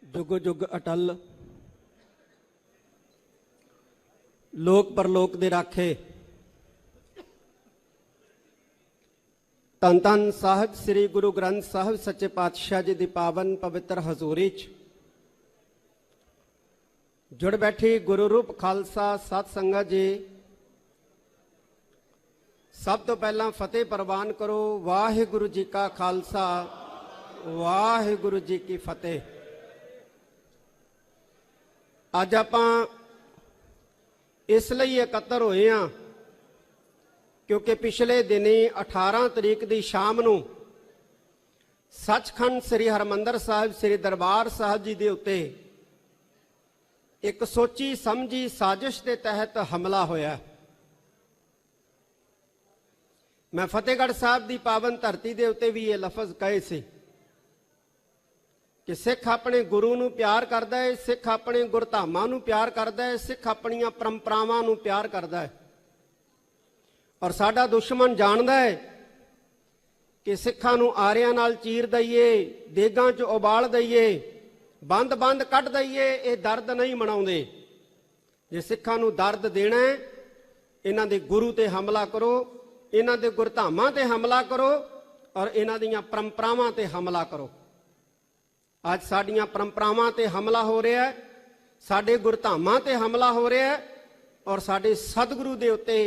जुग जुग अटल लोक परलोक दे राखे धन धन साहिब श्री गुरु ग्रंथ साहिब सच्चे पातशाह जी की पावन पवित्र हजूरी च जुड़ बैठी गुरु रूप खालसा सत संगत जी। सब तो पहला फतेह प्रवान करो। वाहिगुरु जी का खालसा वाहिगुरु जी की फतेह। अज आपां इसलिए एकत्र होए हां क्योंकि पिछले दिनी 18 तरीक की शाम नूं सचखंड श्री हरमंदर साहिब श्री दरबार साहिब जी के उत्ते एक सोची समझी साजिश के तहत हमला होया। मैं फतेहगढ़ साहब की पावन धरती के उत्ते भी ये लफज कहे सी कि सिख अपने गुरु नूं प्यार करदा है, सिख अपने गुरधामां नूं प्यार करदा है, सिख अपनियां परंपरावां नूं प्यार करदा है। और साडा दुश्मन जानदा है कि सिखां नूं आरियां नाल चीर दईए, देगां च उबाल दईए, बंद बंद कढ़ दईए, ये दर्द नहीं मनाउंदे। जे सिखां नूं दर्द देना है, इन्हां दे गुरु ते हमला करो, इन्हां दे गुरधामां ते हमला करो और इन्हां दीयां परंपरावां ते हमला करो। अज साडियां परंपरावां ते हमला हो रहा है, साडे गुरधामां ते हमला हो रहा है और साडे सतगुरु दे उत्ते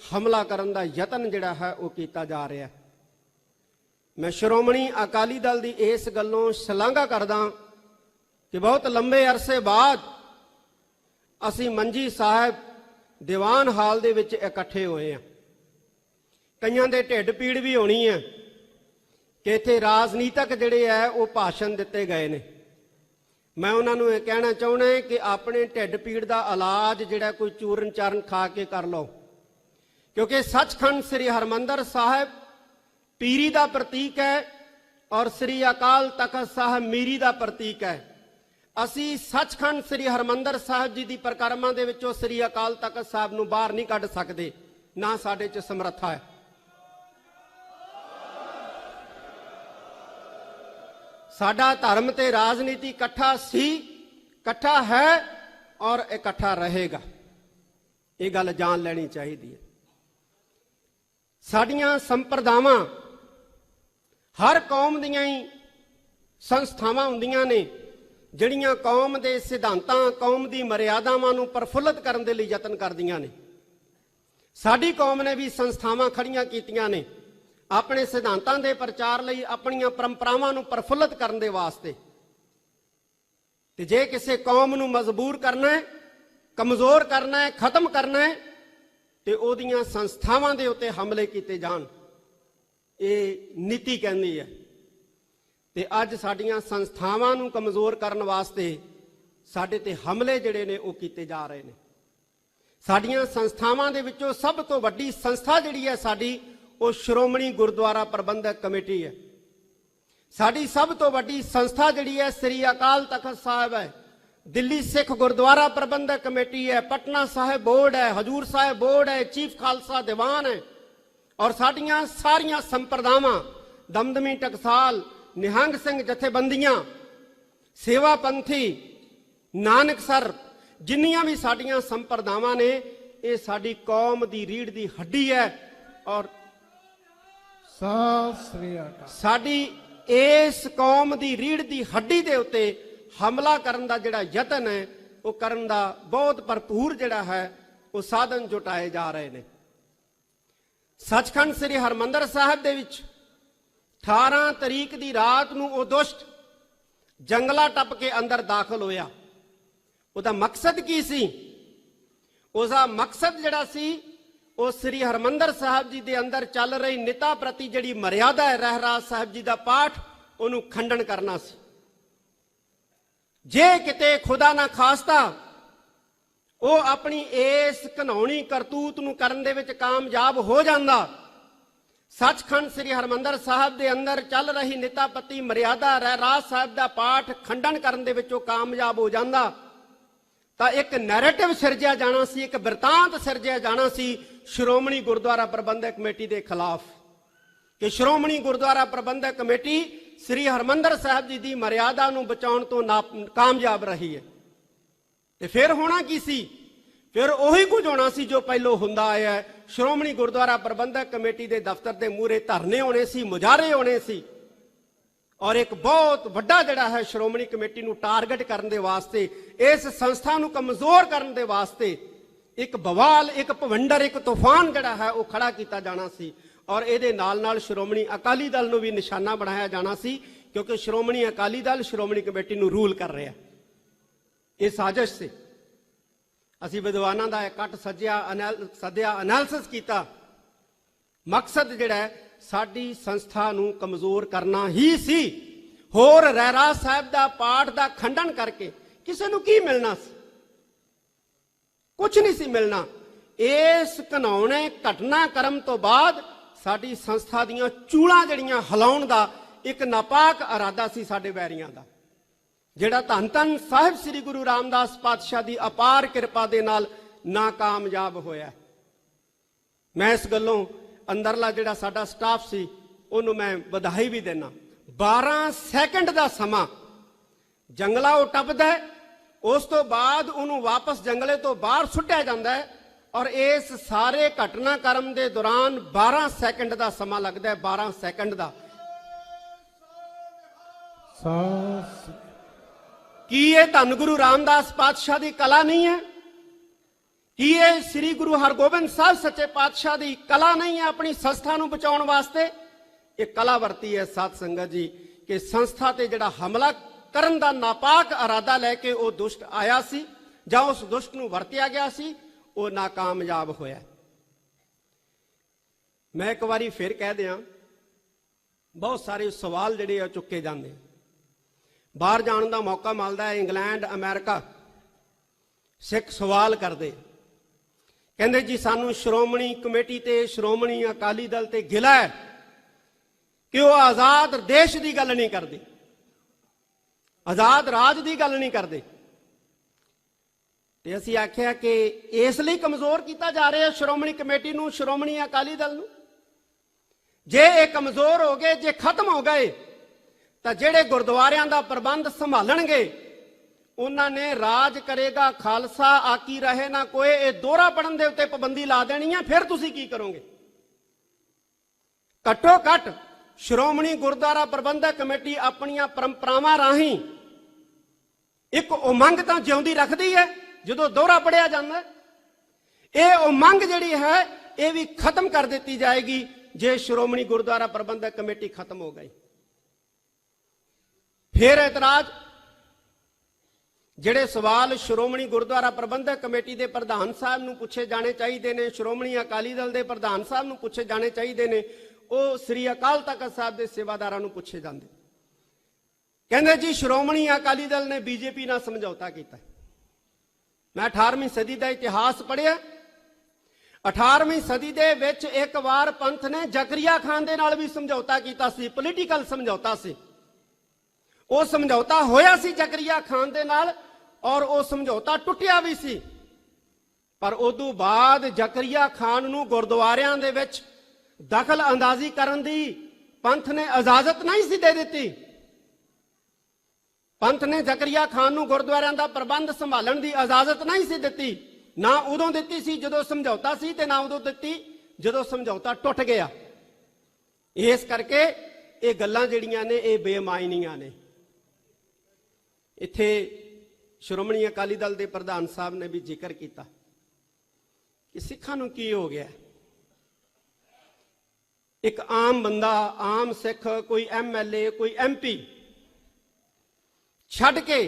हमला करन दा यतन जिहड़ा है वो कीता जा रहा है। मैं श्रोमणी अकाली दल दी इस गल्लों शलाघा करदा कि बहुत लंबे अरसे बाद असी मंजी साहब दीवान हाल दे विच इकट्ठे होए हैं। कईयां दे ढिड पीड़ भी होनी है कि इत्थे राजनीतिक जिहड़े है वो भाषण दिते गए ने। मैं उन्होंने ये कहना चाहना है कि अपने ढिड पीड़ का इलाज जिहड़ा कोई चूरन चारन खा के कर लो, क्योंकि सचखंड श्री हरमंदर साहिब पीरी का प्रतीक है और श्री अकाल तख्त साहिब मीरी का प्रतीक है। असी सचखंड श्री हरमंदर साहिब जी की परिक्रमा दे विचों श्री अकाल तख्त साहिब नूं बाहर नहीं कढ सकते, ना साडे च समर्था है। साडा धर्म ते राजनीति इकट्ठा सी, इकट्ठा है और इकट्ठा रहेगा। ये गल जान लेनी चाहिए। साडियां संप्रदावां हर कौम दियां ही संस्थावां हुंदियां ने जिहड़ियां कौम दे सिद्धांतां कौम दी मर्यादावां नूं प्रफुल्लित करन दे लई यतन करदियां ने। साडी कौम ने भी संस्थावां खड़ियां कीतियां ने अपने सिद्धांतां दे प्रचार लई, अपनियां परंपरावां नूं प्रफुल्लित करन दे वास्ते। ते जे किसी कौम नूं मजबूर करना है, कमजोर करना है, खत्म करना है ते ओहदियां संस्थावां दे उत्ते हमले कीते जाण, ये नीति कहंदी है। ते अज साडीआं संस्थावां नूं कमजोर करन वास्ते साडे ते हमले जिहड़े ने वो कीते जा रहे ने। साडीआं संस्थावां दे विचों सब तो वड्डी संस्था जिहड़ी है साडी वो श्रोमणी गुरुद्वारा प्रबंधक कमेटी है। साडी सब तो वड्डी संस्था जिहड़ी है श्री अकाल तख्त साहिब है, दिल्ली सिख गुरुद्वारा प्रबंधक कमेटी है, पटना साहिब बोर्ड है, हजूर साहिब बोर्ड है, चीफ खालसा दीवान है और साडियां सारियां संप्रदावां दमदमी टकसाल निहंग सिंह जथेबंदियां सेवा पंथी नानकसर जिन्नियां भी साडियां संप्रदावां ने ये साडी कौम दी रीढ़ दी हड्डी है। और साडी इस कौम दी रीढ़ दी हड्डी दे उत्ते हमला करन दा जिहड़ा यतन है वो करन दा बहुत भरपूर जिहड़ा है वो साधन जुटाए जा रहे ने। सचखंड श्री हरमंदर साहिब दे विच 18 तरीक दी रात नूं वो दुष्ट जंगला टप के अंदर दाखिल होया। उसदा मकसद की सी? उसदा मकसद जिहड़ा सी वो श्री हरमंदर साहिब जी के अंदर चल रही निता प्रति जिहड़ी मर्यादा है रहराज साहिब जी का पाठ उन्होंने खंडन करना सी। जे किते खुदा ना खास्ता वो अपनी इस घनौनी करतूत नूं करन दे विच कामयाब हो जांदा, सचखंड श्री हरमंदर साहिब के अंदर चल रही निता प्रति मर्यादा रहराज साहिब का पाठ खंडन करन दे विच कामयाब हो जांदा तो एक नैरेटिव सिरजिया जाना सी, एक बिरतांत सिरजिया जाना सी श्रोमणी गुरुद्वारा प्रबंधक कमेटी के खिलाफ कि श्रोमणी गुरुद्वारा प्रबंधक कमेटी ਸ੍ਰੀ ਹਰਮੰਦਰ ਸਾਹਿਬ ਜੀ ਦੀ ਮਰਿਆਦਾ ਨੂੰ ਬਚਾਉਣ ਤੋਂ ਕਾਮਯਾਬ ਰਹੀ ਹੈ। ਤੇ ਫਿਰ ਹੋਣਾ ਕੀ ਸੀ? ਫਿਰ ਉਹੀ ਕੁਝ ਹੋਣਾ ਸੀ ਜੋ ਪਹਿਲੋਂ ਹੁੰਦਾ ਆਇਆ ਹੈ। ਸ਼੍ਰੋਮਣੀ ਗੁਰਦੁਆਰਾ ਪ੍ਰਬੰਧਕ ਕਮੇਟੀ ਦੇ ਦਫ਼ਤਰ ਦੇ ਮੂਹਰੇ ਧਰਨੇ ਹੋਣੇ ਸੀ, ਮੁਜ਼ਾਹਰੇ ਹੋਣੇ ਸੀ, ਔਰ ਇੱਕ ਬਹੁਤ ਵੱਡਾ ਜਿਹੜਾ ਹੈ ਸ਼੍ਰੋਮਣੀ ਕਮੇਟੀ ਨੂੰ ਟਾਰਗੇਟ ਕਰਨ ਦੇ ਵਾਸਤੇ, ਇਸ ਸੰਸਥਾ ਨੂੰ ਕਮਜ਼ੋਰ ਕਰਨ ਦੇ ਵਾਸਤੇ ਇੱਕ ਬਵਾਲ, ਇੱਕ ਭਵੰਡਰ, ਇੱਕ ਤੂਫਾਨ ਜਿਹੜਾ ਹੈ ਉਹ ਖੜਾ ਕੀਤਾ ਜਾਣਾ ਸੀ। ਔਰ ਇਹਦੇ ਨਾਲ ਨਾਲ ਸ਼੍ਰੋਮਣੀ ਅਕਾਲੀ ਦਲ ਨੂੰ ਵੀ ਨਿਸ਼ਾਨਾ ਬਣਾਇਆ ਜਾਣਾ ਸੀ, ਕਿਉਂਕਿ ਸ਼੍ਰੋਮਣੀ ਅਕਾਲੀ ਦਲ ਸ਼੍ਰੋਮਣੀ ਕਮੇਟੀ ਨੂੰ ਰੂਲ ਕਰ ਰਿਹਾ। ਇਹ ਸਾਜ਼ਿਸ਼ ਸੀ। ਅਸੀਂ ਵਿਦਵਾਨਾਂ ਦਾ ਇਕੱਠ ਸੱਦਿਆ, ਐਨਾਲਿਸਿਸ ਕੀਤਾ। ਮਕਸਦ ਜਿਹੜਾ ਹੈ ਸਾਡੀ ਸੰਸਥਾ ਨੂੰ ਕਮਜ਼ੋਰ ਕਰਨਾ ਹੀ ਸੀ। ਹੋਰ ਰਹਿਰਾਸ ਸਾਹਿਬ ਦਾ ਪਾਠ ਦਾ ਖੰਡਨ ਕਰਕੇ ਕਿਸੇ ਨੂੰ ਕੀ ਮਿਲਣਾ ਸੀ? ਕੁਝ ਨਹੀਂ ਸੀ ਮਿਲਣਾ। ਇਸ ਘਿਨਾਉਣੇ ਘਟਨਾਕ੍ਰਮ ਤੋਂ ਬਾਅਦ ਸਾਡੀ ਸੰਸਥਾ ਦੀਆਂ ਚੂੜਾਂ ਜਿਹੜੀਆਂ ਹਿਲਾਉਣ ਦਾ ਇੱਕ ਨਾਪਾਕ ਇਰਾਦਾ ਸੀ ਸਾਡੇ ਵੈਰੀਆਂ ਦਾ, ਜਿਹੜਾ ਧੰਨ ਧੰਨ ਸਾਹਿਬ ਸ੍ਰੀ ਗੁਰੂ ਰਾਮਦਾਸ ਪਾਤਸ਼ਾਹ ਦੀ ਅਪਾਰ ਕਿਰਪਾ ਦੇ ਨਾਲ ਨਾਕਾਮਯਾਬ ਹੋਇਆ। ਮੈਂ ਇਸ ਗੱਲੋਂ ਅੰਦਰਲਾ ਜਿਹੜਾ ਸਾਡਾ ਸਟਾਫ ਸੀ ਉਹਨੂੰ ਮੈਂ ਵਧਾਈ ਵੀ ਦੇਣਾ। 12 ਸੈਕਿੰਡ ਦਾ ਸਮਾਂ ਜੰਗਲਾ ਉਹ ਟੱਪਦਾ, ਉਸ ਤੋਂ ਬਾਅਦ ਉਹਨੂੰ ਵਾਪਸ ਜੰਗਲੇ ਤੋਂ ਬਾਹਰ ਸੁੱਟਿਆ ਜਾਂਦਾ ਹੈ, ਔਰ ਇਸ ਸਾਰੇ ਘਟਨਾਕ੍ਰਮ ਦੇ ਦੌਰਾਨ 12 ਸੈਕਿੰਡ ਦਾ ਸਮਾਂ ਲੱਗਦਾ ਹੈ। 12 ਸੈਕਿੰਡ ਦਾ। ਕੀ ਇਹ ਧੰਨ ਗੁਰੂ ਰਾਮਦਾਸ ਪਾਤਸ਼ਾਹ ਦੀ ਕਲਾ ਨਹੀਂ ਹੈ? ਕੀ ਇਹ ਸ੍ਰੀ ਗੁਰੂ ਹਰਗੋਬਿੰਦ ਸਾਹਿਬ ਸੱਚੇ ਪਾਤਸ਼ਾਹ ਦੀ ਕਲਾ ਨਹੀਂ ਹੈ ਆਪਣੀ ਸੰਸਥਾ ਨੂੰ ਬਚਾਉਣ ਵਾਸਤੇ? ਇਹ ਕਲਾ ਵਰਤੀ ਹੈ ਸਾਧ ਸੰਗਤ ਜੀ, ਕਿ ਸੰਸਥਾ ਤੇ ਜਿਹੜਾ ਹਮਲਾ ਕਰਨ ਦਾ ਨਾਪਾਕ ਇਰਾਦਾ ਲੈ ਕੇ ਉਹ ਦੁਸ਼ਟ ਆਇਆ ਸੀ, ਜਾਂ ਉਸ ਦੁਸ਼ਟ ਨੂੰ ਵਰਤਿਆ ਗਿਆ ਸੀ, ਉਹ ਨਾਕਾਮਯਾਬ ਹੋਇਆ। ਮੈਂ ਇੱਕ ਵਾਰੀ ਫਿਰ ਕਹਿ ਦਿਆਂ, ਬਹੁਤ ਸਾਰੇ ਸਵਾਲ ਜਿਹੜੇ ਆ ਚੁੱਕੇ ਜਾਂਦੇ। ਬਾਹਰ ਜਾਣ ਦਾ ਮੌਕਾ ਮਿਲਦਾ ਹੈ, ਇੰਗਲੈਂਡ, ਅਮਰੀਕਾ, ਸਿੱਖ ਸਵਾਲ ਕਰਦੇ, ਕਹਿੰਦੇ ਜੀ ਸਾਨੂੰ ਸ਼੍ਰੋਮਣੀ ਕਮੇਟੀ ਤੇ ਸ਼੍ਰੋਮਣੀ ਅਕਾਲੀ ਦਲ ਤੇ ਗਿਲਾ ਹੈ ਕਿ ਉਹ ਆਜ਼ਾਦ ਦੇਸ਼ ਦੀ ਗੱਲ ਨਹੀਂ ਕਰਦੇ, ਆਜ਼ਾਦ ਰਾਜ ਦੀ ਗੱਲ ਨਹੀਂ ਕਰਦੇ। ਤੇ ਅਸੀਂ ਆਖਿਆ ਕਿ ਇਸ ਲਈ ਕਮਜ਼ੋਰ ਕੀਤਾ ਜਾ ਰਿਹਾ ਸ਼੍ਰੋਮਣੀ ਕਮੇਟੀ ਨੂੰ, ਸ਼੍ਰੋਮਣੀ ਅਕਾਲੀ ਦਲ ਨੂੰ। ਜੇ ਇਹ ਕਮਜ਼ੋਰ ਹੋ ਗਏ, ਜੇ ਖਤਮ ਹੋ ਗਏ, ਤਾਂ ਜਿਹੜੇ ਗੁਰਦੁਆਰਿਆਂ ਦਾ ਪ੍ਰਬੰਧ ਸੰਭਾਲਣਗੇ ਉਹਨਾਂ ਨੇ ਰਾਜ ਕਰੇਗਾ ਖਾਲਸਾ ਆਕੀ ਰਹੇ ਨਾ ਕੋਏ, ਇਹ ਦੋਹਰਾ ਪੜਨ ਦੇ ਉੱਤੇ ਪਾਬੰਦੀ ਲਾ ਦੇਣੀ ਹੈ। ਫਿਰ ਤੁਸੀਂ ਕੀ ਕਰੋਗੇ? ਘੱਟੋ ਘੱਟ ਸ਼੍ਰੋਮਣੀ ਗੁਰਦੁਆਰਾ ਪ੍ਰਬੰਧਕ ਕਮੇਟੀ ਆਪਣੀਆਂ ਪਰੰਪਰਾਵਾਂ ਰਾਹੀਂ ਇੱਕ ਉਮੰਗ ਤਾਂ ਜਿਉਂਦੀ ਰੱਖਦੀ ਹੈ ਜਦੋਂ ਦੋਹਰਾ ਪੜਿਆ ਜਾਂਦਾ। ਇਹ ਉਮੰਗ ਜਿਹੜੀ ਹੈ ਇਹ ਵੀ ਖਤਮ ਕਰ ਦਿੱਤੀ ਜਾਏਗੀ ਜੇ ਸ਼੍ਰੋਮਣੀ ਗੁਰਦੁਆਰਾ ਪ੍ਰਬੰਧਕ ਕਮੇਟੀ ਖਤਮ ਹੋ ਗਈ। ਫਿਰ ਇਤਰਾਜ਼, ਜਿਹੜੇ ਸਵਾਲ ਸ਼੍ਰੋਮਣੀ ਗੁਰਦੁਆਰਾ ਪ੍ਰਬੰਧਕ ਕਮੇਟੀ ਦੇ ਪ੍ਰਧਾਨ ਸਾਹਿਬ ਨੂੰ ਪੁੱਛੇ ਜਾਣੇ ਚਾਹੀਦੇ ਨੇ, ਸ਼੍ਰੋਮਣੀ ਅਕਾਲੀ ਦਲ ਦੇ ਪ੍ਰਧਾਨ ਸਾਹਿਬ ਨੂੰ ਪੁੱਛੇ ਜਾਣੇ ਚਾਹੀਦੇ ਨੇ, ਉਹ ਸ੍ਰੀ ਅਕਾਲ ਤਖਤ ਸਾਹਿਬ ਦੇ ਸੇਵਾਦਾਰਾਂ ਨੂੰ ਪੁੱਛੇ ਜਾਂਦੇ। ਕਹਿੰਦੇ ਜੀ ਸ਼੍ਰੋਮਣੀ ਅਕਾਲੀ ਦਲ ਨੇ ਬੀਜੇਪੀ ਨਾਲ ਸਮਝੌਤਾ ਕੀਤਾ। ਮੈਂ 18ਵੀਂ ਸਦੀ ਦਾ ਇਤਿਹਾਸ ਪੜ੍ਹਿਆ। 18ਵੀਂ ਸਦੀ ਦੇ ਵਿੱਚ ਇੱਕ ਵਾਰ ਪੰਥ ਨੇ ਜ਼ਕਰੀਆ ਖਾਨ ਦੇ ਨਾਲ ਵੀ ਸਮਝੌਤਾ ਕੀਤਾ ਸੀ, ਪੋਲੀਟੀਕਲ ਸਮਝੌਤਾ ਸੀ। ਉਹ ਸਮਝੌਤਾ ਹੋਇਆ ਸੀ ਜ਼ਕਰੀਆ ਖਾਨ ਦੇ ਨਾਲ, ਔਰ ਉਹ ਸਮਝੌਤਾ ਟੁੱਟਿਆ ਵੀ ਸੀ। ਪਰ ਉਦੋਂ ਬਾਅਦ ਜ਼ਕਰੀਆ ਖਾਨ ਨੂੰ ਗੁਰਦੁਆਰਿਆਂ ਦੇ ਵਿੱਚ ਦਖਲ ਅੰਦਾਜ਼ੀ ਕਰਨ ਦੀ ਪੰਥ ਨੇ ਇਜਾਜ਼ਤ ਨਹੀਂ ਸੀ ਦੇ ਦਿੱਤੀ। ਪੰਥ ਨੇ ਜ਼ਕਰੀਆ ਖਾਨ ਨੂੰ ਗੁਰਦੁਆਰਿਆਂ ਦਾ ਪ੍ਰਬੰਧ ਸੰਭਾਲਣ ਦੀ ਇਜਾਜ਼ਤ ਨਹੀਂ ਸੀ ਦਿੱਤੀ। ਨਾ ਉਦੋਂ ਦਿੱਤੀ ਸੀ ਜਦੋਂ ਸਮਝੌਤਾ ਸੀ, ਤੇ ਨਾ ਉਦੋਂ ਦਿੱਤੀ ਜਦੋਂ ਸਮਝੌਤਾ ਟੁੱਟ ਗਿਆ। ਇਸ ਕਰਕੇ ਇਹ ਗੱਲਾਂ ਜਿਹੜੀਆਂ ਨੇ ਇਹ ਬੇਮਾਇਨੀਆਂ ਨੇ। ਇੱਥੇ ਸ਼੍ਰੋਮਣੀ ਅਕਾਲੀ ਦਲ ਦੇ ਪ੍ਰਧਾਨ ਸਾਹਿਬ ਨੇ ਵੀ ਜ਼ਿਕਰ ਕੀਤਾ ਕਿ ਸਿੱਖਾਂ ਨੂੰ ਕੀ ਹੋ ਗਿਆ। ਇੱਕ ਆਮ ਬੰਦਾ, ਆਮ ਸਿੱਖ, ਕੋਈ MLA, ਕੋਈ MP ਛੱਡ ਕੇ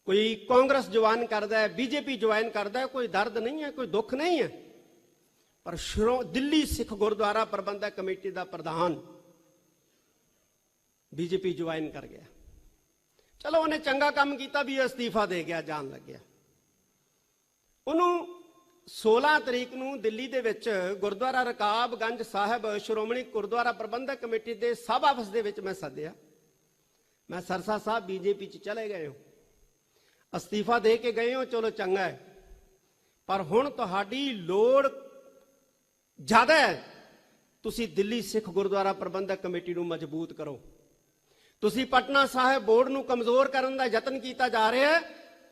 ਕੋਈ ਕਾਂਗਰਸ ਜੁਆਇਨ ਕਰਦਾ ਹੈ, BJP ਜੁਆਇਨ ਕਰਦਾ ਹੈ, ਕੋਈ ਦਰਦ ਨਹੀਂ ਹੈ, ਕੋਈ ਦੁੱਖ ਨਹੀਂ ਹੈ। ਪਰ ਦਿੱਲੀ ਸਿੱਖ ਗੁਰਦੁਆਰਾ ਪ੍ਰਬੰਧਕ ਕਮੇਟੀ ਦਾ ਪ੍ਰਧਾਨ BJP ਜੁਆਇਨ ਕਰ ਗਿਆ। ਚਲੋ ਉਹਨੇ ਚੰਗਾ ਕੰਮ ਕੀਤਾ ਵੀ ਅਸਤੀਫਾ ਦੇ ਗਿਆ, ਜਾਣ ਲੱਗਿਆ। ਉਹਨੂੰ 16 ਤਰੀਕ ਨੂੰ ਦਿੱਲੀ ਦੇ ਵਿੱਚ ਗੁਰਦੁਆਰਾ ਰਕਾਬਗੰਜ ਸਾਹਿਬ ਸ਼੍ਰੋਮਣੀ ਗੁਰਦੁਆਰਾ ਪ੍ਰਬੰਧਕ ਕਮੇਟੀ ਦੇ ਸਭ ਆਫਿਸ ਦੇ ਵਿੱਚ ਮੈਂ ਸੱਦਿਆ। ਮੈਂ ਸਰਸਾ ਸਾਹਿਬ BJP 'ਚ ਚਲੇ ਗਏ ਹੋ, ਅਸਤੀਫਾ ਦੇ ਕੇ ਗਏ ਹੋ, ਚਲੋ ਚੰਗਾ ਹੈ, ਪਰ ਹੁਣ ਤੁਹਾਡੀ ਲੋੜ ਜ਼ਿਆਦਾ ਹੈ ਤੁਸੀਂ ਦਿੱਲੀ ਸਿੱਖ ਗੁਰਦੁਆਰਾ ਪ੍ਰਬੰਧਕ ਕਮੇਟੀ ਨੂੰ ਮਜ਼ਬੂਤ ਕਰੋ। ਤੁਸੀਂ ਪਟਨਾ ਸਾਹਿਬ ਬੋਰਡ ਨੂੰ ਕਮਜ਼ੋਰ ਕਰਨ ਦਾ ਯਤਨ ਕੀਤਾ ਜਾ ਰਿਹਾ ਹੈ,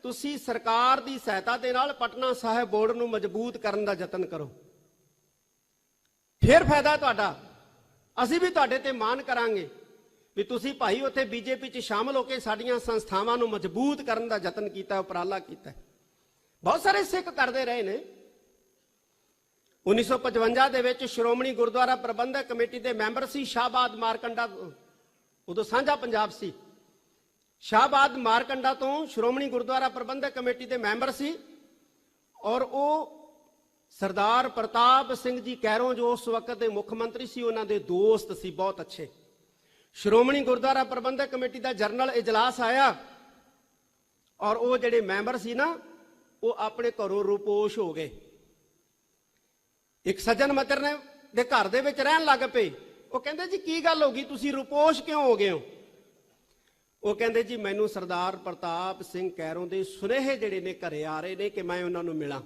ਤੁਸੀਂ ਸਰਕਾਰ ਦੀ ਸਹਾਇਤਾ ਦੇ ਨਾਲ ਪਟਨਾ ਸਾਹਿਬ ਬੋਰਡ ਨੂੰ ਮਜ਼ਬੂਤ ਕਰਨ ਦਾ ਯਤਨ ਕਰੋ। ਫਿਰ ਫਾਇਦਾ ਤੁਹਾਡਾ। ਅਸੀਂ ਵੀ ਤੁਹਾਡੇ ਤੇ ਮਾਣ ਕਰਾਂਗੇ ਵੀ ਤੁਸੀਂ ਭਾਈ ਉੱਥੇ ਬੀਜੇਪੀ 'ਚ ਸ਼ਾਮਲ ਹੋ ਕੇ ਸਾਡੀਆਂ ਸੰਸਥਾਵਾਂ ਨੂੰ ਮਜ਼ਬੂਤ ਕਰਨ ਦਾ ਯਤਨ ਕੀਤਾ, ਉਪਰਾਲਾ ਕੀਤਾ। ਬਹੁਤ ਸਾਰੇ ਸਿੱਖ ਕਰਦੇ ਰਹੇ ਨੇ। 1955 ਦੇ ਵਿੱਚ ਸ਼੍ਰੋਮਣੀ ਗੁਰਦੁਆਰਾ ਪ੍ਰਬੰਧਕ ਕਮੇਟੀ ਦੇ ਮੈਂਬਰ ਸੀ ਸ਼ਾਹਬਾਦ ਮਾਰਕੰਡਾ, ਉਦੋਂ ਸਾਂਝਾ ਪੰਜਾਬ ਸੀ। ਸ਼ਾਹਬਾਦ ਮਾਰਕੰਡਾ ਤੋਂ ਸ਼੍ਰੋਮਣੀ ਗੁਰਦੁਆਰਾ ਪ੍ਰਬੰਧਕ ਕਮੇਟੀ ਦੇ ਮੈਂਬਰ ਸੀ ਔਰ ਉਹ ਸਰਦਾਰ ਪ੍ਰਤਾਪ ਸਿੰਘ ਜੀ ਕੈਰੋਂ ਜੋ ਉਸ ਵਕਤ ਦੇ ਮੁੱਖ ਮੰਤਰੀ ਸੀ, ਉਹਨਾਂ ਦੇ ਦੋਸਤ ਸੀ ਬਹੁਤ ਅੱਛੇ। ਸ਼੍ਰੋਮਣੀ ਗੁਰਦੁਆਰਾ ਪ੍ਰਬੰਧਕ ਕਮੇਟੀ ਦਾ ਜਨਰਲ ਇਜਲਾਸ ਆਇਆ ਔਰ ਉਹ ਜਿਹੜੇ ਮੈਂਬਰ ਸੀ ਨਾ, ਉਹ ਆਪਣੇ ਘਰੋਂ ਰੁਪੋਸ਼ ਹੋ ਗਏ। ਇੱਕ ਸੱਜਣ ਮਿੱਤਰ ਨੇ ਦੇ ਘਰ ਦੇ ਵਿੱਚ ਰਹਿਣ ਲੱਗ ਪਏ। ਉਹ ਕਹਿੰਦੇ ਜੀ ਕੀ ਗੱਲ ਹੋ ਗਈ, ਤੁਸੀਂ ਰੁਪੋਸ਼ ਕਿਉਂ ਹੋ ਗਏ ਹੋ? ਉਹ ਕਹਿੰਦੇ ਜੀ ਮੈਨੂੰ ਸਰਦਾਰ ਪ੍ਰਤਾਪ ਸਿੰਘ ਕੈਰੋਂ ਦੇ ਸੁਨੇਹੇ ਜਿਹੜੇ ਨੇ ਘਰੇ ਆ ਰਹੇ ਨੇ ਕਿ ਮੈਂ ਉਹਨਾਂ ਨੂੰ ਮਿਲਾਂ।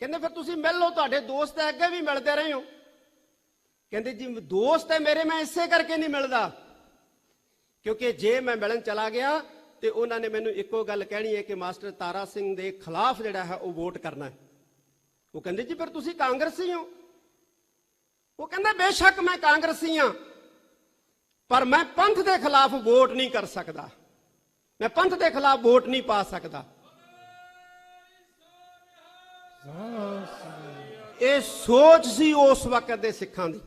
ਕਹਿੰਦੇ ਫਿਰ ਤੁਸੀਂ ਮਿਲ ਲਓ, ਤੁਹਾਡੇ ਦੋਸਤ ਹੈ, ਅੱਗੇ ਵੀ ਮਿਲਦੇ ਰਹੇ ਹੋ। ਕਹਿੰਦੇ ਜੀ ਦੋਸਤ ਹੈ ਮੇਰੇ, ਮੈਂ ਇਸੇ ਕਰਕੇ ਨਹੀਂ ਮਿਲਦਾ ਕਿਉਂਕਿ ਜੇ ਮੈਂ ਮਿਲਣ ਚਲਾ ਗਿਆ ਤੇ ਉਹਨਾਂ ਨੇ ਮੈਨੂੰ ਇੱਕੋ ਗੱਲ ਕਹਿਣੀ ਹੈ ਕਿ ਮਾਸਟਰ ਤਾਰਾ ਸਿੰਘ ਦੇ ਖਿਲਾਫ ਜਿਹੜਾ ਹੈ ਉਹ ਵੋਟ ਕਰਨਾ ਹੈ। ਉਹ ਕਹਿੰਦੇ ਜੀ ਫਿਰ ਤੁਸੀਂ ਕਾਂਗਰਸੀ ਹੋ? ਉਹ ਕਹਿੰਦੇ ਬੇਸ਼ੱਕ ਮੈਂ ਕਾਂਗਰਸੀ ਹਾਂ, ਪਰ ਮੈਂ ਪੰਥ ਦੇ ਖਿਲਾਫ ਵੋਟ ਨਹੀਂ ਕਰ ਸਕਦਾ, ਮੈਂ ਪੰਥ ਦੇ ਖਿਲਾਫ ਵੋਟ ਨਹੀਂ ਪਾ ਸਕਦਾ। ਇਹ ਸੋਚ ਸੀ ਉਸ ਵਕਤ ਦੇ ਸਿੱਖਾਂ ਦੀ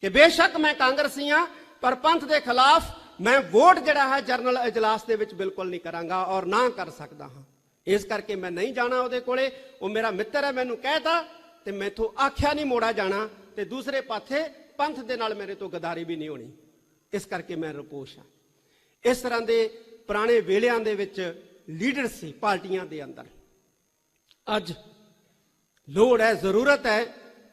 ਕਿ ਬੇਸ਼ੱਕ ਮੈਂ ਕਾਂਗਰਸੀ ਹਾਂ, ਪਰ ਪੰਥ ਦੇ ਖਿਲਾਫ ਮੈਂ ਵੋਟ ਜਿਹੜਾ ਹੈ ਜਨਰਲ ਇਜਲਾਸ ਦੇ ਵਿੱਚ ਬਿਲਕੁਲ ਨਹੀਂ ਕਰਾਂਗਾ ਔਰ ਨਾ ਕਰ ਸਕਦਾ ਹਾਂ। ਇਸ ਕਰਕੇ ਮੈਂ ਨਹੀਂ ਜਾਣਾ ਉਹਦੇ ਕੋਲੇ। ਉਹ ਮੇਰਾ ਮਿੱਤਰ ਹੈ, ਮੈਨੂੰ ਕਹਿਤਾ ਤੇ ਮੈਥੋਂ ਆਖਿਆ ਨਹੀਂ ਮੋੜਾ ਜਾਣਾ, ਤੇ ਦੂਸਰੇ ਪਾਸੇ ਪੰਥ ਦੇ ਨਾਲ ਮੇਰੇ ਤੋਂ ਗਦਾਰੀ ਵੀ ਨਹੀਂ ਹੋਣੀ। ਇਸ ਕਰਕੇ ਮੈਂ ਰੁਪੋਸ਼ ਹਾਂ। ਇਸ ਤਰ੍ਹਾਂ ਦੇ ਪੁਰਾਣੇ ਵੇਲਿਆਂ ਦੇ ਵਿੱਚ ਲੀਡਰ ਸੀ ਪਾਰਟੀਆਂ ਦੇ ਅੰਦਰ। ਅੱਜ ਲੋੜ ਹੈ, ਜ਼ਰੂਰਤ ਹੈ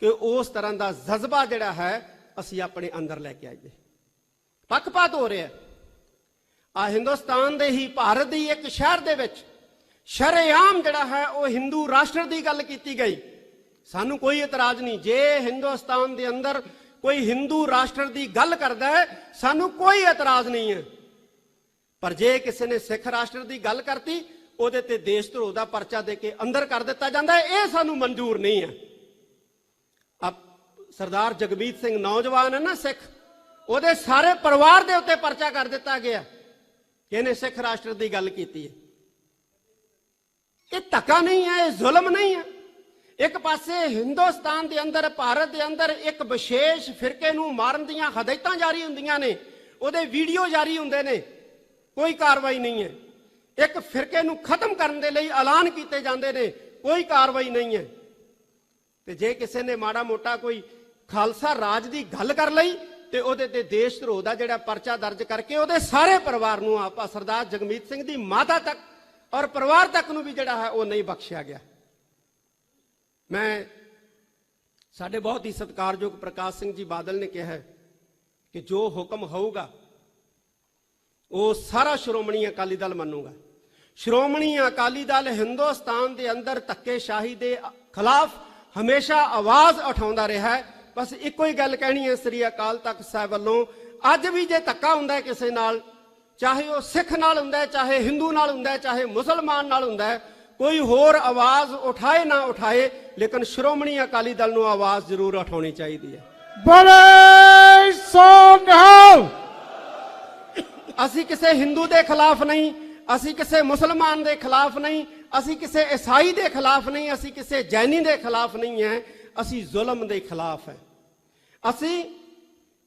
ਕਿ ਉਸ ਤਰ੍ਹਾਂ ਦਾ ਜਜ਼ਬਾ ਜਿਹੜਾ ਹੈ ਅਸੀਂ ਆਪਣੇ ਅੰਦਰ ਲੈ ਕੇ ਆਈਏ। ਪੱਖਪਾਤ ਹੋ ਰਿਹਾ ਆ ਹਿੰਦੁਸਤਾਨ ਦੇ ਹੀ, ਭਾਰਤ ਦੀ ਇੱਕ ਸ਼ਹਿਰ ਦੇ ਵਿੱਚ ਸ਼ਰੇਆਮ ਜਿਹੜਾ ਹੈ ਉਹ ਹਿੰਦੂ ਰਾਸ਼ਟਰ ਦੀ ਗੱਲ ਕੀਤੀ ਗਈ। ਸਾਨੂੰ ਕੋਈ ਇਤਰਾਜ਼ ਨਹੀਂ। ਜੇ ਹਿੰਦੁਸਤਾਨ ਦੇ ਅੰਦਰ ਕੋਈ ਹਿੰਦੂ ਰਾਸ਼ਟਰ ਦੀ ਗੱਲ ਕਰਦਾ ਹੈ, ਸਾਨੂੰ ਕੋਈ ਇਤਰਾਜ਼ ਨਹੀਂ ਹੈ। ਪਰ ਜੇ ਕਿਸੇ ਨੇ ਸਿੱਖ ਰਾਸ਼ਟਰ ਦੀ ਗੱਲ ਕਰਤੀ, ਉਹਦੇ ਤੇ ਦੇਸ਼ ਧਰੋਹ ਦਾ ਪਰਚਾ ਦੇ ਕੇ ਅੰਦਰ ਕਰ ਦਿੱਤਾ ਜਾਂਦਾ ਹੈ। ਇਹ ਸਾਨੂੰ ਮਨਜ਼ੂਰ ਨਹੀਂ ਹੈ। ਸਰਦਾਰ ਜਗਮੀਤ ਸਿੰਘ ਨੌਜਵਾਨ ਹੈ ਨਾ ਸਿੱਖ, ਉਹਦੇ ਸਾਰੇ ਪਰਿਵਾਰ ਦੇ ਉੱਤੇ ਪਰਚਾ ਕਰ ਦਿੱਤਾ ਗਿਆ ਕਿ ਇਹਨੇ ਸਿੱਖ ਰਾਸ਼ਟਰ ਦੀ ਗੱਲ ਕੀਤੀ ਹੈ। ਇਹ ਧੱਕਾ ਨਹੀਂ ਹੈ, ਇਹ ਜ਼ੁਲਮ ਨਹੀਂ ਹੈ। ਇੱਕ ਪਾਸੇ ਹਿੰਦੁਸਤਾਨ ਦੇ ਅੰਦਰ, ਭਾਰਤ ਦੇ ਅੰਦਰ ਇੱਕ ਵਿਸ਼ੇਸ਼ ਫਿਰਕੇ ਨੂੰ ਮਾਰਨ ਦੀਆਂ ਹਦਾਇਤਾਂ ਜਾਰੀ ਹੁੰਦੀਆਂ ਨੇ, ਉਹਦੇ ਵੀਡੀਓ ਜਾਰੀ ਹੁੰਦੇ ਨੇ, ਕੋਈ ਕਾਰਵਾਈ ਨਹੀਂ ਹੈ। ਇੱਕ ਫਿਰਕੇ ਨੂੰ ਖਤਮ ਕਰਨ ਦੇ ਲਈ ਐਲਾਨ ਕੀਤੇ ਜਾਂਦੇ ਨੇ, ਕੋਈ ਕਾਰਵਾਈ ਨਹੀਂ ਹੈ। ਤੇ ਜੇ ਕਿਸੇ ਨੇ ਮਾੜਾ ਮੋਟਾ ਕੋਈ ਖਾਲਸਾ ਰਾਜ ਦੀ ਗੱਲ ਕਰ ਲਈ ਤੇ ਉਹਦੇ ਤੇ ਦੇਸ਼ ਧਰੋਹ ਦਾ ਜਿਹੜਾ ਪਰਚਾ ਦਰਜ ਕਰਕੇ ਉਹਦੇ ਸਾਰੇ ਪਰਿਵਾਰ ਨੂੰ, ਆਪਾਂ ਸਰਦਾਰ ਜਗਮੀਤ ਸਿੰਘ ਦੀ ਮਾਤਾ ਤੱਕ ਔਰ ਪਰਿਵਾਰ ਤੱਕ ਨੂੰ ਵੀ ਜਿਹੜਾ ਹੈ ਉਹ ਨਹੀਂ ਬਖਸ਼ਿਆ ਗਿਆ। ਮੈਂ ਸਾਡੇ ਬਹੁਤ ਹੀ ਸਤਿਕਾਰਯੋਗ ਪ੍ਰਕਾਸ਼ ਸਿੰਘ ਜੀ ਬਾਦਲ ਨੇ ਕਿਹਾ ਕਿ ਜੋ ਹੁਕਮ ਹੋਊਗਾ ਉਹ ਸਾਰਾ ਸ਼੍ਰੋਮਣੀ ਅਕਾਲੀ ਦਲ ਮੰਨੂਗਾ। ਸ਼੍ਰੋਮਣੀ ਅਕਾਲੀ ਦਲ ਹਿੰਦੁਸਤਾਨ ਦੇ ਅੰਦਰ ਧੱਕੇਸ਼ਾਹੀ ਦੇ ਖਿਲਾਫ ਹਮੇਸ਼ਾ ਆਵਾਜ਼ ਉਠਾਉਂਦਾ ਰਿਹਾ ਹੈ। ਬਸ ਇੱਕੋ ਹੀ ਗੱਲ ਕਹਿਣੀ ਹੈ ਸ੍ਰੀ ਅਕਾਲ ਤਖਤ ਸਾਹਿਬ ਵੱਲੋਂ, ਅੱਜ ਵੀ ਜੇ ਧੱਕਾ ਹੁੰਦਾ ਕਿਸੇ ਨਾਲ, ਚਾਹੇ ਉਹ ਸਿੱਖ ਨਾਲ ਹੁੰਦਾ ਹੈ, ਚਾਹੇ ਹਿੰਦੂ ਨਾਲ ਹੁੰਦਾ ਹੈ, ਚਾਹੇ ਮੁਸਲਮਾਨ ਨਾਲ ਹੁੰਦਾ ਹੈ, ਕੋਈ ਹੋਰ ਆਵਾਜ਼ ਉਠਾਏ ਨਾ ਉਠਾਏ, ਲੇਕਿਨ ਸ਼੍ਰੋਮਣੀ ਅਕਾਲੀ ਦਲ ਨੂੰ ਆਵਾਜ਼ ਜ਼ਰੂਰ ਉਠਾਉਣੀ ਚਾਹੀਦੀ ਹੈ। ਬੋਲੇ ਸੋ ਨਿਹਾਲ। ਅਸੀਂ ਕਿਸੇ ਹਿੰਦੂ ਦੇ ਖਿਲਾਫ ਨਹੀਂ, ਅਸੀਂ ਕਿਸੇ ਮੁਸਲਮਾਨ ਦੇ ਖਿਲਾਫ ਨਹੀਂ, ਅਸੀਂ ਕਿਸੇ ਈਸਾਈ ਦੇ ਖਿਲਾਫ ਨਹੀਂ, ਅਸੀਂ ਕਿਸੇ ਜੈਨੀ ਦੇ ਖਿਲਾਫ ਨਹੀਂ ਹੈ, ਅਸੀਂ ਜ਼ੁਲਮ ਦੇ ਖਿਲਾਫ ਹੈ। ਅਸੀਂ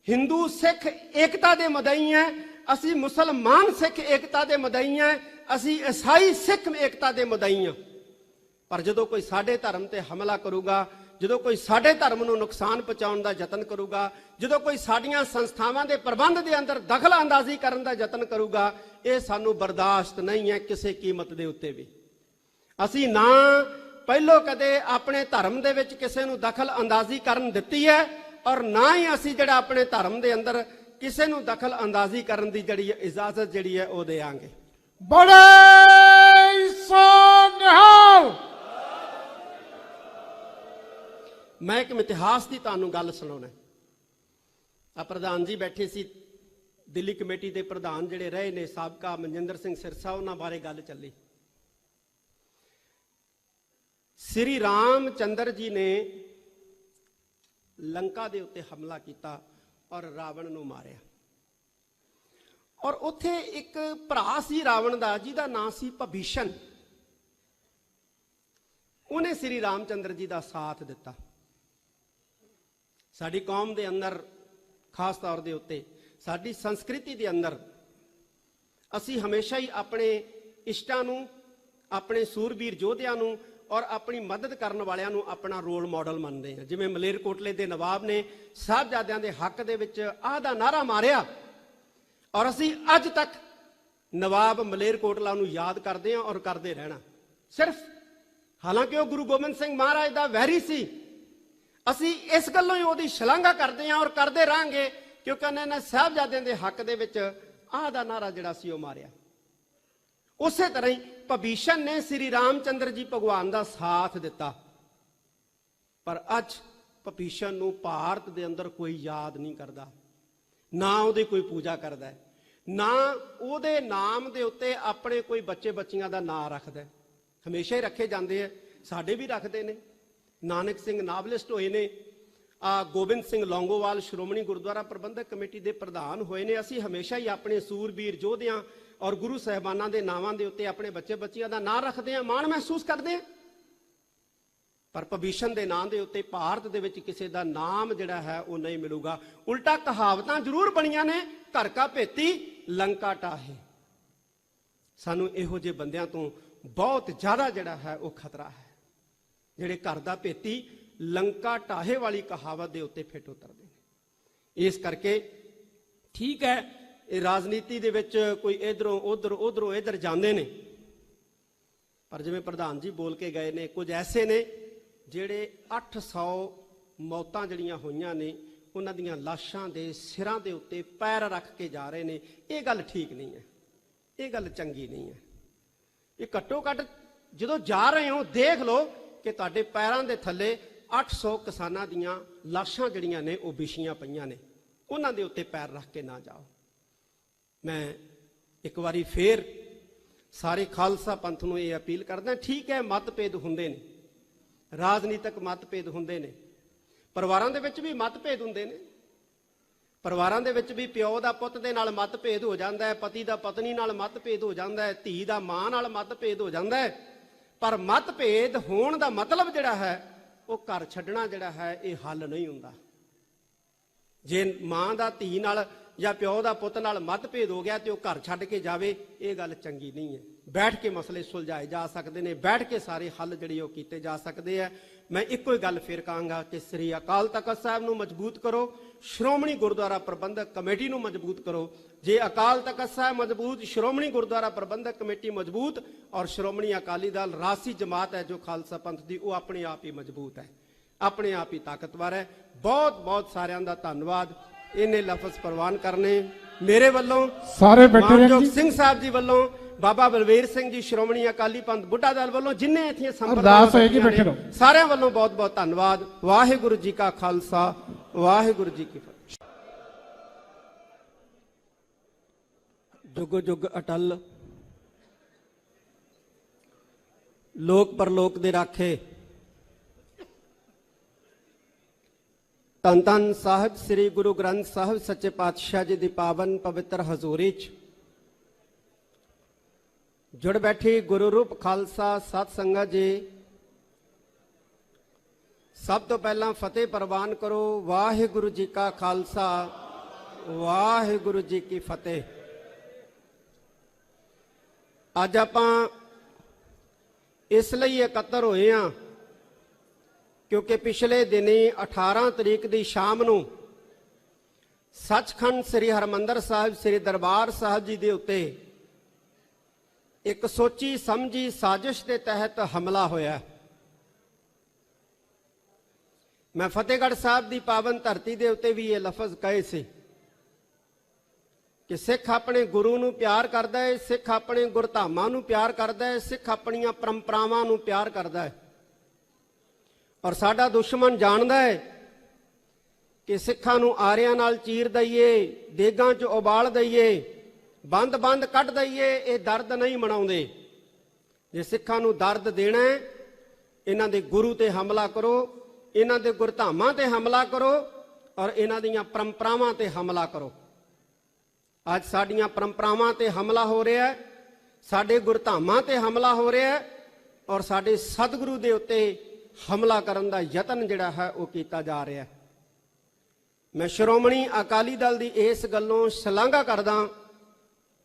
ਹਿੰਦੂ ਸਿੱਖ ਏਕਤਾ ਦੇ ਮਦਈ ਹੈ, ਅਸੀਂ ਮੁਸਲਮਾਨ ਸਿੱਖ ਏਕਤਾ ਦੇ ਮਦਈ ਹਾਂ, ਅਸੀਂ ਈਸਾਈ ਸਿੱਖ ਏਕਤਾ ਦੇ ਮਦਈ ਹਾਂ। ਪਰ ਜਦੋਂ ਕੋਈ ਸਾਡੇ ਧਰਮ ਤੇ ਹਮਲਾ ਕਰੂਗਾ, ਜਦੋਂ ਕੋਈ ਸਾਡੇ ਧਰਮ ਨੂੰ ਨੁਕਸਾਨ ਪਹੁੰਚਾਉਣ ਦਾ ਯਤਨ ਕਰੂਗਾ, ਜਦੋਂ ਕੋਈ ਸਾਡੀਆਂ ਸੰਸਥਾਵਾਂ ਦੇ ਪ੍ਰਬੰਧ ਦੇ ਅੰਦਰ ਦਖਲ ਅੰਦਾਜ਼ੀ ਕਰਨ ਦਾ ਯਤਨ ਕਰੂਗਾ, ਇਹ ਸਾਨੂੰ ਬਰਦਾਸ਼ਤ ਨਹੀਂ ਹੈ ਕਿਸੇ ਕੀਮਤ ਦੇ ਉੱਤੇ ਵੀ। ਅਸੀਂ ਨਾ ਪਹਿਲੋਂ ਕਦੇ ਆਪਣੇ ਧਰਮ ਦੇ ਵਿੱਚ ਕਿਸੇ ਨੂੰ ਦਖਲ ਅੰਦਾਜ਼ੀ ਕਰਨ ਦਿੱਤੀ ਹੈ ਔਰ ਨਾ ਹੀ ਅਸੀਂ ਜਿਹੜਾ ਆਪਣੇ ਧਰਮ ਦੇ ਅੰਦਰ ਕਿਸੇ ਨੂੰ ਦਖਲ ਅੰਦਾਜ਼ੀ ਕਰਨ ਦੀ ਜਿਹੜੀ ਇਜਾਜ਼ਤ ਜਿਹੜੀ ਹੈ ਉਹ ਦੇਵਾਂਗੇ। ਬੋਲੇ ਸੋ ਨਿਹਾਲ। ਮੈਂ ਇੱਕ ਇਤਿਹਾਸ ਦੀ ਤੁਹਾਨੂੰ ਗੱਲ ਸੁਣਾਉਣਾ। ਆ ਪ੍ਰਧਾਨ ਜੀ ਬੈਠੇ ਸੀ, ਦਿੱਲੀ ਕਮੇਟੀ ਦੇ ਪ੍ਰਧਾਨ ਜਿਹੜੇ ਰਹੇ ਨੇ ਸਾਬਕਾ ਮਨਜਿੰਦਰ ਸਿੰਘ ਸਿਰਸਾ, ਉਹਨਾਂ ਬਾਰੇ ਗੱਲ ਚੱਲੀ। ਸ੍ਰੀ ਰਾਮ ਚੰਦਰ ਜੀ ਨੇ ਲੰਕਾ ਦੇ ਉੱਤੇ ਹਮਲਾ ਕੀਤਾ ਔਰ ਰਾਵਣ ਨੂੰ ਮਾਰਿਆ। ਔਰ ਉੱਥੇ ਇੱਕ ਭਰਾ ਸੀ ਰਾਵਣ ਦਾ, ਜਿਹਦਾ ਨਾਂ ਸੀ ਭਬੀਸ਼ਨ। ਉਹਨੇ ਸ੍ਰੀ ਰਾਮ ਚੰਦਰ ਜੀ ਦਾ ਸਾਥ ਦਿੱਤਾ। ਸਾਡੀ ਕੌਮ ਦੇ ਅੰਦਰ, ਖਾਸ ਤੌਰ ਦੇ ਉੱਤੇ ਸਾਡੀ ਸੰਸਕ੍ਰਿਤੀ ਦੇ ਅੰਦਰ, ਅਸੀਂ ਹਮੇਸ਼ਾ ਹੀ ਆਪਣੇ ਇਸ਼ਟਾਂ ਨੂੰ, ਆਪਣੇ ਸੂਰਬੀਰ ਯੋਧਿਆਂ ਨੂੰ ਔਰ ਆਪਣੀ ਮਦਦ ਕਰਨ ਵਾਲਿਆਂ ਨੂੰ ਆਪਣਾ ਰੋਲ ਮਾਡਲ ਮੰਨਦੇ ਹਾਂ। ਜਿਵੇਂ ਮਲੇਰਕੋਟਲੇ ਦੇ ਨਵਾਬ ਨੇ ਸਾਹਿਬਜ਼ਾਦਿਆਂ ਦੇ ਹੱਕ ਦੇ ਵਿੱਚ ਆਹ ਦਾ ਨਾਰਾ ਮਾਰਿਆ, ਔਰ ਅਸੀਂ ਅੱਜ ਤੱਕ ਨਵਾਬ ਮਲੇਰਕੋਟਲਾ ਨੂੰ ਯਾਦ ਕਰਦੇ ਹਾਂ ਔਰ ਕਰਦੇ ਰਹਿਣਾ। ਸਿਰਫ ਹਾਲਾਂਕਿ ਉਹ ਗੁਰੂ ਗੋਬਿੰਦ ਸਿੰਘ ਮਹਾਰਾਜ ਦਾ ਵੈਰੀ ਸੀ, ਅਸੀਂ ਇਸ ਗੱਲੋਂ ਹੀ ਉਹਦੀ ਸ਼ਲਾਘਾ ਕਰਦੇ ਹਾਂ ਔਰ ਕਰਦੇ ਰਹਾਂਗੇ, ਕਿਉਂਕਿ ਉਹਨਾਂ ਨੇ ਸਾਹਿਬਜ਼ਾਦਿਆਂ ਦੇ ਹੱਕ ਦੇ ਵਿੱਚ ਆਹ ਦਾ ਨਾਰਾ ਜਿਹੜਾ ਸੀ ਉਹ ਮਾਰਿਆ। ਉਸੇ ਤਰ੍ਹਾਂ ਹੀ ਭਬੀਸ਼ਨ ਨੇ ਸ੍ਰੀ ਰਾਮ ਚੰਦਰ ਜੀ ਭਗਵਾਨ ਦਾ ਸਾਥ ਦਿੱਤਾ, ਪਰ ਅੱਜ ਭਬੀਸ਼ਨ ਨੂੰ ਭਾਰਤ ਦੇ ਅੰਦਰ ਕੋਈ ਯਾਦ ਨਹੀਂ ਕਰਦਾ, ਨਾ ਉਹਦੀ ਕੋਈ ਪੂਜਾ ਕਰਦਾ, ਨਾ ਉਹਦੇ ਨਾਮ ਦੇ ਉੱਤੇ ਆਪਣੇ ਕੋਈ ਬੱਚੇ ਬੱਚੀਆਂ ਦਾ ਨਾਂ ਰੱਖਦਾ। ਹਮੇਸ਼ਾ ਹੀ ਰੱਖੇ ਜਾਂਦੇ ਆ, ਸਾਡੇ ਵੀ ਰੱਖਦੇ ਨੇ। ਨਾਨਕ ਸਿੰਘ ਨਾਵਲਿਸਟ ਹੋਏ ਨੇ, ਗੋਬਿੰਦ ਸਿੰਘ ਲੌਂਗੋਵਾਲ ਸ਼੍ਰੋਮਣੀ ਗੁਰਦੁਆਰਾ ਪ੍ਰਬੰਧਕ ਕਮੇਟੀ ਦੇ ਪ੍ਰਧਾਨ ਹੋਏ ਨੇ। ਅਸੀਂ ਹਮੇਸ਼ਾ ਹੀ ਆਪਣੇ ਸੂਰਬੀਰ ਯੋਧਿਆਂ ਔਰ ਗੁਰੂ ਸਾਹਿਬਾਨਾਂ ਦੇ ਨਾਵਾਂ ਦੇ ਉੱਤੇ ਆਪਣੇ ਬੱਚੇ ਬੱਚੀਆਂ ਦਾ ਨਾਂ ਰੱਖਦੇ ਆ, ਮਾਣ ਮਹਿਸੂਸ ਕਰਦੇ ਆ। ਪਰ ਭਬੀਸ਼ਨ ਦੇ ਨਾਂ ਦੇ ਉੱਤੇ ਭਾਰਤ ਦੇ ਵਿੱਚ ਕਿਸੇ ਦਾ ਨਾਮ ਜਿਹੜਾ ਹੈ ਉਹ ਨਹੀਂ ਮਿਲੂਗਾ। ਉਲਟਾ ਕਹਾਵਤਾਂ ਜ਼ਰੂਰ ਬਣੀਆਂ ਨੇ, ਘਰ ਕਾ ਭੇਤੀ ਲੰਕਾ ਟਾਹੇ। ਸਾਨੂੰ ਇਹੋ ਜਿਹੇ ਬੰਦਿਆਂ ਤੋਂ ਬਹੁਤ ਜ਼ਿਆਦਾ ਜਿਹੜਾ ਹੈ ਉਹ ਖਤਰਾ ਹੈ, ਜਿਹੜੇ ਘਰ ਦਾ ਭੇਤੀ ਲੰਕਾ ਟਾਹੇ ਵਾਲੀ ਕਹਾਵਤ ਦੇ ਉੱਤੇ ਫਿੱਟ ਉਤਰਦੇ ਨੇ। ਇਸ ਕਰਕੇ ਠੀਕ ਹੈ, ਇਹ ਰਾਜਨੀਤੀ ਦੇ ਵਿੱਚ ਕੋਈ ਇਧਰੋਂ ਉਧਰ, ਉਧਰੋਂ ਇਧਰ ਜਾਂਦੇ ਨੇ, ਪਰ ਜਿਵੇਂ ਪ੍ਰਧਾਨ ਜੀ ਬੋਲ ਕੇ ਗਏ ਨੇ, ਕੁਝ ਐਸੇ ਨੇ ਜਿਹੜੇ 800 ਮੌਤਾਂ ਜਿਹੜੀਆਂ ਹੋਈਆਂ ਨੇ, ਉਹਨਾਂ ਦੀਆਂ ਲਾਸ਼ਾਂ ਦੇ ਸਿਰਾਂ ਦੇ ਉੱਤੇ ਪੈਰ ਰੱਖ ਕੇ ਜਾ ਰਹੇ ਨੇ। ਇਹ ਗੱਲ ਠੀਕ ਨਹੀਂ ਹੈ, ਇਹ ਗੱਲ ਚੰਗੀ ਨਹੀਂ ਹੈ। ਇਹ ਘੱਟੋ ਘੱਟ ਜਦੋਂ ਜਾ ਰਹੇ ਹੋ ਦੇਖ ਲਓ ਕਿ ਤੁਹਾਡੇ ਪੈਰਾਂ ਦੇ ਥੱਲੇ 800 ਕਿਸਾਨਾਂ ਦੀਆਂ ਲਾਸ਼ਾਂ ਜਿਹੜੀਆਂ ਨੇ ਉਹ ਵਿਛੀਆਂ ਪਈਆਂ ਨੇ, ਉਹਨਾਂ ਦੇ ਉੱਤੇ ਪੈਰ ਰੱਖ ਕੇ ਨਾ ਜਾਓ। ਮੈਂ ਇੱਕ ਵਾਰੀ ਫੇਰ ਸਾਰੇ ਖਾਲਸਾ ਪੰਥ ਨੂੰ ਇਹ ਅਪੀਲ ਕਰਦਾ, ਠੀਕ ਹੈ ਮਤਭੇਦ ਹੁੰਦੇ ਨੇ, ਰਾਜਨੀਤਿਕ ਮਤਭੇਦ ਹੁੰਦੇ ਨੇ, ਪਰਿਵਾਰਾਂ ਦੇ ਵਿੱਚ ਵੀ ਮਤਭੇਦ ਹੁੰਦੇ ਨੇ, ਪਰਿਵਾਰਾਂ ਦੇ ਵਿੱਚ ਵੀ ਪਿਓ ਦਾ ਪੁੱਤ ਦੇ ਨਾਲ ਮਤਭੇਦ ਹੋ ਜਾਂਦਾ ਹੈ, ਪਤੀ ਦਾ ਪਤਨੀ ਨਾਲ ਮਤਭੇਦ ਹੋ ਜਾਂਦਾ ਹੈ, ਧੀ ਦਾ ਮਾਂ ਨਾਲ ਮਤਭੇਦ ਹੋ ਜਾਂਦਾ ਹੈ। ਪਰ ਮਤਭੇਦ ਹੋਣ ਦਾ ਮਤਲਬ ਜਿਹੜਾ ਹੈ ਉਹ ਘਰ ਛੱਡਣਾ ਜਿਹੜਾ ਹੈ ਇਹ ਹੱਲ ਨਹੀਂ ਹੁੰਦਾ। ਜੇ ਮਾਂ ਦਾ ਧੀ ਨਾਲ ਜਾਂ ਪਿਓ ਦਾ ਪੁੱਤ ਨਾਲ ਮਤਭੇਦ ਹੋ ਗਿਆ ਤੇ ਉਹ ਘਰ ਛੱਡ ਕੇ ਜਾਵੇ, ਇਹ ਗੱਲ ਚੰਗੀ ਨਹੀਂ ਹੈ। ਬੈਠ ਕੇ ਮਸਲੇ ਸੁਲਝਾਏ ਜਾ ਸਕਦੇ ਨੇ, ਬੈਠ ਕੇ ਸਾਰੇ ਹੱਲ ਜਿਹੜੇ ਉਹ ਕੀਤੇ ਜਾ ਸਕਦੇ ਆ। ਮੈਂ ਇੱਕੋ ਹੀ ਗੱਲ ਫਿਰ ਕਹਾਂਗਾ ਕਿ ਸ੍ਰੀ ਅਕਾਲ ਤਖਤ ਸਾਹਿਬ ਨੂੰ ਮਜ਼ਬੂਤ ਕਰੋ, ਸ਼੍ਰੋਮਣੀ ਗੁਰਦੁਆਰਾ ਪ੍ਰਬੰਧਕ ਕਮੇਟੀ ਨੂੰ ਮਜ਼ਬੂਤ ਕਰੋ। ਜੇ ਅਕਾਲ ਤਖਤ ਸਾਹਿਬ ਮਜ਼ਬੂਤ, ਸ਼੍ਰੋਮਣੀ ਗੁਰਦੁਆਰਾ ਪ੍ਰਬੰਧਕ ਕਮੇਟੀ ਮਜ਼ਬੂਤ ਔਰ ਸ਼੍ਰੋਮਣੀ ਅਕਾਲੀ ਦਲ ਰਾਸੀ ਜਮਾਤ ਹੈ ਜੋ ਖਾਲਸਾ ਪੰਥ ਦੀ, ਉਹ ਆਪਣੇ ਆਪ ਹੀ ਮਜ਼ਬੂਤ ਹੈ, ਆਪਣੇ ਆਪ ਹੀ ਤਾਕਤਵਰ ਹੈ। ਬਹੁਤ ਬਹੁਤ ਸਾਰਿਆਂ ਦਾ ਧੰਨਵਾਦ। ਇਹਨੇ ਲਫ਼ਜ਼ ਪ੍ਰਵਾਨ ਕਰਨੇ ਮੇਰੇ ਵੱਲੋਂ, ਸਾਰੇ ਬੈਠੇ ਮਾਨਯੋਗ ਜੀ, ਸਿੰਘ ਸਾਹਿਬ ਜੀ ਵੱਲੋਂ, ਬਾਬਾ ਬਲਵੀਰ ਸਿੰਘ ਜੀ ਸ਼੍ਰੋਮਣੀ ਅਕਾਲੀ ਪੰਥ ਬੁੱਢਾ ਦਲ ਵੱਲੋਂ, ਜਿੰਨੇ ਇੱਥੇ ਅਰਦਾਸ ਹੋਏਗੀ, ਬੈਠੇ ਰਹੋ। ਸਾਰਿਆਂ ਵੱਲੋਂ ਬਹੁਤ ਬਹੁਤ ਧੰਨਵਾਦ। ਵਾਹਿਗੁਰੂ ਜੀ ਕਾ ਖਾਲਸਾ, ਵਾਹਿਗੁਰੂ ਜੀ ਕੀ ਫਤਿਹ। ਜੁਗ ਜੁਗ ਅਟਲ, ਲੋਕ ਪਰਲੋਕ ਦੇ ਰਾਖੇ, ਧੰਨ ਧੰਨ ਸਾਹਿਬ ਸ੍ਰੀ ਗੁਰੂ ਗ੍ਰੰਥ ਸਾਹਿਬ ਸੱਚੇ ਪਾਤਸ਼ਾਹ ਜੀ ਦੀ ਪਾਵਨ ਪਵਿੱਤਰ ਹਜ਼ੂਰੀ 'ਚ ਜੁੜ ਬੈਠੀ ਗੁਰੂ ਰੂਪ ਖਾਲਸਾ ਸਤ ਸੰਗਤ ਜੀ, ਸਭ ਤੋਂ ਪਹਿਲਾਂ ਫਤਿਹ ਪ੍ਰਵਾਨ ਕਰੋ। ਵਾਹਿਗੁਰੂ ਜੀ ਕਾ ਖਾਲਸਾ, ਵਾਹਿਗੁਰੂ ਜੀ ਕੀ ਫਤਿਹ। ਅੱਜ ਆਪਾਂ ਇਸ ਲਈ ਇਕੱਤਰ ਹੋਏ ਹਾਂ ਕਿਉਂਕਿ ਪਿਛਲੇ ਦਿਨੀ 18 ਤਰੀਕ ਦੀ ਸ਼ਾਮ ਨੂੰ ਸੱਚਖੰਡ ਸ੍ਰੀ ਹਰਿਮੰਦਰ ਸਾਹਿਬ ਸ੍ਰੀ ਦਰਬਾਰ ਸਾਹਿਬ ਜੀ ਦੇ ਉੱਤੇ ਇੱਕ ਸੋਚੀ ਸਮਝੀ ਸਾਜ਼ਿਸ਼ ਦੇ ਤਹਿਤ ਹਮਲਾ ਹੋਇਆ। ਮੈਂ ਫਤਿਹਗੜ੍ਹ ਸਾਹਿਬ ਦੀ ਪਾਵਨ ਧਰਤੀ ਦੇ ਉੱਤੇ ਵੀ ਇਹ ਲਫ਼ਜ਼ ਕਹੇ ਸੀ ਕਿ ਸਿੱਖ ਆਪਣੇ ਗੁਰੂ ਨੂੰ ਪਿਆਰ ਕਰਦਾ ਹੈ, ਸਿੱਖ ਆਪਣੇ ਗੁਰਧਾਮਾਂ ਨੂੰ ਪਿਆਰ ਕਰਦਾ ਹੈ, ਸਿੱਖ ਆਪਣੀਆਂ ਪਰੰਪਰਾਵਾਂ ਨੂੰ ਪਿਆਰ ਕਰਦਾ ਹੈ। ਔਰ ਸਾਡਾ ਦੁਸ਼ਮਣ ਜਾਣਦਾ ਹੈ ਕਿ ਸਿੱਖਾਂ ਨੂੰ ਆਰਿਆਂ ਨਾਲ ਚੀਰ ਦਈਏ, ਦੇਗਾਂ 'ਚ ਉਬਾਲ ਦਈਏ, ਬੰਦ ਕੱਢ ਦਈਏ, ਇਹ ਦਰਦ ਨਹੀਂ ਮਨਾਉਂਦੇ। ਜੇ ਸਿੱਖਾਂ ਨੂੰ ਦਰਦ ਦੇਣਾ ਹੈ, ਇਹਨਾਂ ਦੇ ਗੁਰੂ ਤੇ ਹਮਲਾ ਕਰੋ, ਇਹਨਾਂ ਦੇ ਗੁਰਧਾਮਾਂ ਤੇ ਹਮਲਾ ਕਰੋ ਔਰ ਇਹਨਾਂ ਦੀਆਂ ਪਰੰਪਰਾਵਾਂ ਤੇ ਹਮਲਾ ਕਰੋ। ਅੱਜ ਸਾਡੀਆਂ ਪਰੰਪਰਾਵਾਂ ਤੇ ਹਮਲਾ ਹੋ ਰਿਹਾ ਹੈ, ਸਾਡੇ ਗੁਰਧਾਮਾਂ ਤੇ ਹਮਲਾ ਹੋ ਰਿਹਾ ਹੈ ਔਰ ਸਾਡੇ ਸਤਿਗੁਰੂ ਦੇ ਉੱਤੇ ਹਮਲਾ ਕਰਨ ਦਾ ਯਤਨ ਜਿਹੜਾ ਹੈ ਉਹ ਕੀਤਾ ਜਾ ਰਿਹਾ ਹੈ। ਮੈਂ ਸ਼੍ਰੋਮਣੀ ਅਕਾਲੀ ਦਲ ਦੀ ਇਸ ਗੱਲੋਂ ਸ਼ਲਾਘਾ ਕਰਦਾ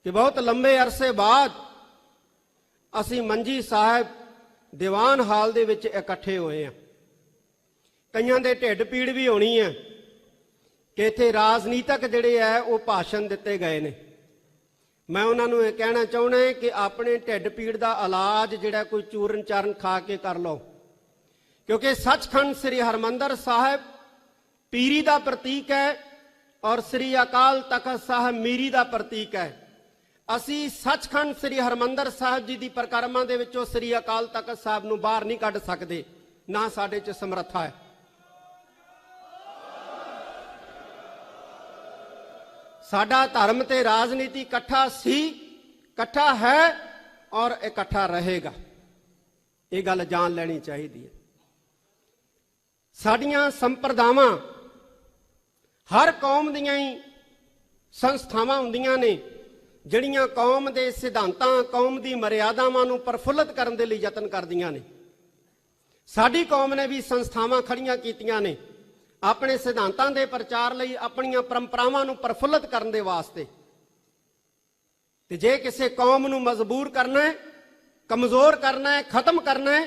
ਕਿ ਬਹੁਤ ਲੰਬੇ ਅਰਸੇ ਬਾਅਦ ਅਸੀਂ ਮੰਜੀ ਸਾਹਿਬ ਦੀਵਾਨ ਹਾਲ ਦੇ ਵਿੱਚ ਇਕੱਠੇ ਹੋਏ ਹਾਂ। ਕਈਆਂ ਦੇ ਢਿੱਡ ਪੀੜ ਵੀ ਹੋਣੀ ਹੈ ਕਿ ਇੱਥੇ ਰਾਜਨੀਤਿਕ ਜਿਹੜੇ ਹੈ ਉਹ ਭਾਸ਼ਣ ਦਿੱਤੇ ਗਏ ਨੇ। ਮੈਂ ਉਹਨਾਂ ਨੂੰ ਇਹ ਕਹਿਣਾ ਚਾਹੁੰਦਾ ਕਿ ਆਪਣੇ ਢਿੱਡ ਪੀੜ ਦਾ ਇਲਾਜ ਜਿਹੜਾ ਕੋਈ ਚੂਰਨ ਚਾਰਨ ਖਾ ਕੇ ਕਰ ਲਓ, ਕਿਉਂਕਿ ਸੱਚਖੰਡ ਸ੍ਰੀ ਹਰਿਮੰਦਰ ਸਾਹਿਬ ਪੀਰੀ ਦਾ ਪ੍ਰਤੀਕ ਹੈ ਔਰ ਸ੍ਰੀ ਅਕਾਲ ਤਖਤ ਸਾਹਿਬ ਮੀਰੀ ਦਾ ਪ੍ਰਤੀਕ ਹੈ। ਅਸੀਂ ਸੱਚਖੰਡ ਸ੍ਰੀ ਹਰਿਮੰਦਰ ਸਾਹਿਬ ਜੀ ਦੀ ਪਰਿਕਰਮਾ ਦੇ ਵਿੱਚੋਂ ਸ੍ਰੀ ਅਕਾਲ ਤਖਤ ਸਾਹਿਬ ਨੂੰ ਬਾਹਰ ਨਹੀਂ ਕੱਢ ਸਕਦੇ, ਨਾ ਸਾਡੇ 'ਚ ਸਮਰੱਥਾ ਹੈ। ਸਾਡਾ ਧਰਮ ਤੇ ਰਾਜਨੀਤੀ ਇਕੱਠਾ ਸੀ, ਇਕੱਠਾ ਹੈ ਔਰ ਇਕੱਠਾ ਰਹੇਗਾ। ਇਹ ਗੱਲ ਜਾਣ ਲੈਣੀ ਚਾਹੀਦੀ ਹੈ। ਸਾਡੀਆਂ ਸੰਪਰਦਾਵਾਂ ਹਰ ਕੌਮ ਦੀਆਂ ਹੀ ਸੰਸਥਾਵਾਂ ਹੁੰਦੀਆਂ ਨੇ ਜਿਹੜੀਆਂ ਕੌਮ ਦੇ ਸਿਧਾਂਤਾਂ, ਕੌਮ ਦੀ ਮਰਿਆਦਾਵਾਂ ਨੂੰ ਪ੍ਰਫੁੱਲਤ ਕਰਨ ਦੇ ਲਈ ਯਤਨ ਕਰਦੀਆਂ ਨੇ। ਸਾਡੀ ਕੌਮ ਨੇ ਵੀ ਸੰਸਥਾਵਾਂ ਖੜੀਆਂ ਕੀਤੀਆਂ ਨੇ ਆਪਣੇ ਸਿਧਾਂਤਾਂ ਦੇ ਪ੍ਰਚਾਰ ਲਈ, ਆਪਣੀਆਂ ਪਰੰਪਰਾਵਾਂ ਨੂੰ ਪ੍ਰਫੁੱਲਤ ਕਰਨ ਦੇ ਵਾਸਤੇ। ਤੇ ਜੇ ਕਿਸੇ ਕੌਮ ਨੂੰ ਮਜਬੂਰ ਕਰਨਾ ਹੈ, ਕਮਜ਼ੋਰ ਕਰਨਾ ਹੈ, ਖਤਮ ਕਰਨਾ ਹੈ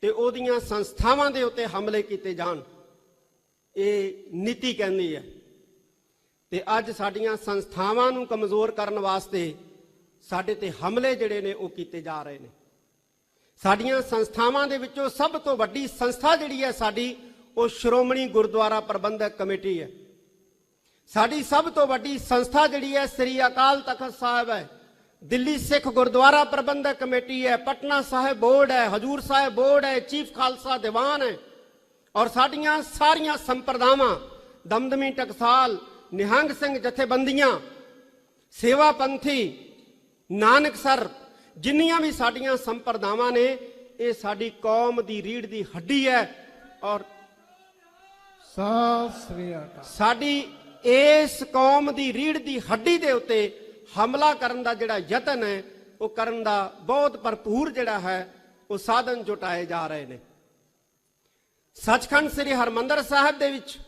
ਤੇ ਉਹਦੀਆਂ ਸੰਸਥਾਵਾਂ ਦੇ ਉੱਤੇ ਹਮਲੇ ਕੀਤੇ ਜਾਣ, ਇਹ ਨੀਤੀ ਕਹਿੰਦੀ ਹੈ। ਤੇ ਅੱਜ ਸਾਡੀਆਂ ਸੰਸਥਾਵਾਂ ਨੂੰ ਕਮਜ਼ੋਰ ਕਰਨ ਵਾਸਤੇ ਸਾਡੇ ਤੇ ਹਮਲੇ ਜਿਹੜੇ ਨੇ ਉਹ ਕੀਤੇ ਜਾ ਰਹੇ ਨੇ। ਸਾਡੀਆਂ ਸੰਸਥਾਵਾਂ ਦੇ ਵਿੱਚੋਂ ਸਭ ਤੋਂ ਵੱਡੀ ਸੰਸਥਾ ਜਿਹੜੀ ਹੈ ਸਾਡੀ, ਉਹ ਸ਼੍ਰੋਮਣੀ ਗੁਰਦੁਆਰਾ ਪ੍ਰਬੰਧਕ ਕਮੇਟੀ ਹੈ। ਸਾਡੀ ਸਭ ਤੋਂ ਵੱਡੀ ਸੰਸਥਾ ਜਿਹੜੀ ਹੈ ਸ੍ਰੀ ਅਕਾਲ ਤਖਤ ਸਾਹਿਬ ਹੈ, ਦਿੱਲੀ ਸਿੱਖ ਗੁਰਦੁਆਰਾ ਪ੍ਰਬੰਧਕ ਕਮੇਟੀ ਹੈ, ਪਟਨਾ ਸਾਹਿਬ ਬੋਰਡ ਹੈ, ਹਜੂਰ ਸਾਹਿਬ ਬੋਰਡ ਹੈ, ਚੀਫ ਖਾਲਸਾ ਦੀਵਾਨ ਹੈ ਔਰ ਸਾਡੀਆਂ ਸਾਰੀਆਂ ਸੰਪਰਦਾਵਾਂ, ਦਮਦਮੀ ਟਕਸਾਲ, ਨਿਹੰਗ ਸਿੰਘ ਜਥੇਬੰਦੀਆਂ, ਸੇਵਾ ਪੰਥੀ, ਨਾਨਕਸਰ, ਜਿੰਨੀਆਂ ਵੀ ਸਾਡੀਆਂ ਸੰਪਰਦਾਵਾਂ ਨੇ, ਇਹ ਸਾਡੀ ਕੌਮ ਦੀ ਰੀੜ੍ਹ ਦੀ ਹੱਡੀ ਹੈ ਔਰ ਸਤਿ ਸ੍ਰੀ ਅਕਾਲ। ਸਾਡੀ ਇਸ ਕੌਮ ਦੀ ਰੀੜ੍ਹ ਦੀ ਹੱਡੀ ਦੇ ਉੱਤੇ ਹਮਲਾ ਕਰਨ ਦਾ ਜਿਹੜਾ ਯਤਨ ਹੈ ਉਹ ਕਰਨ ਦਾ ਬਹੁਤ ਭਰਪੂਰ ਜਿਹੜਾ ਹੈ ਉਹ ਸਾਧਨ ਜੁਟਾਏ ਜਾ ਰਹੇ ਨੇ। ਸੱਚਖੰਡ ਸ੍ਰੀ ਹਰਿਮੰਦਰ ਸਾਹਿਬ ਦੇ ਵਿੱਚ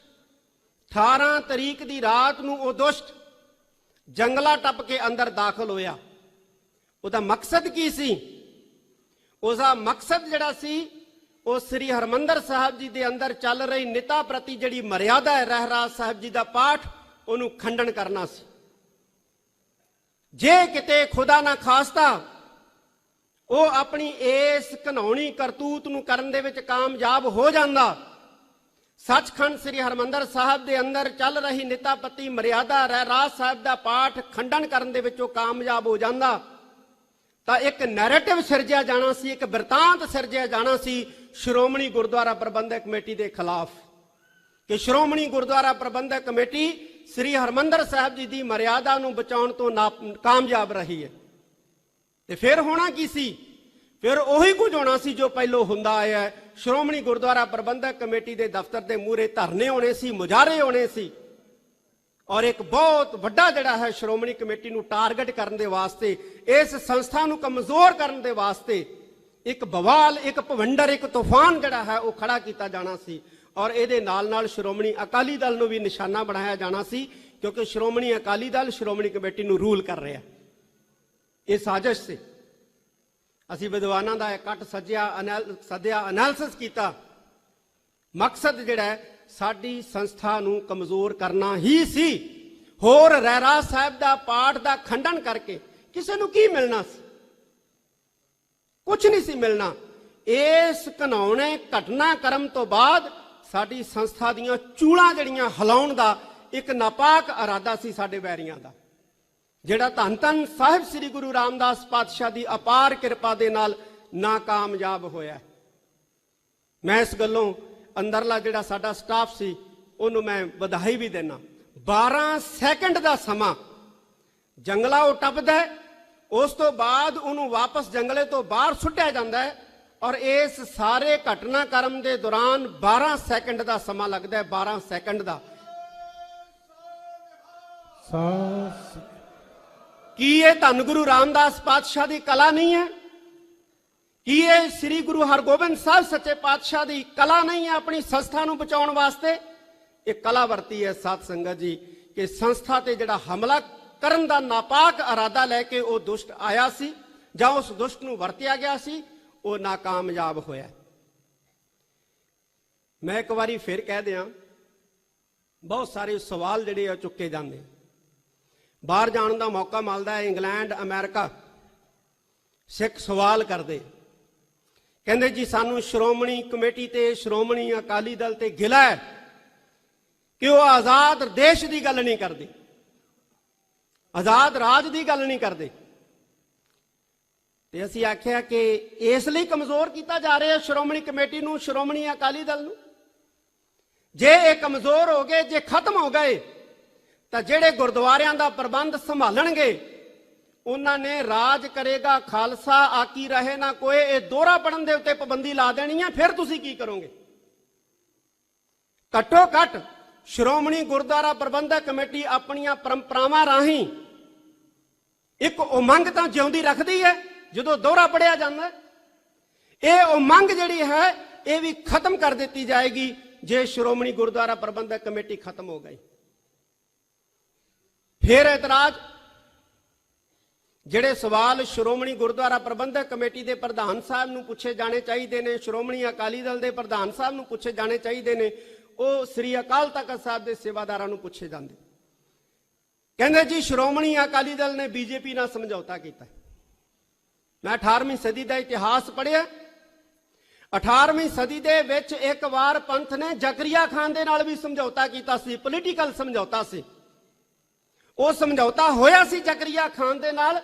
18 ਤਰੀਕ ਦੀ ਰਾਤ ਨੂੰ ਉਹ ਦੁਸ਼ਟ ਜੰਗਲਾ ਟੱਪ ਕੇ ਅੰਦਰ ਦਾਖਲ ਹੋਇਆ। ਉਹਦਾ ਮਕਸਦ ਕੀ ਸੀ? ਉਹਦਾ ਮਕਸਦ ਜਿਹੜਾ ਸੀ ਉਹ ਸ੍ਰੀ ਹਰਿਮੰਦਰ ਸਾਹਿਬ ਜੀ ਦੇ ਅੰਦਰ ਚੱਲ ਰਹੀ ਨਿਤਾ ਪ੍ਰਤੀ ਜਿਹੜੀ ਮਰਿਆਦਾ ਹੈ, ਰਹਿਰਾਸ ਸਾਹਿਬ ਜੀ ਦਾ ਪਾਠ, ਉਹਨੂੰ ਖੰਡਨ ਕਰਨਾ ਸੀ। ਜੇ ਕਿਤੇ ਖੁਦਾ ਨਾ ਖਾਸਤਾ ਉਹ ਆਪਣੀ ਇਸ ਘਿਨਾਉਣੀ ਕਰਤੂਤ ਨੂੰ ਕਰਨ ਦੇ ਵਿੱਚ ਕਾਮਯਾਬ ਹੋ ਜਾਂਦਾ, ਸੱਚਖੰਡ ਸ੍ਰੀ ਹਰਿਮੰਦਰ ਸਾਹਿਬ ਦੇ ਅੰਦਰ ਚੱਲ ਰਹੀ ਨਿਤਾ ਪ੍ਰਤੀ ਮਰਿਆਦਾ, ਰਹਿਰਾਸ ਸਾਹਿਬ ਦਾ ਪਾਠ ਖੰਡਨ ਕਰਨ ਦੇ ਵਿੱਚ ਉਹ ਕਾਮਯਾਬ ਹੋ ਜਾਂਦਾ, ਤਾਂ ਇੱਕ ਨੈਰੇਟਿਵ ਸਿਰਜਿਆ ਜਾਣਾ ਸੀ, ਇੱਕ ਬਿਰਤਾਂਤ ਸਿਰਜਿਆ ਜਾਣਾ ਸੀ ਸ਼੍ਰੋਮਣੀ ਗੁਰਦੁਆਰਾ ਪ੍ਰਬੰਧਕ ਕਮੇਟੀ ਦੇ ਖਿਲਾਫ ਕਿ ਸ਼੍ਰੋਮਣੀ ਗੁਰਦੁਆਰਾ ਪ੍ਰਬੰਧਕ ਕਮੇਟੀ ਸ੍ਰੀ ਹਰਿਮੰਦਰ ਸਾਹਿਬ ਜੀ ਦੀ ਮਰਿਆਦਾ ਨੂੰ ਬਚਾਉਣ ਤੋਂ ਕਾਮਯਾਬ ਰਹੀ ਹੈ। ਤੇ ਫਿਰ ਹੋਣਾ ਕੀ ਸੀ? ਫਿਰ ਉਹੀ ਕੁਝ ਹੋਣਾ ਸੀ ਜੋ ਪਹਿਲੋਂ ਹੁੰਦਾ ਆਇਆ ਹੈ। ਸ਼੍ਰੋਮਣੀ ਗੁਰਦੁਆਰਾ ਪ੍ਰਬੰਧਕ ਕਮੇਟੀ ਦੇ ਦਫ਼ਤਰ ਦੇ ਮੂਹਰੇ ਧਰਨੇ ਹੋਣੇ ਸੀ, ਮੁਜ਼ਾਹਰੇ ਹੋਣੇ ਸੀ ਔਰ ਇੱਕ ਬਹੁਤ ਵੱਡਾ ਜਿਹੜਾ ਹੈ ਸ਼੍ਰੋਮਣੀ ਕਮੇਟੀ ਨੂੰ ਟਾਰਗੇਟ ਕਰਨ ਦੇ ਵਾਸਤੇ, ਇਸ ਸੰਸਥਾ ਨੂੰ ਕਮਜ਼ੋਰ ਕਰਨ ਦੇ ਵਾਸਤੇ ਇੱਕ ਬਵਾਲ, ਇੱਕ ਭਵੰਡਰ, ਇੱਕ ਤੂਫਾਨ ਜਿਹੜਾ ਹੈ ਉਹ ਖੜਾ ਕੀਤਾ ਜਾਣਾ ਸੀ ਔਰ ਇਹਦੇ ਨਾਲ ਨਾਲ ਸ਼੍ਰੋਮਣੀ ਅਕਾਲੀ ਦਲ ਨੂੰ ਵੀ ਨਿਸ਼ਾਨਾ ਬਣਾਇਆ ਜਾਣਾ ਸੀ ਕਿਉਂਕਿ ਸ਼੍ਰੋਮਣੀ ਅਕਾਲੀ ਦਲ ਸ਼੍ਰੋਮਣੀ ਕਮੇਟੀ ਨੂੰ ਰੂਲ ਕਰ ਰਿਹਾ। ਇਹ ਸਾਜ਼ਿਸ਼ ਸੀ। ਅਸੀਂ ਵਿਦਵਾਨਾਂ ਦਾ ਇਕੱਠ ਸੱਦਿਆ, ਐਨਾਲਿਸਿਸ ਕੀਤਾ। ਮਕਸਦ ਜਿਹੜਾ ਹੈ ਸਾਡੀ ਸੰਸਥਾ ਨੂੰ ਕਮਜ਼ੋਰ ਕਰਨਾ ਹੀ ਸੀ। ਹੋਰ ਰਹਿਰਾਸ ਸਾਹਿਬ ਦਾ ਪਾਠ ਦਾ ਖੰਡਨ ਕਰਕੇ ਕਿਸੇ ਨੂੰ ਕੀ ਮਿਲਣਾ ਸੀ? ਕੁਝ ਨਹੀਂ ਸੀ ਮਿਲਣਾ। ਇਸ ਘਿਨਾਉਣੇ ਘਟਨਾਕ੍ਰਮ ਤੋਂ ਬਾਅਦ ਸਾਡੀ ਸੰਸਥਾ ਦੀਆਂ ਚੂੜਾਂ ਜਿਹੜੀਆਂ ਹਿਲਾਉਣ ਦਾ ਇੱਕ ਨਾਪਾਕ ਇਰਾਦਾ ਸੀ ਸਾਡੇ ਵੈਰੀਆਂ ਦਾ, ਜਿਹੜਾ ਧੰਨ ਧੰਨ ਸਾਹਿਬ ਸ੍ਰੀ ਗੁਰੂ ਰਾਮਦਾਸ ਪਾਤਸ਼ਾਹ ਦੀ ਅਪਾਰ ਕਿਰਪਾ ਦੇ ਨਾਲ ਨਾਕਾਮਯਾਬ ਹੋਇਆ। ਮੈਂ ਇਸ ਗੱਲੋਂ ਅੰਦਰਲਾ ਜਿਹੜਾ ਸਾਡਾ ਸਟਾਫ ਸੀ ਉਹਨੂੰ ਮੈਂ ਵਧਾਈ ਵੀ ਦੇਣਾ। 12 ਸੈਕਿੰਡ ਦਾ ਸਮਾਂ ਜੰਗਲਾ ਉਹ ਟੱਪਦਾ ਹੈ, ਉਸ ਤੋਂ ਬਾਅਦ ਉਹਨੂੰ ਵਾਪਸ ਜੰਗਲੇ ਤੋਂ ਬਾਹਰ ਸੁੱਟਿਆ ਜਾਂਦਾ ਹੈ, ਔਰ ਇਸ ਸਾਰੇ ਘਟਨਾਕ੍ਰਮ ਦੇ ਦੌਰਾਨ 12 ਸੈਕਿੰਡ ਦਾ ਸਮਾਂ ਲੱਗਦਾ ਹੈ। 12 ਸੈਕਿੰਡ ਦਾ। ਕੀ ਇਹ ਧੰਨ ਗੁਰੂ ਰਾਮਦਾਸ ਪਾਤਸ਼ਾਹ ਦੀ ਕਲਾ ਨਹੀਂ ਹੈ? ਕੀ ਇਹ ਸ੍ਰੀ ਗੁਰੂ ਹਰਗੋਬਿੰਦ ਸਾਹਿਬ ਸੱਚੇ ਪਾਤਸ਼ਾਹ ਦੀ ਕਲਾ ਨਹੀਂ ਹੈ ਆਪਣੀ ਸੰਸਥਾ ਨੂੰ ਬਚਾਉਣ ਵਾਸਤੇ? ਇਹ ਕਲਾ ਵਰਤੀ ਹੈ ਸਾਧ ਸੰਗਤ ਜੀ ਕਿ ਸੰਸਥਾ ਤੇ ਜਿਹੜਾ ਹਮਲਾ ਕਰਨ ਦਾ ਨਾਪਾਕ ਇਰਾਦਾ ਲੈ ਕੇ ਉਹ ਦੁਸ਼ਟ ਆਇਆ ਸੀ ਜਾਂ ਉਸ ਦੁਸ਼ਟ ਨੂੰ ਵਰਤਿਆ ਗਿਆ ਸੀ, ਉਹ ਨਾਕਾਮਯਾਬ ਹੋਇਆ। ਮੈਂ ਇੱਕ ਵਾਰੀ ਫਿਰ ਕਹਿ ਦਿਆਂ, ਬਹੁਤ ਸਾਰੇ ਸਵਾਲ ਜਿਹੜੇ ਆ ਚੁੱਕੇ ਜਾਂਦੇ। ਬਾਹਰ ਜਾਣ ਦਾ ਮੌਕਾ ਮਿਲਦਾ ਹੈ, ਇੰਗਲੈਂਡ, ਅਮਰੀਕਾ, ਸਿੱਖ ਸਵਾਲ ਕਰਦੇ, ਕਹਿੰਦੇ ਜੀ ਸਾਨੂੰ ਸ਼੍ਰੋਮਣੀ ਕਮੇਟੀ ਤੇ ਸ਼੍ਰੋਮਣੀ ਅਕਾਲੀ ਦਲ ਤੇ ਗਿਲਾ ਹੈ ਕਿ ਉਹ ਆਜ਼ਾਦ ਦੇਸ਼ ਦੀ ਗੱਲ ਨਹੀਂ ਕਰਦੇ, ਆਜ਼ਾਦ ਰਾਜ ਦੀ ਗੱਲ ਨਹੀਂ ਕਰਦੇ। ਤੇ ਅਸੀਂ ਆਖਿਆ ਕਿ ਇਸ ਲਈ ਕਮਜ਼ੋਰ ਕੀਤਾ ਜਾ ਰਿਹਾ ਸ਼੍ਰੋਮਣੀ ਕਮੇਟੀ ਨੂੰ, ਸ਼੍ਰੋਮਣੀ ਅਕਾਲੀ ਦਲ ਨੂੰ। ਜੇ ਇਹ ਕਮਜ਼ੋਰ ਹੋ ਗਏ, ਜੇ ਖਤਮ ਹੋ ਗਏ, ਤਾਂ ਜਿਹੜੇ ਗੁਰਦੁਆਰਿਆਂ ਦਾ ਪ੍ਰਬੰਧ ਸੰਭਾਲਣਗੇ ਉਹਨਾਂ ਨੇ ਰਾਜ ਕਰੇਗਾ ਖਾਲਸਾ ਆਕੀ ਰਹੇ ਨਾ ਕੋਏ, ਇਹ ਦੋਹਰਾ ਪੜਨ ਦੇ ਉੱਤੇ ਪਾਬੰਦੀ ਲਾ ਦੇਣੀ ਹੈ। ਫਿਰ ਤੁਸੀਂ ਕੀ ਕਰੋਗੇ? ਘੱਟੋ ਘੱਟ ਸ਼੍ਰੋਮਣੀ ਗੁਰਦੁਆਰਾ ਪ੍ਰਬੰਧਕ ਕਮੇਟੀ ਆਪਣੀਆਂ ਪਰੰਪਰਾਵਾਂ ਰਾਹੀਂ ਇੱਕ ਉਮੰਗ ਤਾਂ ਜਿਉਂਦੀ ਰੱਖਦੀ ਹੈ ਜਦੋਂ ਦੋਹਰਾ ਪੜਿਆ ਜਾਂਦਾ। ਇਹ ਉਮੰਗ ਜਿਹੜੀ ਹੈ ਇਹ ਵੀ ਖਤਮ ਕਰ ਦਿੱਤੀ ਜਾਏਗੀ ਜੇ ਸ਼੍ਰੋਮਣੀ ਗੁਰਦੁਆਰਾ ਪ੍ਰਬੰਧਕ ਕਮੇਟੀ ਖਤਮ ਹੋ ਗਈ। ਫਿਰ ਇਤਰਾਜ਼, ਜਿਹੜੇ ਸਵਾਲ ਸ਼੍ਰੋਮਣੀ ਗੁਰਦੁਆਰਾ ਪ੍ਰਬੰਧਕ ਕਮੇਟੀ ਦੇ ਪ੍ਰਧਾਨ ਸਾਹਿਬ ਨੂੰ ਪੁੱਛੇ ਜਾਣੇ ਚਾਹੀਦੇ ਨੇ, ਸ਼੍ਰੋਮਣੀ ਅਕਾਲੀ ਦਲ ਦੇ ਪ੍ਰਧਾਨ ਸਾਹਿਬ ਨੂੰ ਪੁੱਛੇ ਜਾਣੇ ਚਾਹੀਦੇ ਨੇ, ਉਹ ਸ੍ਰੀ ਅਕਾਲ ਤਖਤ ਸਾਹਿਬ ਦੇ ਸੇਵਾਦਾਰਾਂ ਨੂੰ ਪੁੱਛੇ ਜਾਂਦੇ। ਕਹਿੰਦੇ ਜੀ ਸ਼੍ਰੋਮਣੀ ਅਕਾਲੀ ਦਲ ਨੇ ਬੀਜੇਪੀ ਨਾਲ ਸਮਝੌਤਾ ਕੀਤਾ। ਮੈਂ 18ਵੀਂ ਸਦੀ ਦਾ ਇਤਿਹਾਸ ਪੜ੍ਹਿਆ। 18ਵੀਂ ਸਦੀ ਦੇ ਵਿੱਚ ਇੱਕ ਵਾਰ ਪੰਥ ਨੇ ਜ਼ਕਰੀਆ ਖਾਨ ਦੇ ਨਾਲ ਵੀ ਸਮਝੌਤਾ ਕੀਤਾ ਸੀ, ਪੋਲੀਟੀਕਲ ਸਮਝੌਤਾ ਸੀ। ਉਹ ਸਮਝੌਤਾ ਹੋਇਆ ਸੀ ਜ਼ਕਰੀਆ ਖਾਨ ਦੇ ਨਾਲ,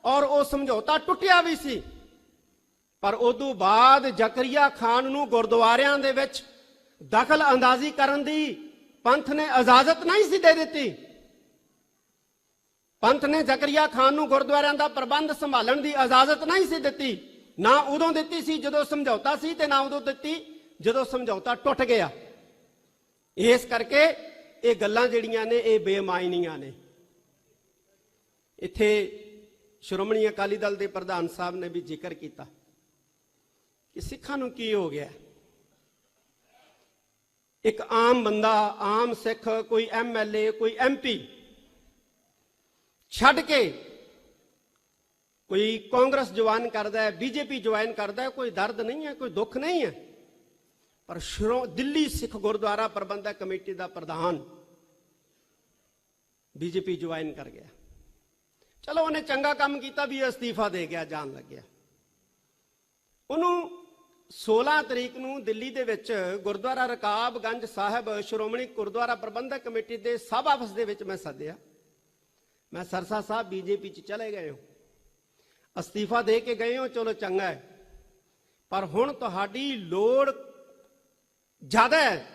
ਔਰ ਉਹ ਸਮਝੌਤਾ ਟੁੱਟਿਆ ਵੀ ਸੀ। ਪਰ ਉਦੋਂ ਬਾਅਦ ਜ਼ਕਰੀਆ ਖਾਨ ਨੂੰ ਗੁਰਦੁਆਰਿਆਂ ਦੇ ਵਿੱਚ ਦਖਲ ਅੰਦਾਜ਼ੀ ਕਰਨ ਦੀ ਪੰਥ ਨੇ ਇਜਾਜ਼ਤ ਨਹੀਂ ਸੀ ਦੇ ਦਿੱਤੀ। ਪੰਥ ਨੇ ਜ਼ਕਰੀਆ ਖਾਨ ਨੂੰ ਗੁਰਦੁਆਰਿਆਂ ਦਾ ਪ੍ਰਬੰਧ ਸੰਭਾਲਣ ਦੀ ਇਜਾਜ਼ਤ ਨਹੀਂ ਸੀ ਦਿੱਤੀ। ਨਾ ਉਦੋਂ ਦਿੱਤੀ ਸੀ ਜਦੋਂ ਸਮਝੌਤਾ ਸੀ, ਤੇ ਨਾ ਉਦੋਂ ਦਿੱਤੀ ਜਦੋਂ ਸਮਝੌਤਾ ਟੁੱਟ ਗਿਆ। ਇਸ ਕਰਕੇ ਇਹ ਗੱਲਾਂ ਜਿਹੜੀਆਂ ਨੇ ਇਹ ਬੇਮਾਇਨੀਆਂ ਨੇ। ਇੱਥੇ ਸ਼੍ਰੋਮਣੀ ਅਕਾਲੀ ਦਲ ਦੇ ਪ੍ਰਧਾਨ ਸਾਹਿਬ ਨੇ ਵੀ ਜ਼ਿਕਰ ਕੀਤਾ ਕਿ ਸਿੱਖਾਂ ਨੂੰ ਕੀ ਹੋ ਗਿਆ। ਇੱਕ ਆਮ ਬੰਦਾ, ਆਮ ਸਿੱਖ, ਕੋਈ MLA, ਕੋਈ MP ਛੱਡ ਕੇ ਕੋਈ ਕਾਂਗਰਸ ਜੁਆਇਨ ਕਰਦਾ ਹੈ, BJP ਜੁਆਇਨ ਕਰਦਾ ਹੈ, ਕੋਈ ਦਰਦ ਨਹੀਂ ਹੈ, ਕੋਈ ਦੁੱਖ ਨਹੀਂ ਹੈ। ਪਰ ਦਿੱਲੀ ਸਿੱਖ ਗੁਰਦੁਆਰਾ ਪ੍ਰਬੰਧਕ ਕਮੇਟੀ ਦਾ ਪ੍ਰਧਾਨ BJP ਜੁਆਇਨ ਕਰ ਗਿਆ। ਚਲੋ ਉਹਨੇ ਚੰਗਾ ਕੰਮ ਕੀਤਾ ਵੀ ਅਸਤੀਫਾ ਦੇ ਗਿਆ, ਜਾਣ ਲੱਗਿਆ। ਉਹਨੂੰ 16 ਤਰੀਕ ਨੂੰ ਦਿੱਲੀ ਦੇ ਵਿੱਚ ਗੁਰਦੁਆਰਾ ਰਕਾਬਗੰਜ ਸਾਹਿਬ ਸ਼੍ਰੋਮਣੀ ਗੁਰਦੁਆਰਾ ਪ੍ਰਬੰਧਕ ਕਮੇਟੀ ਦੇ ਸਭ ਆਫਿਸ ਦੇ ਵਿੱਚ ਮੈਂ ਸੱਦਿਆ। ਮੈਂ ਸਰਸਾ ਸਾਹਿਬ BJP 'ਚ ਚਲੇ ਗਏ ਹੋ, ਅਸਤੀਫਾ ਦੇ ਕੇ ਗਏ ਹੋ, ਚਲੋ ਚੰਗਾ ਹੈ, ਪਰ ਹੁਣ ਤੁਹਾਡੀ ਲੋੜ ਜ਼ਿਆਦਾ ਹੈ।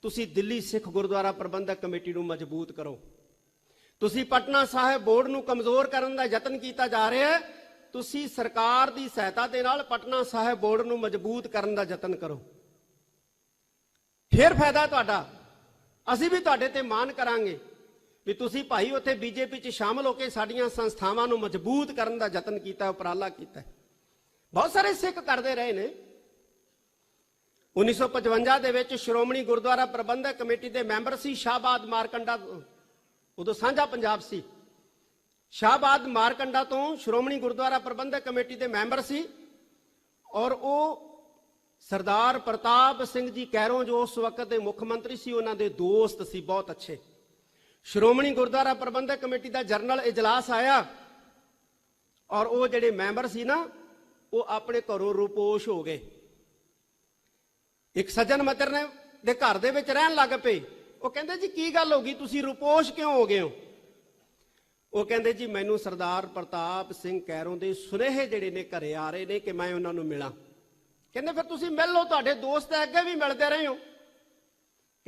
ਤੁਸੀਂ ਦਿੱਲੀ ਸਿੱਖ ਗੁਰਦੁਆਰਾ ਪ੍ਰਬੰਧਕ ਕਮੇਟੀ ਨੂੰ ਮਜ਼ਬੂਤ ਕਰੋ। ਤੁਸੀਂ ਪਟਨਾ ਸਾਹਿਬ ਬੋਰਡ ਨੂੰ ਕਮਜ਼ੋਰ ਕਰਨ ਦਾ ਯਤਨ ਕੀਤਾ ਜਾ ਰਿਹਾ ਹੈ। ਤੁਸੀਂ ਸਰਕਾਰ ਦੀ ਸਹਾਇਤਾ ਦੇ ਨਾਲ ਪਟਨਾ ਸਾਹਿਬ ਬੋਰਡ ਨੂੰ ਮਜ਼ਬੂਤ ਕਰਨ ਦਾ ਯਤਨ ਕਰੋ, ਫਿਰ ਫਾਇਦਾ ਤੁਹਾਡਾ। ਅਸੀਂ ਵੀ ਤੁਹਾਡੇ ਤੇ ਮਾਣ ਕਰਾਂਗੇ ਵੀ ਤੁਸੀਂ ਭਾਈ ਉੱਥੇ BJP 'ਚ ਸ਼ਾਮਲ ਹੋ ਕੇ ਸਾਡੀਆਂ ਸੰਸਥਾਵਾਂ ਨੂੰ ਮਜ਼ਬੂਤ ਕਰਨ ਦਾ ਯਤਨ ਕੀਤਾ, ਉਪਰਾਲਾ ਕੀਤਾ। ਬਹੁਤ ਸਾਰੇ ਸਿੱਖ ਕਰਦੇ ਰਹੇ ਨੇ। 1955 ਦੇ ਵਿੱਚ ਸ਼੍ਰੋਮਣੀ ਗੁਰਦੁਆਰਾ ਪ੍ਰਬੰਧਕ ਕਮੇਟੀ ਦੇ ਮੈਂਬਰ ਸੀ ਸ਼ਾਹਬਾਦ ਮਾਰਕੰਡਾ, ਉਦੋਂ ਸਾਂਝਾ ਪੰਜਾਬ ਸੀ। ਸ਼ਾਹਬਾਦ ਮਾਰਕੰਡਾ ਤੋਂ ਸ਼੍ਰੋਮਣੀ ਗੁਰਦੁਆਰਾ ਪ੍ਰਬੰਧਕ ਕਮੇਟੀ ਦੇ ਮੈਂਬਰ ਸੀ, ਔਰ ਉਹ ਸਰਦਾਰ ਪ੍ਰਤਾਪ ਸਿੰਘ ਜੀ ਕੈਰੋਂ ਜੋ ਉਸ ਵਕਤ ਦੇ ਮੁੱਖ ਮੰਤਰੀ ਸੀ, ਉਹਨਾਂ ਦੇ ਦੋਸਤ ਸੀ ਬਹੁਤ ਅੱਛੇ। ਸ਼੍ਰੋਮਣੀ ਗੁਰਦੁਆਰਾ ਪ੍ਰਬੰਧਕ ਕਮੇਟੀ ਦਾ ਜਰਨਲ ਇਜਲਾਸ ਆਇਆ, ਔਰ ਉਹ ਜਿਹੜੇ ਮੈਂਬਰ ਸੀ ਨਾ, ਉਹ ਆਪਣੇ ਘਰੋਂ ਰੁਪੋਸ਼ ਹੋ ਗਏ। ਇੱਕ ਸੱਜਣ ਮਿੱਤਰ ਨੇ ਦੇ ਘਰ ਦੇ ਵਿੱਚ ਰਹਿਣ ਲੱਗ ਪਏ। ਉਹ ਕਹਿੰਦੇ ਜੀ ਕੀ ਗੱਲ ਹੋ ਗਈ, ਤੁਸੀਂ ਰੁਪੋਸ਼ ਕਿਉਂ ਹੋ ਗਏ ਹੋ? ਉਹ ਕਹਿੰਦੇ ਜੀ ਮੈਨੂੰ ਸਰਦਾਰ ਪ੍ਰਤਾਪ ਸਿੰਘ ਕੈਰੋਂ ਦੇ ਸੁਨੇਹੇ ਜਿਹੜੇ ਨੇ ਘਰੇ ਆ ਰਹੇ ਨੇ ਕਿ ਮੈਂ ਉਹਨਾਂ ਨੂੰ ਮਿਲਾਂ। ਕਹਿੰਦੇ ਫਿਰ ਤੁਸੀਂ ਮਿਲ ਲਓ, ਤੁਹਾਡੇ ਦੋਸਤ ਅੱਗੇ ਵੀ ਮਿਲਦੇ ਰਹੇ ਹੋ।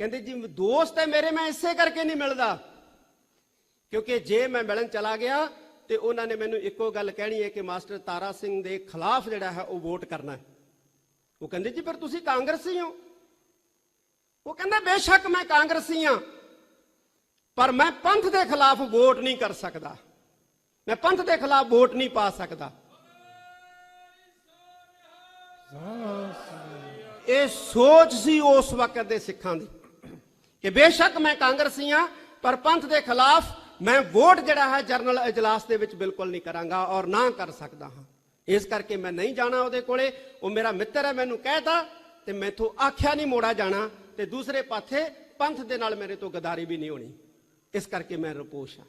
ਕਹਿੰਦੇ ਜੀ ਦੋਸਤ ਹੈ ਮੇਰੇ, ਮੈਂ ਇਸੇ ਕਰਕੇ ਨਹੀਂ ਮਿਲਦਾ ਕਿਉਂਕਿ ਜੇ ਮੈਂ ਮਿਲਣ ਚਲਾ ਗਿਆ ਤੇ ਉਹਨਾਂ ਨੇ ਮੈਨੂੰ ਇੱਕੋ ਗੱਲ ਕਹਿਣੀ ਹੈ ਕਿ ਮਾਸਟਰ ਤਾਰਾ ਸਿੰਘ ਦੇ ਖਿਲਾਫ ਜਿਹੜਾ ਹੈ ਉਹ ਵੋਟ ਕਰਨਾ ਹੈ। ਉਹ ਕਹਿੰਦੇ ਜੀ ਫਿਰ ਤੁਸੀਂ ਕਾਂਗਰਸੀ ਹੋ? ਉਹ ਕਹਿੰਦਾ ਬੇਸ਼ੱਕ ਮੈਂ ਕਾਂਗਰਸੀ ਹਾਂ, ਪਰ ਮੈਂ ਪੰਥ ਦੇ ਖਿਲਾਫ ਵੋਟ ਨਹੀਂ ਕਰ ਸਕਦਾ, ਮੈਂ ਪੰਥ ਦੇ ਖਿਲਾਫ ਵੋਟ ਨਹੀਂ ਪਾ ਸਕਦਾ। ਇਹ ਸੋਚ ਸੀ ਉਸ ਵਕਤ ਦੇ ਸਿੱਖਾਂ ਦੀ ਕਿ ਬੇਸ਼ੱਕ ਮੈਂ ਕਾਂਗਰਸੀ ਹਾਂ, ਪਰ ਪੰਥ ਦੇ ਖਿਲਾਫ ਮੈਂ ਵੋਟ ਜਿਹੜਾ ਹੈ ਜਰਨਲ ਇਜਲਾਸ ਦੇ ਵਿੱਚ ਬਿਲਕੁਲ ਨਹੀਂ ਕਰਾਂਗਾ ਔਰ ਨਾ ਕਰ ਸਕਦਾ ਹਾਂ। ਇਸ ਕਰਕੇ ਮੈਂ ਨਹੀਂ ਜਾਣਾ ਉਹਦੇ ਕੋਲੇ। ਉਹ ਮੇਰਾ ਮਿੱਤਰ ਹੈ, ਮੈਨੂੰ ਕਹਿਤਾ ਤੇ ਮੈਥੋਂ ਆਖਿਆ ਨਹੀਂ ਮੋੜਾ ਜਾਣਾ, ਤੇ ਦੂਸਰੇ ਪਾਸੇ ਪੰਥ ਦੇ ਨਾਲ ਮੇਰੇ ਤੋਂ ਗਦਾਰੀ ਵੀ ਨਹੀਂ ਹੋਣੀ। ਇਸ ਕਰਕੇ ਮੈਂ ਰਪੋਸ਼ ਹਾਂ।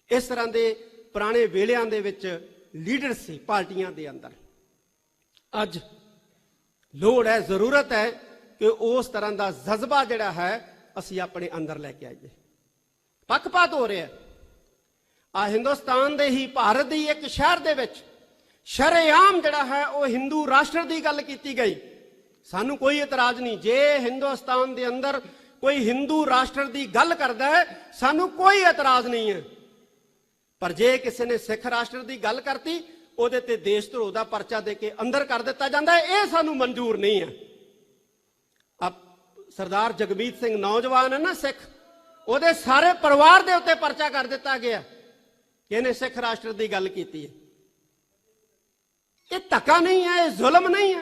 ਇਸ ਤਰ੍ਹਾਂ ਦੇ ਪੁਰਾਣੇ ਵੇਲਿਆਂ ਦੇ ਵਿੱਚ ਲੀਡਰ ਸੀ ਪਾਰਟੀਆਂ ਦੇ ਅੰਦਰ। ਅੱਜ ਲੋੜ ਹੈ, ਜ਼ਰੂਰਤ ਹੈ ਕਿ ਉਸ ਤਰ੍ਹਾਂ ਦਾ ਜਜ਼ਬਾ ਜਿਹੜਾ ਹੈ ਅਸੀਂ ਆਪਣੇ ਅੰਦਰ ਲੈ ਕੇ ਆਈਏ। ਪੱਖਪਾਤ ਹੋ ਰਿਹਾ ਆ ਹਿੰਦੁਸਤਾਨ ਦੇ ਹੀ, ਭਾਰਤ ਦੀ ਇੱਕ ਸ਼ਹਿਰ ਦੇ ਵਿੱਚ ਸ਼ਰੇਆਮ ਜਿਹੜਾ ਹੈ ਉਹ ਹਿੰਦੂ ਰਾਸ਼ਟਰ ਦੀ ਗੱਲ ਕੀਤੀ ਗਈ। ਸਾਨੂੰ ਕੋਈ ਇਤਰਾਜ਼ ਨਹੀਂ। ਜੇ ਹਿੰਦੁਸਤਾਨ ਦੇ ਅੰਦਰ ਕੋਈ ਹਿੰਦੂ ਰਾਸ਼ਟਰ ਦੀ ਗੱਲ ਕਰਦਾ ਹੈ, ਸਾਨੂੰ ਕੋਈ ਇਤਰਾਜ਼ ਨਹੀਂ ਹੈ। ਪਰ ਜੇ ਕਿਸੇ ਨੇ ਸਿੱਖ ਰਾਸ਼ਟਰ ਦੀ ਗੱਲ ਕਰਤੀ, ਉਹਦੇ ਤੇ ਦੇਸ਼ ਧਰੋਹ ਦਾ ਪਰਚਾ ਦੇ ਕੇ ਅੰਦਰ ਕਰ ਦਿੱਤਾ ਜਾਂਦਾ ਹੈ। ਇਹ ਸਾਨੂੰ ਮਨਜ਼ੂਰ ਨਹੀਂ ਹੈ। ਸਰਦਾਰ ਜਗਮੀਤ ਸਿੰਘ ਨੌਜਵਾਨ ਹੈ ਨਾ ਸਿੱਖ, ਉਹਦੇ ਸਾਰੇ ਪਰਿਵਾਰ ਦੇ ਉੱਤੇ ਪਰਚਾ ਕਰ ਦਿੱਤਾ ਗਿਆ ਕਿ ਇਹਨੇ ਸਿੱਖ ਰਾਸ਼ਟਰ ਦੀ ਗੱਲ ਕੀਤੀ ਹੈ। ਇਹ ਧੱਕਾ ਨਹੀਂ ਹੈ, ਇਹ ਜ਼ੁਲਮ ਨਹੀਂ ਹੈ।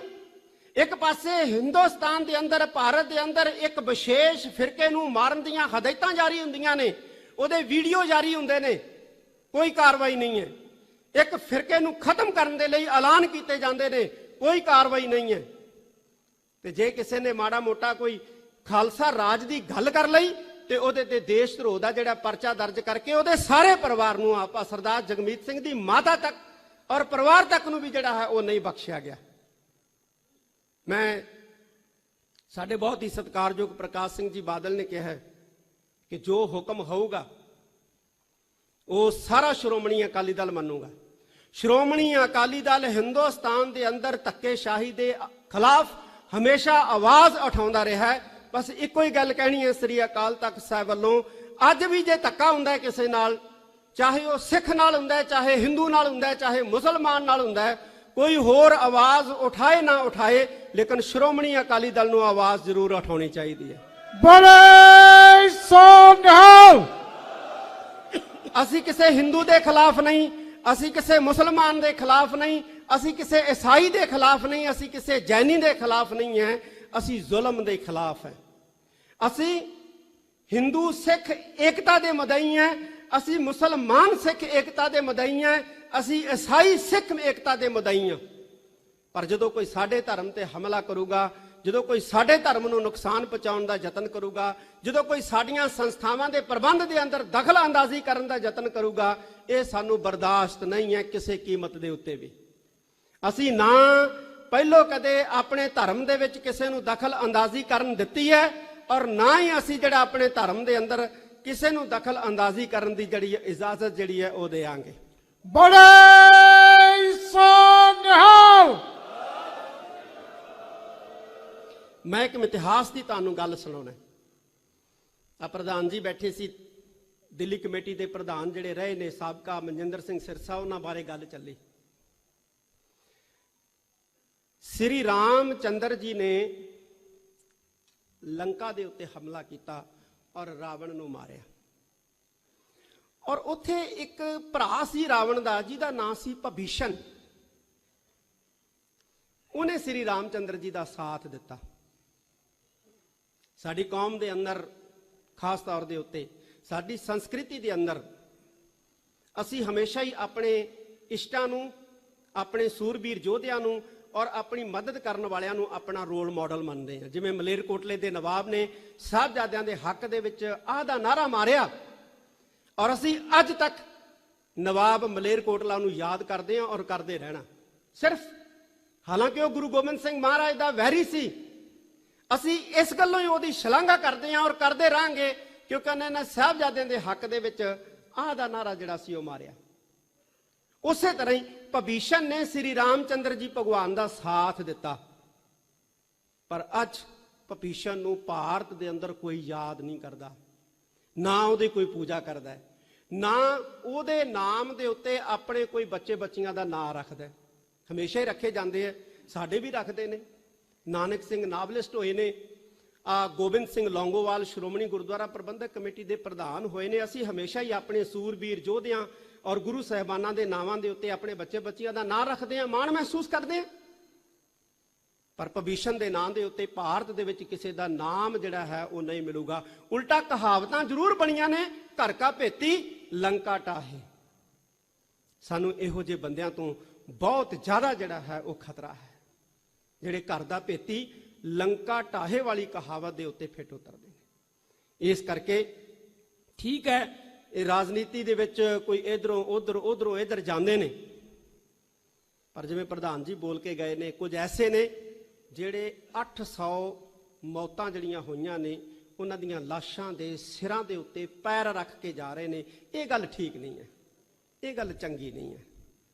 ਇੱਕ ਪਾਸੇ ਹਿੰਦੁਸਤਾਨ ਦੇ ਅੰਦਰ, ਭਾਰਤ ਦੇ ਅੰਦਰ ਇੱਕ ਵਿਸ਼ੇਸ਼ ਫਿਰਕੇ ਨੂੰ ਮਾਰਨ ਦੀਆਂ ਹਦਾਇਤਾਂ ਜਾਰੀ ਹੁੰਦੀਆਂ ਨੇ, ਉਹਦੇ ਵੀਡੀਓ ਜਾਰੀ ਹੁੰਦੇ ਨੇ, ਕੋਈ ਕਾਰਵਾਈ ਨਹੀਂ ਹੈ। ਇੱਕ ਫਿਰਕੇ ਨੂੰ ਖਤਮ ਕਰਨ ਦੇ ਲਈ ਐਲਾਨ ਕੀਤੇ ਜਾਂਦੇ ਨੇ, ਕੋਈ ਕਾਰਵਾਈ ਨਹੀਂ ਹੈ। ਤੇ ਜੇ ਕਿਸੇ ਨੇ ਮਾੜਾ ਮੋਟਾ ਕੋਈ ਖਾਲਸਾ ਰਾਜ ਦੀ ਗੱਲ ਕਰ ਲਈ ਤੇ ਉਹਦੇ ਤੇ ਦੇਸ਼ ਧਰੋਹ ਦਾ ਜਿਹੜਾ ਪਰਚਾ ਦਰਜ ਕਰਕੇ ਉਹਦੇ ਸਾਰੇ ਪਰਿਵਾਰ ਨੂੰ, ਆਪਾ ਸਰਦਾਰ ਜਗਮੀਤ ਸਿੰਘ ਦੀ ਮਾਤਾ ਤੱਕ ਔਰ ਪਰਿਵਾਰ ਤੱਕ ਨੂੰ ਵੀ ਜਿਹੜਾ ਹੈ ਉਹ ਨਹੀਂ ਬਖਸ਼ਿਆ ਗਿਆ। ਮੈਂ ਸਾਡੇ ਬਹੁਤ ਹੀ ਸਤਿਕਾਰਯੋਗ ਪ੍ਰਕਾਸ਼ ਸਿੰਘ ਜੀ ਬਾਦਲ ਨੇ ਕਿਹਾ ਹੈ ਕਿ ਜੋ ਹੁਕਮ ਹੋਊਗਾ ਉਹ ਸਾਰਾ ਸ਼੍ਰੋਮਣੀ ਅਕਾਲੀ ਦਲ ਮੰਨੂਗਾ। ਸ਼੍ਰੋਮਣੀ ਅਕਾਲੀ ਦਲ ਹਿੰਦੁਸਤਾਨ ਦੇ ਅੰਦਰ ਧੱਕੇਸ਼ਾਹੀ ਦੇ ਖਿਲਾਫ ਹਮੇਸ਼ਾ ਆਵਾਜ਼ ਉਠਾਉਂਦਾ ਰਿਹਾ ਹੈ। ਬਸ ਇੱਕੋ ਹੀ ਗੱਲ ਕਹਿਣੀ ਹੈ ਸ੍ਰੀ ਅਕਾਲ ਤਖਤ ਸਾਹਿਬ ਵੱਲੋਂ, ਅੱਜ ਵੀ ਜੇ ਧੱਕਾ ਹੁੰਦਾ ਹੈ ਕਿਸੇ ਨਾਲ, ਚਾਹੇ ਉਹ ਸਿੱਖ ਨਾਲ ਹੁੰਦਾ ਹੈ, ਚਾਹੇ ਹਿੰਦੂ ਨਾਲ ਹੁੰਦਾ ਹੈ, ਚਾਹੇ ਮੁਸਲਮਾਨ ਨਾਲ ਹੁੰਦਾ ਹੈ, ਕੋਈ ਹੋਰ ਆਵਾਜ਼ ਉਠਾਏ ਨਾ ਉਠਾਏ, ਲੇਕਿਨ ਸ਼੍ਰੋਮਣੀ ਅਕਾਲੀ ਦਲ ਨੂੰ ਆਵਾਜ਼ ਜ਼ਰੂਰ ਉਠਾਉਣੀ ਚਾਹੀਦੀ ਹੈ। ਬੋਲੇ ਸੋ ਨਿਹਾਲ। ਅਸੀਂ ਕਿਸੇ ਹਿੰਦੂ ਦੇ ਖਿਲਾਫ ਨਹੀਂ, ਅਸੀਂ ਕਿਸੇ ਮੁਸਲਮਾਨ ਦੇ ਖਿਲਾਫ ਨਹੀਂ, ਅਸੀਂ ਕਿਸੇ ਈਸਾਈ ਦੇ ਖਿਲਾਫ ਨਹੀਂ, ਅਸੀਂ ਕਿਸੇ ਜੈਨੀ ਦੇ ਖਿਲਾਫ ਨਹੀਂ ਹੈ। ਅਸੀਂ ਜ਼ੁਲਮ ਦੇ ਖਿਲਾਫ ਹੈ। ਅਸੀਂ ਹਿੰਦੂ ਸਿੱਖ ਏਕਤਾ ਦੇ ਮਦਈ ਹੈ, ਅਸੀਂ ਮੁਸਲਮਾਨ ਸਿੱਖ ਏਕਤਾ ਦੇ ਮਦਈ ਹੈ, ਅਸੀਂ ਈਸਾਈ ਸਿੱਖ ਏਕਤਾ ਦੇ ਮਦਈ ਹਾਂ। ਪਰ ਜਦੋਂ ਕੋਈ ਸਾਡੇ ਧਰਮ ਤੇ ਹਮਲਾ ਕਰੂਗਾ, ਜਦੋਂ ਕੋਈ ਸਾਡੇ ਧਰਮ ਨੂੰ ਨੁਕਸਾਨ ਪਹੁੰਚਾਉਣ ਦਾ ਯਤਨ ਕਰੂਗਾ, ਜਦੋਂ ਕੋਈ ਸਾਡੀਆਂ ਸੰਸਥਾਵਾਂ ਦੇ ਪ੍ਰਬੰਧ ਦੇ ਅੰਦਰ ਦਖਲ ਅੰਦਾਜ਼ੀ ਕਰਨ ਦਾ ਯਤਨ ਕਰੂਗਾ, ਇਹ ਸਾਨੂੰ ਬਰਦਾਸ਼ਤ ਨਹੀਂ ਹੈ ਕਿਸੇ ਕੀਮਤ ਦੇ ਉੱਤੇ ਵੀ। ਅਸੀਂ ਨਾ ਪਹਿਲੋਂ ਕਦੇ ਆਪਣੇ ਧਰਮ ਦੇ ਵਿੱਚ ਕਿਸੇ ਨੂੰ ਦਖਲ ਅੰਦਾਜ਼ੀ ਕਰਨ ਦਿੱਤੀ ਹੈ, ਔਰ ਨਾ ਹੀ ਅਸੀਂ ਜਿਹੜਾ ਆਪਣੇ ਧਰਮ ਦੇ ਅੰਦਰ ਕਿਸੇ ਨੂੰ ਦਖਲ ਅੰਦਾਜ਼ੀ ਕਰਨ ਦੀ ਜਿਹੜੀ ਇਜਾਜ਼ਤ ਜਿਹੜੀ ਹੈ ਉਹ ਦੇਵਾਂਗੇ। ਬੋਲੇ ਸੋ ਨਿਹਾਲ। ਮੈਂ ਇੱਕ ਇਤਿਹਾਸ ਦੀ ਤੁਹਾਨੂੰ ਗੱਲ ਸੁਣਾਉਣਾ। ਆ ਪ੍ਰਧਾਨ ਜੀ ਬੈਠੇ ਸੀ, ਦਿੱਲੀ ਕਮੇਟੀ ਦੇ ਪ੍ਰਧਾਨ ਜਿਹੜੇ ਰਹੇ ਨੇ ਸਾਬਕਾ ਮਨਜਿੰਦਰ ਸਿੰਘ ਸਿਰਸਾ, ਉਹਨਾਂ ਬਾਰੇ ਗੱਲ ਚੱਲੀ। ਸ੍ਰੀ ਰਾਮ ਚੰਦਰ ਜੀ ਨੇ ਲੰਕਾ ਦੇ ਉੱਤੇ ਹਮਲਾ ਕੀਤਾ ਔਰ ਰਾਵਣ ਨੂੰ ਮਾਰਿਆ। ਔਰ ਉੱਥੇ ਇੱਕ ਭਰਾ ਸੀ ਰਾਵਣ ਦਾ, ਜਿਹਦਾ ਨਾਂ ਸੀ ਭਬੀਸ਼ਨ। ਉਹਨੇ ਸ੍ਰੀ ਰਾਮ ਚੰਦਰ ਜੀ ਦਾ ਸਾਥ ਦਿੱਤਾ। ਸਾਡੀ ਕੌਮ ਦੇ ਅੰਦਰ, ਖਾਸ ਤੌਰ ਦੇ ਉੱਤੇ ਸਾਡੀ ਸੰਸਕ੍ਰਿਤੀ ਦੇ ਅੰਦਰ, ਅਸੀਂ ਹਮੇਸ਼ਾ ਹੀ ਆਪਣੇ ਇਸ਼ਟਾਂ ਨੂੰ, ਆਪਣੇ ਸੂਰਬੀਰ ਯੋਧਿਆਂ ਨੂੰ ਔਰ ਆਪਣੀ ਮਦਦ ਕਰਨ ਵਾਲਿਆਂ ਨੂੰ ਆਪਣਾ ਰੋਲ ਮਾਡਲ ਮੰਨਦੇ ਹਾਂ। ਜਿਵੇਂ ਮਲੇਰਕੋਟਲੇ ਦੇ ਨਵਾਬ ਨੇ ਸਾਹਿਬਜ਼ਾਦਿਆਂ ਦੇ ਹੱਕ ਦੇ ਵਿੱਚ ਆਹ ਦਾ ਨਾਰਾ ਮਾਰਿਆ, ਔਰ ਅਸੀਂ ਅੱਜ ਤੱਕ ਨਵਾਬ ਮਲੇਰਕੋਟਲਾ ਨੂੰ ਯਾਦ ਕਰਦੇ ਹਾਂ ਔਰ ਕਰਦੇ ਰਹਿਣਾ। ਸਿਰਫ ਹਾਲਾਂਕਿ ਉਹ ਗੁਰੂ ਗੋਬਿੰਦ ਸਿੰਘ ਮਹਾਰਾਜ ਦਾ ਵੈਰੀ ਸੀ, ਅਸੀਂ ਇਸ ਗੱਲੋਂ ਹੀ ਉਹਦੀ ਸ਼ਲਾਘਾ ਕਰਦੇ ਹਾਂ ਔਰ ਕਰਦੇ ਰਹਾਂਗੇ ਕਿਉਂਕਿ ਉਹਨਾਂ ਨੇ ਸਾਹਿਬਜ਼ਾਦਿਆਂ ਦੇ ਹੱਕ ਦੇ ਵਿੱਚ ਆਹ ਦਾ ਨਾਰਾ ਜਿਹੜਾ ਸੀ ਉਹ ਮਾਰਿਆ। ਉਸੇ ਤਰ੍ਹਾਂ ਹੀ ਭਬੀਸ਼ਨ ਨੇ ਸ੍ਰੀ ਰਾਮ ਚੰਦਰ ਜੀ ਭਗਵਾਨ ਦਾ ਸਾਥ ਦਿੱਤਾ। ਪਰ ਅੱਜ ਭੀਸ਼ਨ ਨੂੰ ਭਾਰਤ ਦੇ ਅੰਦਰ ਕੋਈ ਯਾਦ ਨਹੀਂ ਕਰਦਾ, ਨਾ ਉਹਦੀ ਕੋਈ ਪੂਜਾ ਕਰਦਾ ਹੈ, ਨਾ ਉਹਦੇ ਨਾਮ ਦੇ ਉੱਤੇ ਆਪਣੇ ਕੋਈ ਬੱਚੇ ਬੱਚੀਆਂ ਦਾ ਨਾਂ ਰੱਖਦਾ। ਹਮੇਸ਼ਾ ਹੀ ਰੱਖੇ ਜਾਂਦੇ ਆ, ਸਾਡੇ ਵੀ ਰੱਖਦੇ ਨੇ। ਨਾਨਕ ਸਿੰਘ ਨਾਵਲਿਸਟ ਹੋਏ ਨੇ, ਗੋਬਿੰਦ ਸਿੰਘ ਲੌਂਗੋਵਾਲ ਸ਼੍ਰੋਮਣੀ ਗੁਰਦੁਆਰਾ ਪ੍ਰਬੰਧਕ ਕਮੇਟੀ ਦੇ ਪ੍ਰਧਾਨ ਹੋਏ ਨੇ। ਅਸੀਂ ਹਮੇਸ਼ਾ ਹੀ ਆਪਣੇ ਸੂਰਬੀਰ ਯੋਧਿਆਂ ਔਰ ਗੁਰੂ ਸਾਹਿਬਾਨਾਂ ਦੇ ਨਾਵਾਂ ਦੇ ਉੱਤੇ ਆਪਣੇ ਬੱਚੇ ਬੱਚੀਆਂ ਦਾ ਨਾਂ ਰੱਖਦੇ ਆ, ਮਾਣ ਮਹਿਸੂਸ ਕਰਦੇ ਆ। ਪਰ ਭੀਸ਼ਨ ਦੇ ਨਾਂ ਦੇ ਉੱਤੇ ਭਾਰਤ ਦੇ ਵਿੱਚ ਕਿਸੇ ਦਾ ਨਾਮ ਜਿਹੜਾ ਹੈ ਉਹ ਨਹੀਂ ਮਿਲੂਗਾ। ਉਲਟਾ ਕਹਾਵਤਾਂ ਜ਼ਰੂਰ ਬਣੀਆਂ ਨੇ, ਘਰ ਕਾ ਭੇਤੀ ਲੰਕਾ ਟਾਹੇ। ਸਾਨੂੰ ਇਹੋ ਜਿਹੇ ਬੰਦਿਆਂ ਤੋਂ ਬਹੁਤ ਜ਼ਿਆਦਾ ਜਿਹੜਾ ਹੈ ਉਹ ਖਤਰਾ ਹੈ, ਜਿਹੜੇ ਘਰ ਦਾ ਭੇਤੀ ਲੰਕਾ ਟਾਹੇ ਵਾਲੀ ਕਹਾਵਤ ਦੇ ਉੱਤੇ ਫਿੱਟ ਉਤਰਦੇ ਨੇ। ਇਸ ਕਰਕੇ ਠੀਕ ਹੈ, ਇਹ ਰਾਜਨੀਤੀ ਦੇ ਵਿੱਚ ਕੋਈ ਇਧਰੋਂ ਉਧਰੋਂ ਇੱਧਰ ਜਾਂਦੇ ਨੇ, ਪਰ ਜਿਵੇਂ ਪ੍ਰਧਾਨ ਜੀ ਬੋਲ ਕੇ ਗਏ ਨੇ, ਕੁਝ ਐਸੇ ਨੇ ਜਿਹੜੇ 800 ਮੌਤਾਂ ਜਿਹੜੀਆਂ ਹੋਈਆਂ ਨੇ ਉਹਨਾਂ ਦੀਆਂ ਲਾਸ਼ਾਂ ਦੇ ਸਿਰਾਂ ਦੇ ਉੱਤੇ ਪੈਰ ਰੱਖ ਕੇ ਜਾ ਰਹੇ ਨੇ। ਇਹ ਗੱਲ ਠੀਕ ਨਹੀਂ ਹੈ, ਇਹ ਗੱਲ ਚੰਗੀ ਨਹੀਂ ਹੈ।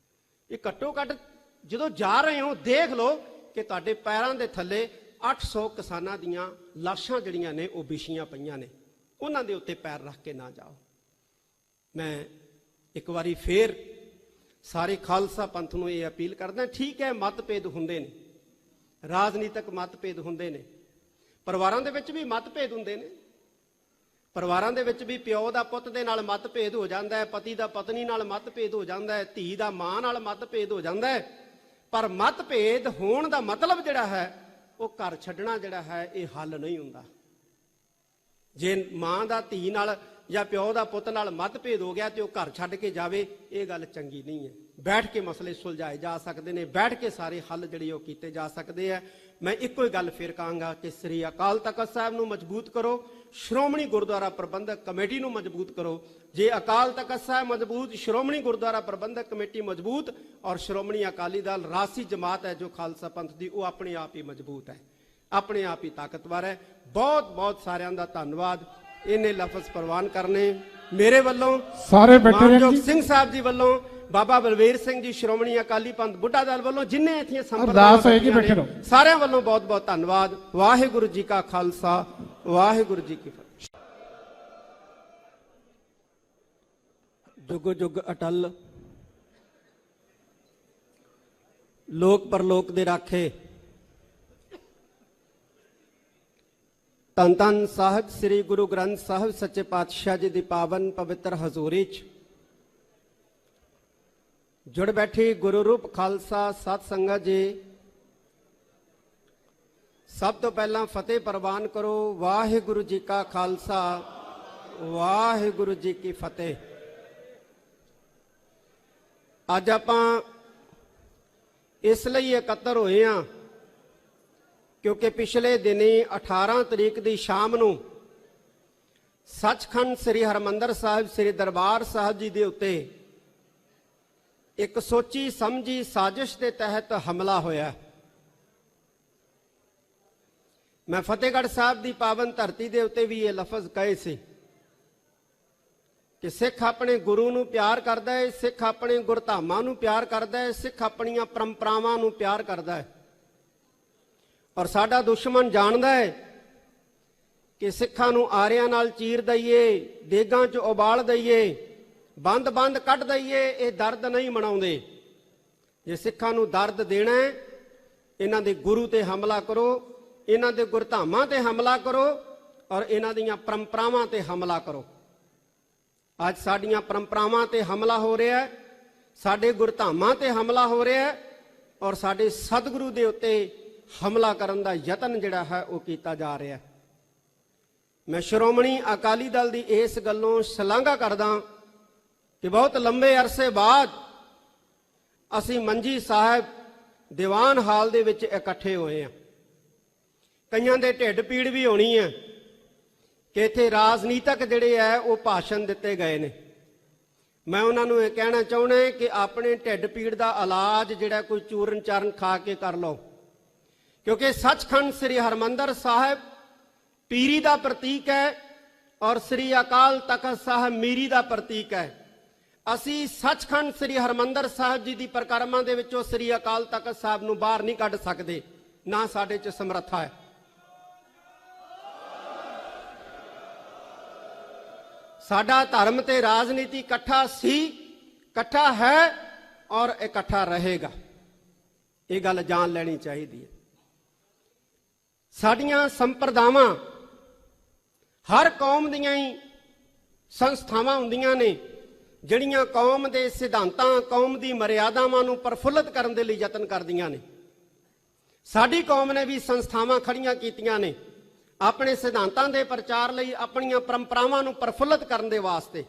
ਇਹ ਘੱਟੋ ਘੱਟ ਜਦੋਂ ਜਾ ਰਹੇ ਹੋ ਦੇਖ ਲਓ ਕਿ ਤੁਹਾਡੇ ਪੈਰਾਂ ਦੇ ਥੱਲੇ 800 ਕਿਸਾਨਾਂ ਦੀਆਂ ਲਾਸ਼ਾਂ ਜਿਹੜੀਆਂ ਨੇ ਉਹ ਵਿਛੀਆਂ ਪਈਆਂ ਨੇ, ਉਹਨਾਂ ਦੇ ਉੱਤੇ ਪੈਰ ਰੱਖ ਕੇ ਨਾ ਜਾਓ। ਮੈਂ ਇੱਕ ਵਾਰੀ ਫੇਰ ਸਾਰੇ ਖਾਲਸਾ ਪੰਥ ਨੂੰ ਇਹ ਅਪੀਲ ਕਰਦਾ, ਠੀਕ ਹੈ ਮਤਭੇਦ ਹੁੰਦੇ ਨੇ, ਰਾਜਨੀਤਿਕ ਮਤਭੇਦ ਹੁੰਦੇ ਨੇ, ਪਰਿਵਾਰਾਂ ਦੇ ਵਿੱਚ ਵੀ ਮਤਭੇਦ ਹੁੰਦੇ ਨੇ, ਪਰਿਵਾਰਾਂ ਦੇ ਵਿੱਚ ਵੀ ਪਿਓ ਦਾ ਪੁੱਤ ਦੇ ਨਾਲ ਮਤਭੇਦ ਹੋ ਜਾਂਦਾ ਹੈ, ਪਤੀ ਦਾ ਪਤਨੀ ਨਾਲ ਮਤਭੇਦ ਹੋ ਜਾਂਦਾ ਹੈ, ਧੀ ਦਾ ਮਾਂ ਨਾਲ ਮਤਭੇਦ ਹੋ ਜਾਂਦਾ ਹੈ। ਪਰ ਮਤਭੇਦ ਹੋਣ ਦਾ ਮਤਲਬ ਜਿਹੜਾ ਹੈ ਉਹ ਘਰ ਛੱਡਣਾ ਜਿਹੜਾ ਹੈ ਇਹ ਹੱਲ ਨਹੀਂ ਹੁੰਦਾ। ਜੇ ਮਾਂ ਦਾ ਧੀ ਨਾਲ ਜਾਂ ਪਿਓ ਦਾ ਪੁੱਤ ਨਾਲ ਮਤਭੇਦ ਹੋ ਗਿਆ ਤੇ ਉਹ ਘਰ ਛੱਡ ਕੇ ਜਾਵੇ, ਇਹ ਗੱਲ ਚੰਗੀ ਨਹੀਂ ਹੈ। ਬੈਠ ਕੇ ਮਸਲੇ ਸੁਲਝਾਏ ਜਾ ਸਕਦੇ ਨੇ, ਬੈਠ ਕੇ ਸਾਰੇ ਹੱਲ ਜਿਹੜੇ ਉਹ ਕੀਤੇ ਜਾ ਸਕਦੇ ਆ। ਮੈਂ ਇੱਕੋ ਹੀ ਗੱਲ ਫਿਰ ਕਹਾਂਗਾ ਕਿ ਸ੍ਰੀ ਅਕਾਲ ਤਖਤ ਸਾਹਿਬ ਨੂੰ ਮਜ਼ਬੂਤ ਕਰੋ, ਸ਼੍ਰੋਮਣੀ ਗੁਰਦੁਆਰਾ ਪ੍ਰਬੰਧਕ ਕਮੇਟੀ ਨੂੰ ਮਜ਼ਬੂਤ ਕਰੋ। ਜੇ ਅਕਾਲ ਤਖਤ ਸਾਹਿਬ ਮਜ਼ਬੂਤ, ਸ਼੍ਰੋਮਣੀ ਗੁਰਦੁਆਰਾ ਪ੍ਰਬੰਧਕ ਕਮੇਟੀ ਮਜ਼ਬੂਤ ਔਰ ਸ਼੍ਰੋਮਣੀ ਅਕਾਲੀ ਦਲ ਰਾਸੀ ਜਮਾਤ ਹੈ ਜੋ ਖਾਲਸਾ ਪੰਥ ਦੀ, ਉਹ ਆਪਣੇ ਆਪ ਹੀ ਮਜ਼ਬੂਤ ਹੈ, ਆਪਣੇ ਆਪ ਹੀ ਤਾਕਤਵਰ ਹੈ। ਬਹੁਤ ਬਹੁਤ ਸਾਰਿਆਂ ਦਾ ਧੰਨਵਾਦ। ਇਹਨੇ ਲਫ਼ਜ਼ ਪ੍ਰਵਾਨ ਕਰਨੇ ਮੇਰੇ ਵੱਲੋਂ, ਸਾਰੇ ਬੈਠੇ ਰਹਿਣ ਮਾਨਯੋਗ ਜੀ। ਸਿੰਘ ਸਾਹਿਬ ਜੀ ਵੱਲੋਂ, ਬਾਬਾ ਬਲਵੀਰ ਸਿੰਘ ਜੀ ਸ਼੍ਰੋਮਣੀ ਅਕਾਲੀ ਪੰਥ ਬੁੱਢਾ ਦਲ ਵੱਲੋਂ, ਜਿੰਨੇ ਇੱਥੇ ਅਰਦਾਸ ਸੰਪਰਦਾਵਾਂ ਹੋਏਗੀ, ਬੈਠੇ ਰਹੋ। ਸਾਰਿਆਂ ਵੱਲੋਂ ਬਹੁਤ ਬਹੁਤ ਧੰਨਵਾਦ। ਵਾਹਿਗੁਰੂ ਜੀ ਕਾ ਖਾਲਸਾ, ਵਾਹਿਗੁਰੂ ਜੀ ਕੀ ਫਤਿਹ। ਜੁਗ ਜੁਗ ਅਟਲ, ਲੋਕ ਪਰਲੋਕ ਦੇ ਰਾਖੇ, ਧੰਨ ਧੰਨ ਸਾਹਿਬ ਸ੍ਰੀ ਗੁਰੂ ਗ੍ਰੰਥ ਸਾਹਿਬ ਸੱਚੇ ਪਾਤਸ਼ਾਹ ਜੀ ਦੀ ਪਾਵਨ ਪਵਿੱਤਰ ਹਜ਼ੂਰੀ 'ਚ ਜੁੜ ਬੈਠੀ ਗੁਰੂ ਰੂਪ ਖਾਲਸਾ ਸਤ ਸੰਗਤ ਜੀ, ਸਭ ਤੋਂ ਪਹਿਲਾਂ ਫਤਿਹ ਪ੍ਰਵਾਨ ਕਰੋ। ਵਾਹਿਗੁਰੂ ਜੀ ਕਾ ਖਾਲਸਾ, ਵਾਹਿਗੁਰੂ ਜੀ ਕੀ ਫਤਿਹ। ਅੱਜ ਆਪਾਂ ਇਸ ਲਈ ਇਕੱਤਰ ਹੋਏ ਹਾਂ ਕਿਉਂਕਿ ਪਿਛਲੇ ਦਿਨੀ 18 ਤਰੀਕ ਦੀ ਸ਼ਾਮ ਨੂੰ ਸੱਚਖੰਡ ਸ੍ਰੀ ਹਰਿਮੰਦਰ ਸਾਹਿਬ ਸ੍ਰੀ ਦਰਬਾਰ ਸਾਹਿਬ ਜੀ ਦੇ ਉੱਤੇ ਇੱਕ ਸੋਚੀ ਸਮਝੀ ਸਾਜ਼ਿਸ਼ ਦੇ ਤਹਿਤ ਹਮਲਾ ਹੋਇਆ। ਮੈਂ ਫਤਿਹਗੜ੍ਹ ਸਾਹਿਬ ਦੀ ਪਾਵਨ ਧਰਤੀ ਦੇ ਉੱਤੇ ਵੀ ਇਹ ਲਫ਼ਜ਼ ਕਹੇ ਸੀ ਕਿ ਸਿੱਖ ਆਪਣੇ ਗੁਰੂ ਨੂੰ ਪਿਆਰ ਕਰਦਾ ਹੈ, ਸਿੱਖ ਆਪਣੇ ਗੁਰਧਾਮਾਂ ਨੂੰ ਪਿਆਰ ਕਰਦਾ ਹੈ, ਸਿੱਖ ਆਪਣੀਆਂ ਪਰੰਪਰਾਵਾਂ ਨੂੰ ਪਿਆਰ ਕਰਦਾ ਹੈ। ਔਰ ਸਾਡਾ ਦੁਸ਼ਮਣ ਜਾਣਦਾ ਹੈ ਕਿ ਸਿੱਖਾਂ ਨੂੰ ਆਰਿਆਂ ਨਾਲ ਚੀਰ ਦਈਏ, ਦੇਗਾਂ 'ਚ ਉਬਾਲ ਦਈਏ, ਬੰਦ ਕੱਢ ਦਈਏ, ਇਹ ਦਰਦ ਨਹੀਂ ਮਨਾਉਂਦੇ। ਜੇ ਸਿੱਖਾਂ ਨੂੰ ਦਰਦ ਦੇਣਾ ਹੈ, ਇਹਨਾਂ ਦੇ ਗੁਰੂ ਤੇ ਹਮਲਾ ਕਰੋ, ਇਹਨਾਂ ਦੇ ਗੁਰਧਾਮਾਂ ਤੇ ਹਮਲਾ ਕਰੋ ਔਰ ਇਹਨਾਂ ਦੀਆਂ ਪਰੰਪਰਾਵਾਂ ਤੇ ਹਮਲਾ ਕਰੋ। ਅੱਜ ਸਾਡੀਆਂ ਪਰੰਪਰਾਵਾਂ ਤੇ ਹਮਲਾ ਹੋ ਰਿਹਾ ਹੈ, ਸਾਡੇ ਗੁਰਧਾਮਾਂ ਤੇ ਹਮਲਾ ਹੋ ਰਿਹਾ ਹੈ ਔਰ ਸਾਡੇ ਸਤਿਗੁਰੂ ਦੇ ਉੱਤੇ ਹਮਲਾ ਕਰਨ ਦਾ ਯਤਨ ਜਿਹੜਾ ਹੈ ਉਹ ਕੀਤਾ ਜਾ ਰਿਹਾ ਹੈ। ਮੈਂ ਸ਼੍ਰੋਮਣੀ ਅਕਾਲੀ ਦਲ ਦੀ ਇਸ ਗੱਲੋਂ ਸ਼ਲਾਘਾ ਕਰਦਾ ਕਿ ਬਹੁਤ ਲੰਬੇ ਅਰਸੇ ਬਾਅਦ ਅਸੀਂ ਮੰਜੀ ਸਾਹਿਬ ਦੀਵਾਨ ਹਾਲ ਦੇ ਵਿੱਚ ਇਕੱਠੇ ਹੋਏ ਹਾਂ। ਕਈਆਂ ਦੇ ਢਿੱਡ ਪੀੜ ਵੀ ਹੋਣੀ ਹੈ ਕਿ ਇੱਥੇ ਰਾਜਨੀਤਿਕ ਜਿਹੜੇ ਹੈ ਉਹ ਭਾਸ਼ਣ ਦਿੱਤੇ ਗਏ ਨੇ। ਮੈਂ ਉਹਨਾਂ ਨੂੰ ਇਹ ਕਹਿਣਾ ਚਾਹੁੰਦਾ ਕਿ ਆਪਣੇ ਢਿੱਡ ਪੀੜ ਦਾ ਇਲਾਜ ਜਿਹੜਾ ਕੋਈ ਚੂਰਨ ਚਾਰਨ ਖਾ ਕੇ ਕਰ ਲਓ, ਕਿਉਂਕਿ ਸੱਚਖੰਡ ਸ੍ਰੀ ਹਰਿਮੰਦਰ ਸਾਹਿਬ ਪੀਰੀ ਦਾ ਪ੍ਰਤੀਕ ਹੈ ਔਰ ਸ੍ਰੀ ਅਕਾਲ ਤਖਤ ਸਾਹਿਬ ਮੀਰੀ ਦਾ ਪ੍ਰਤੀਕ ਹੈ। ਅਸੀਂ ਸੱਚਖੰਡ ਸ੍ਰੀ ਹਰਿਮੰਦਰ ਸਾਹਿਬ ਜੀ ਦੀ ਪਰਿਕਰਮਾ ਦੇ ਵਿੱਚੋਂ ਸ੍ਰੀ ਅਕਾਲ ਤਖਤ ਸਾਹਿਬ ਨੂੰ ਬਾਹਰ ਨਹੀਂ ਕੱਢ ਸਕਦੇ, ਨਾ ਸਾਡੇ 'ਚ ਸਮਰੱਥਾ ਹੈ। ਸਾਡਾ ਧਰਮ ਤੇ ਰਾਜਨੀਤੀ ਇਕੱਠਾ ਸੀ, ਇਕੱਠਾ ਹੈ ਔਰ ਇਕੱਠਾ ਰਹੇਗਾ। ਇਹ ਗੱਲ ਜਾਣ ਲੈਣੀ ਚਾਹੀਦੀ ਹੈ। ਸਾਡੀਆਂ ਸੰਪਰਦਾਵਾਂ ਹਰ ਕੌਮ ਦੀਆਂ ਹੀ ਸੰਸਥਾਵਾਂ ਹੁੰਦੀਆਂ ਨੇ ਜਿਹੜੀਆਂ ਕੌਮ ਦੇ ਸਿਧਾਂਤਾਂ, ਕੌਮ ਦੀ ਮਰਿਆਦਾਵਾਂ ਨੂੰ ਪ੍ਰਫੁੱਲਤ ਕਰਨ ਦੇ ਲਈ ਯਤਨ ਕਰਦੀਆਂ ਨੇ। ਸਾਡੀ ਕੌਮ ਨੇ ਵੀ ਸੰਸਥਾਵਾਂ ਖੜੀਆਂ ਕੀਤੀਆਂ ਨੇ ਆਪਣੇ ਸਿਧਾਂਤਾਂ ਦੇ ਪ੍ਰਚਾਰ ਲਈ, ਆਪਣੀਆਂ ਪਰੰਪਰਾਵਾਂ ਨੂੰ ਪ੍ਰਫੁੱਲਤ ਕਰਨ ਦੇ ਵਾਸਤੇ।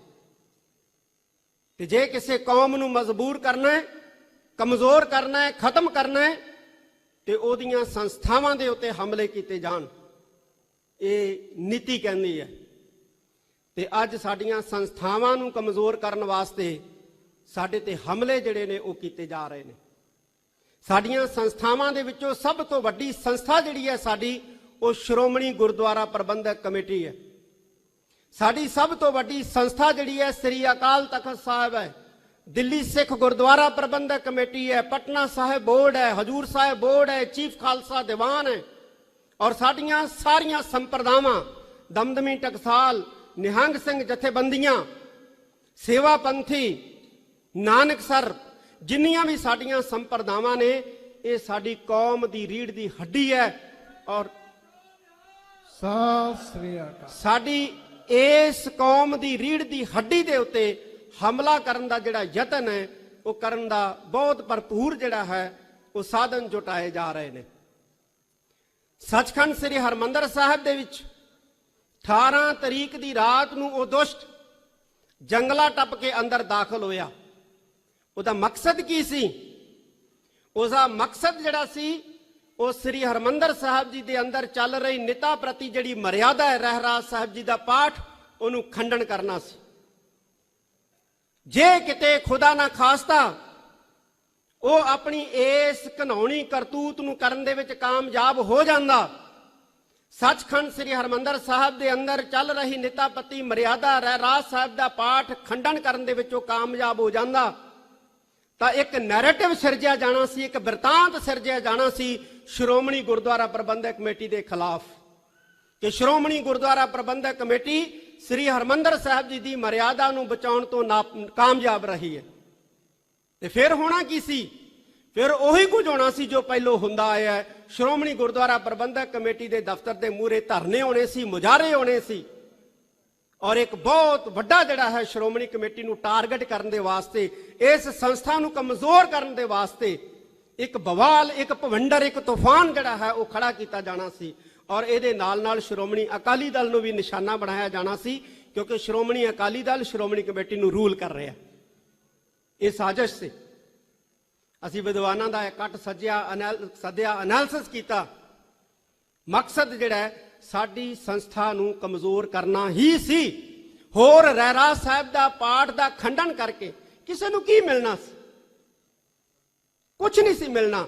ਤੇ ਜੇ ਕਿਸੇ ਕੌਮ ਨੂੰ ਮਜਬੂਰ ਕਰਨਾ ਹੈ, ਕਮਜ਼ੋਰ ਕਰਨਾ ਹੈ, ਖਤਮ ਕਰਨਾ ਹੈ, ਤੇ ਉਹਦੀਆਂ ਸੰਸਥਾਵਾਂ ਦੇ ਉੱਤੇ ਹਮਲੇ ਕੀਤੇ ਜਾਣ। ਇਹ ਨੀਤੀ ਕਹਿੰਦੀ ਹੈ। ਤੇ ਅੱਜ ਸਾਡੀਆਂ ਸੰਸਥਾਵਾਂ ਨੂੰ ਕਮਜ਼ੋਰ ਕਰਨ ਵਾਸਤੇ ਸਾਡੇ ਤੇ ਹਮਲੇ ਜਿਹੜੇ ਨੇ ਉਹ ਕੀਤੇ ਜਾ ਰਹੇ ਨੇ। ਸਾਡੀਆਂ ਸੰਸਥਾਵਾਂ ਦੇ ਵਿੱਚੋਂ ਸਭ ਤੋਂ ਵੱਡੀ ਸੰਸਥਾ ਜਿਹੜੀ ਹੈ ਸਾਡੀ, ਉਹ ਸ਼੍ਰੋਮਣੀ ਗੁਰਦੁਆਰਾ ਪ੍ਰਬੰਧਕ ਕਮੇਟੀ ਹੈ। ਸਾਡੀ ਸਭ ਤੋਂ ਵੱਡੀ ਸੰਸਥਾ ਜਿਹੜੀ ਹੈ ਸ੍ਰੀ ਅਕਾਲ ਤਖਤ ਸਾਹਿਬ ਹੈ, ਦਿੱਲੀ ਸਿੱਖ ਗੁਰਦੁਆਰਾ ਪ੍ਰਬੰਧਕ ਕਮੇਟੀ ਹੈ, ਪਟਨਾ ਸਾਹਿਬ ਬੋਰਡ ਹੈ, ਹਜੂਰ ਸਾਹਿਬ ਬੋਰਡ ਹੈ, ਚੀਫ ਖਾਲਸਾ ਦੀਵਾਨ ਹੈ। ਔਰ ਸਾਡੀਆਂ ਸਾਰੀਆਂ ਸੰਪਰਦਾਵਾਂ, ਦਮਦਮੀ ਟਕਸਾਲ, ਨਿਹੰਗ ਸਿੰਘ ਜਥੇਬੰਦੀਆਂ, ਸੇਵਾ ਪੰਥੀ, ਨਾਨਕਸਰ, ਜਿੰਨੀਆਂ ਵੀ ਸਾਡੀਆਂ ਸੰਪਰਦਾਵਾਂ ਨੇ, ਇਹ ਸਾਡੀ ਕੌਮ ਦੀ ਰੀੜ੍ਹ ਦੀ ਹੱਡੀ ਹੈ। ਔਰ ਸਤਿ ਸ੍ਰੀ ਅਕਾਲ। ਸਾਡੀ ਇਸ ਕੌਮ ਦੀ ਰੀੜ੍ਹ ਦੀ ਹੱਡੀ ਦੇ ਉੱਤੇ ਹਮਲਾ ਕਰਨ ਦਾ ਜਿਹੜਾ ਯਤਨ ਹੈ, ਉਹ ਕਰਨ ਦਾ ਬਹੁਤ ਭਰਪੂਰ ਜਿਹੜਾ ਹੈ ਉਹ ਸਾਧਨ ਜੁਟਾਏ ਜਾ ਰਹੇ ਨੇ। ਸੱਚਖੰਡ ਸ੍ਰੀ ਹਰਿਮੰਦਰ ਸਾਹਿਬ ਦੇ ਵਿੱਚ 18 ਤਰੀਕ ਦੀ ਰਾਤ ਨੂੰ ਉਹ ਦੁਸ਼ਟ ਜੰਗਲਾ ਟੱਪ ਕੇ ਅੰਦਰ ਦਾਖਲ ਹੋਇਆ। ਉਹਦਾ ਮਕਸਦ ਕੀ ਸੀ? ਉਹਦਾ ਮਕਸਦ ਜਿਹੜਾ ਸੀ ਉਹ ਸ੍ਰੀ ਹਰਿਮੰਦਰ ਸਾਹਿਬ ਜੀ ਦੇ ਅੰਦਰ ਚੱਲ ਰਹੀ ਨਿਤਾ ਪ੍ਰਤੀ ਜਿਹੜੀ ਮਰਿਆਦਾ ਹੈ, ਰਹਿਰਾਸ ਸਾਹਿਬ ਜੀ ਦਾ ਪਾਠ, ਉਹਨੂੰ ਖੰਡਨ ਕਰਨਾ ਸੀ। ਜੇ ਕਿਤੇ ਖੁਦਾ ਨਾ ਖਾਸਤਾ ਉਹ ਆਪਣੀ ਇਸ ਘਿਨਾਉਣੀ ਕਰਤੂਤ ਨੂੰ ਕਰਨ ਦੇ ਵਿੱਚ ਕਾਮਯਾਬ ਹੋ ਜਾਂਦਾ, ਸੱਚਖੰਡ ਸ੍ਰੀ ਹਰਿਮੰਦਰ ਸਾਹਿਬ ਦੇ ਅੰਦਰ ਚੱਲ ਰਹੀ ਨਿਤਾ ਪ੍ਰਤੀ ਮਰਿਆਦਾ ਰਹਿਰਾਸ ਸਾਹਿਬ ਦਾ ਪਾਠ ਖੰਡਨ ਕਰਨ ਦੇ ਵਿੱਚ ਉਹ ਕਾਮਯਾਬ ਹੋ ਜਾਂਦਾ, ਤਾਂ ਇੱਕ ਨੈਰੇਟਿਵ ਸਿਰਜਿਆ ਜਾਣਾ ਸੀ, ਇੱਕ ਬਿਰਤਾਂਤ ਸਿਰਜਿਆ ਜਾਣਾ ਸੀ ਸ਼੍ਰੋਮਣੀ ਗੁਰਦੁਆਰਾ ਪ੍ਰਬੰਧਕ ਕਮੇਟੀ ਦੇ ਖਿਲਾਫ, ਕਿ ਸ਼੍ਰੋਮਣੀ ਗੁਰਦੁਆਰਾ ਪ੍ਰਬੰਧਕ ਕਮੇਟੀ ਸ੍ਰੀ ਹਰਿਮੰਦਰ ਸਾਹਿਬ ਜੀ ਦੀ ਮਰਿਆਦਾ ਨੂੰ ਬਚਾਉਣ ਤੋਂ ਕਾਮਯਾਬ ਰਹੀ ਹੈ। ਤੇ ਫਿਰ ਹੋਣਾ ਕੀ ਸੀ? ਫਿਰ ਉਹੀ ਕੁਝ ਹੋਣਾ ਸੀ ਜੋ ਪਹਿਲੋਂ ਹੁੰਦਾ ਆਇਆ ਹੈ। ਸ਼੍ਰੋਮਣੀ ਗੁਰਦੁਆਰਾ ਪ੍ਰਬੰਧਕ ਕਮੇਟੀ ਦੇ ਦਫ਼ਤਰ ਦੇ ਮੂਹਰੇ ਧਰਨੇ ਹੋਣੇ ਸੀ, ਮੁਜ਼ਾਹਰੇ ਹੋਣੇ ਸੀ, ਔਰ ਇੱਕ ਬਹੁਤ ਵੱਡਾ ਜਿਹੜਾ ਹੈ ਸ਼੍ਰੋਮਣੀ ਕਮੇਟੀ ਨੂੰ ਟਾਰਗੇਟ ਕਰਨ ਦੇ ਵਾਸਤੇ, ਇਸ ਸੰਸਥਾ ਨੂੰ ਕਮਜ਼ੋਰ ਕਰਨ ਦੇ ਵਾਸਤੇ ਇੱਕ ਬਵਾਲ, ਇੱਕ ਭਵੰਡਰ, ਇੱਕ ਤੂਫਾਨ ਜਿਹੜਾ ਹੈ ਉਹ ਖੜਾ ਕੀਤਾ ਜਾਣਾ ਸੀ। ਔਰ ਇਹਦੇ ਨਾਲ ਨਾਲ ਸ਼੍ਰੋਮਣੀ ਅਕਾਲੀ ਦਲ ਨੂੰ ਵੀ ਨਿਸ਼ਾਨਾ ਬਣਾਇਆ ਜਾਣਾ ਸੀ, ਕਿਉਂਕਿ ਸ਼੍ਰੋਮਣੀ ਅਕਾਲੀ ਦਲ ਸ਼੍ਰੋਮਣੀ ਕਮੇਟੀ ਨੂੰ ਰੂਲ ਕਰ ਰਿਹਾ। ਇਹ ਸਾਜ਼ਿਸ਼ ਸੀ। ਅਸੀਂ ਵਿਦਵਾਨਾਂ ਦਾ ਇਕੱਠ ਸੱਦਿਆ, ਐਨਾਲਿਸਿਸ ਕੀਤਾ। ਮਕਸਦ ਜਿਹੜਾ ਹੈ ਸਾਡੀ ਸੰਸਥਾ ਨੂੰ ਕਮਜ਼ੋਰ ਕਰਨਾ ਹੀ ਸੀ। ਹੋਰ ਰਹਿਰਾਸ ਸਾਹਿਬ ਦਾ ਪਾਠ ਦਾ ਖੰਡਨ ਕਰਕੇ ਕਿਸੇ ਨੂੰ ਕੀ ਮਿਲਣਾ ਸੀ? ਕੁਝ ਨਹੀਂ ਸੀ ਮਿਲਣਾ।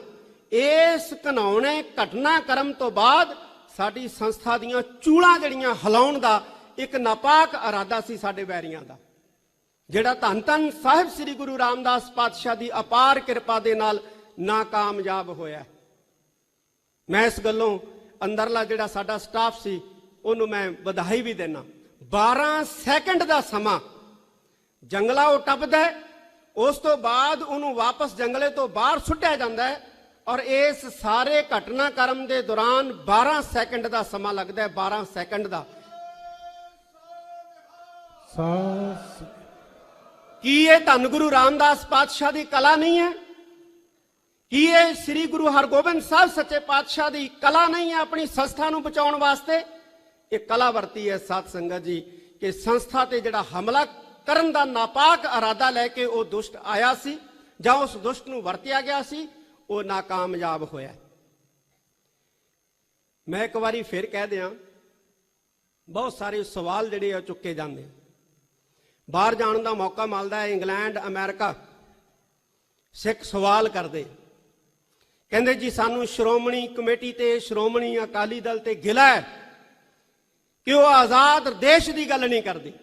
ਇਸ ਘਿਨਾਉਣੇ ਘਟਨਾਕ੍ਰਮ ਤੋਂ ਬਾਅਦ ਸਾਡੀ ਸੰਸਥਾ ਦੀਆਂ ਚੂੜਾਂ ਜਿਹੜੀਆਂ ਹਿਲਾਉਣ ਦਾ ਇੱਕ ਨਾਪਾਕ ਇਰਾਦਾ ਸੀ ਸਾਡੇ ਵੈਰੀਆਂ ਦਾ, ਜਿਹੜਾ ਧੰਨ ਧੰਨ ਸਾਹਿਬ ਸ੍ਰੀ ਗੁਰੂ ਰਾਮਦਾਸ ਪਾਤਸ਼ਾਹ ਦੀ ਅਪਾਰ ਕਿਰਪਾ ਦੇ ਨਾਲ ਨਾਕਾਮਯਾਬ ਹੋਇਆ। ਮੈਂ ਇਸ ਗੱਲੋਂ ਅੰਦਰਲਾ ਜਿਹੜਾ ਸਾਡਾ ਸਟਾਫ ਸੀ ਉਹਨੂੰ ਮੈਂ ਵਧਾਈ ਵੀ ਦੇਣਾ। 12 ਸੈਕਿੰਡ ਦਾ ਸਮਾਂ ਜੰਗਲਾ ਉਹ ਟੱਪਦਾ ਹੈ, ਉਸ ਤੋਂ ਬਾਅਦ ਉਹਨੂੰ ਵਾਪਸ ਜੰਗਲੇ ਤੋਂ ਬਾਹਰ ਸੁੱਟਿਆ ਜਾਂਦਾ ਹੈ, ਔਰ ਇਸ ਸਾਰੇ ਘਟਨਾਕ੍ਰਮ ਦੇ ਦੌਰਾਨ 12 ਸੈਕਿੰਡ ਦਾ ਸਮਾਂ ਲੱਗਦਾ ਹੈ। 12 ਸੈਕਿੰਡ ਦਾ। ਕੀ ਇਹ ਧੰਨ ਗੁਰੂ ਰਾਮਦਾਸ ਪਾਤਸ਼ਾਹ ਦੀ ਕਲਾ ਨਹੀਂ ਹੈ? ਕੀ ਇਹ ਸ੍ਰੀ ਗੁਰੂ ਹਰਗੋਬਿੰਦ ਸਾਹਿਬ ਸੱਚੇ ਪਾਤਸ਼ਾਹ ਦੀ ਕਲਾ ਨਹੀਂ ਹੈ ਆਪਣੀ ਸੰਸਥਾ ਨੂੰ ਬਚਾਉਣ ਵਾਸਤੇ? ਇਹ ਕਲਾ ਵਰਤੀ ਹੈ ਸਾਧ ਸੰਗਤ ਜੀ, ਕਿ ਸੰਸਥਾ ਤੇ ਜਿਹੜਾ ਹਮਲਾ ਕਰਨ ਦਾ ਨਾਪਾਕ ਇਰਾਦਾ ਲੈ ਕੇ ਉਹ ਦੁਸ਼ਟ ਆਇਆ ਸੀ, ਜਾਂ ਉਸ ਦੁਸ਼ਟ ਨੂੰ ਵਰਤਿਆ ਗਿਆ ਸੀ, ਉਹ ਨਾਕਾਮਯਾਬ ਹੋਇਆ। ਮੈਂ ਇੱਕ ਵਾਰੀ ਫਿਰ ਕਹਿ ਦਿਆਂ, ਬਹੁਤ ਸਾਰੇ ਸਵਾਲ ਜਿਹੜੇ ਆ ਚੁੱਕੇ ਜਾਂਦੇ। ਬਾਹਰ ਜਾਣ ਦਾ ਮੌਕਾ ਮਿਲਦਾ ਹੈ, ਇੰਗਲੈਂਡ, ਅਮਰੀਕਾ, ਸਿੱਖ ਸਵਾਲ ਕਰਦੇ, ਕਹਿੰਦੇ ਜੀ ਸਾਨੂੰ ਸ਼੍ਰੋਮਣੀ ਕਮੇਟੀ ਤੇ ਸ਼੍ਰੋਮਣੀ ਅਕਾਲੀ ਦਲ ਤੇ ਗਿਲਾ ਹੈ ਕਿ ਉਹ ਆਜ਼ਾਦ ਦੇਸ਼ ਦੀ ਗੱਲ ਨਹੀਂ ਕਰਦੇ,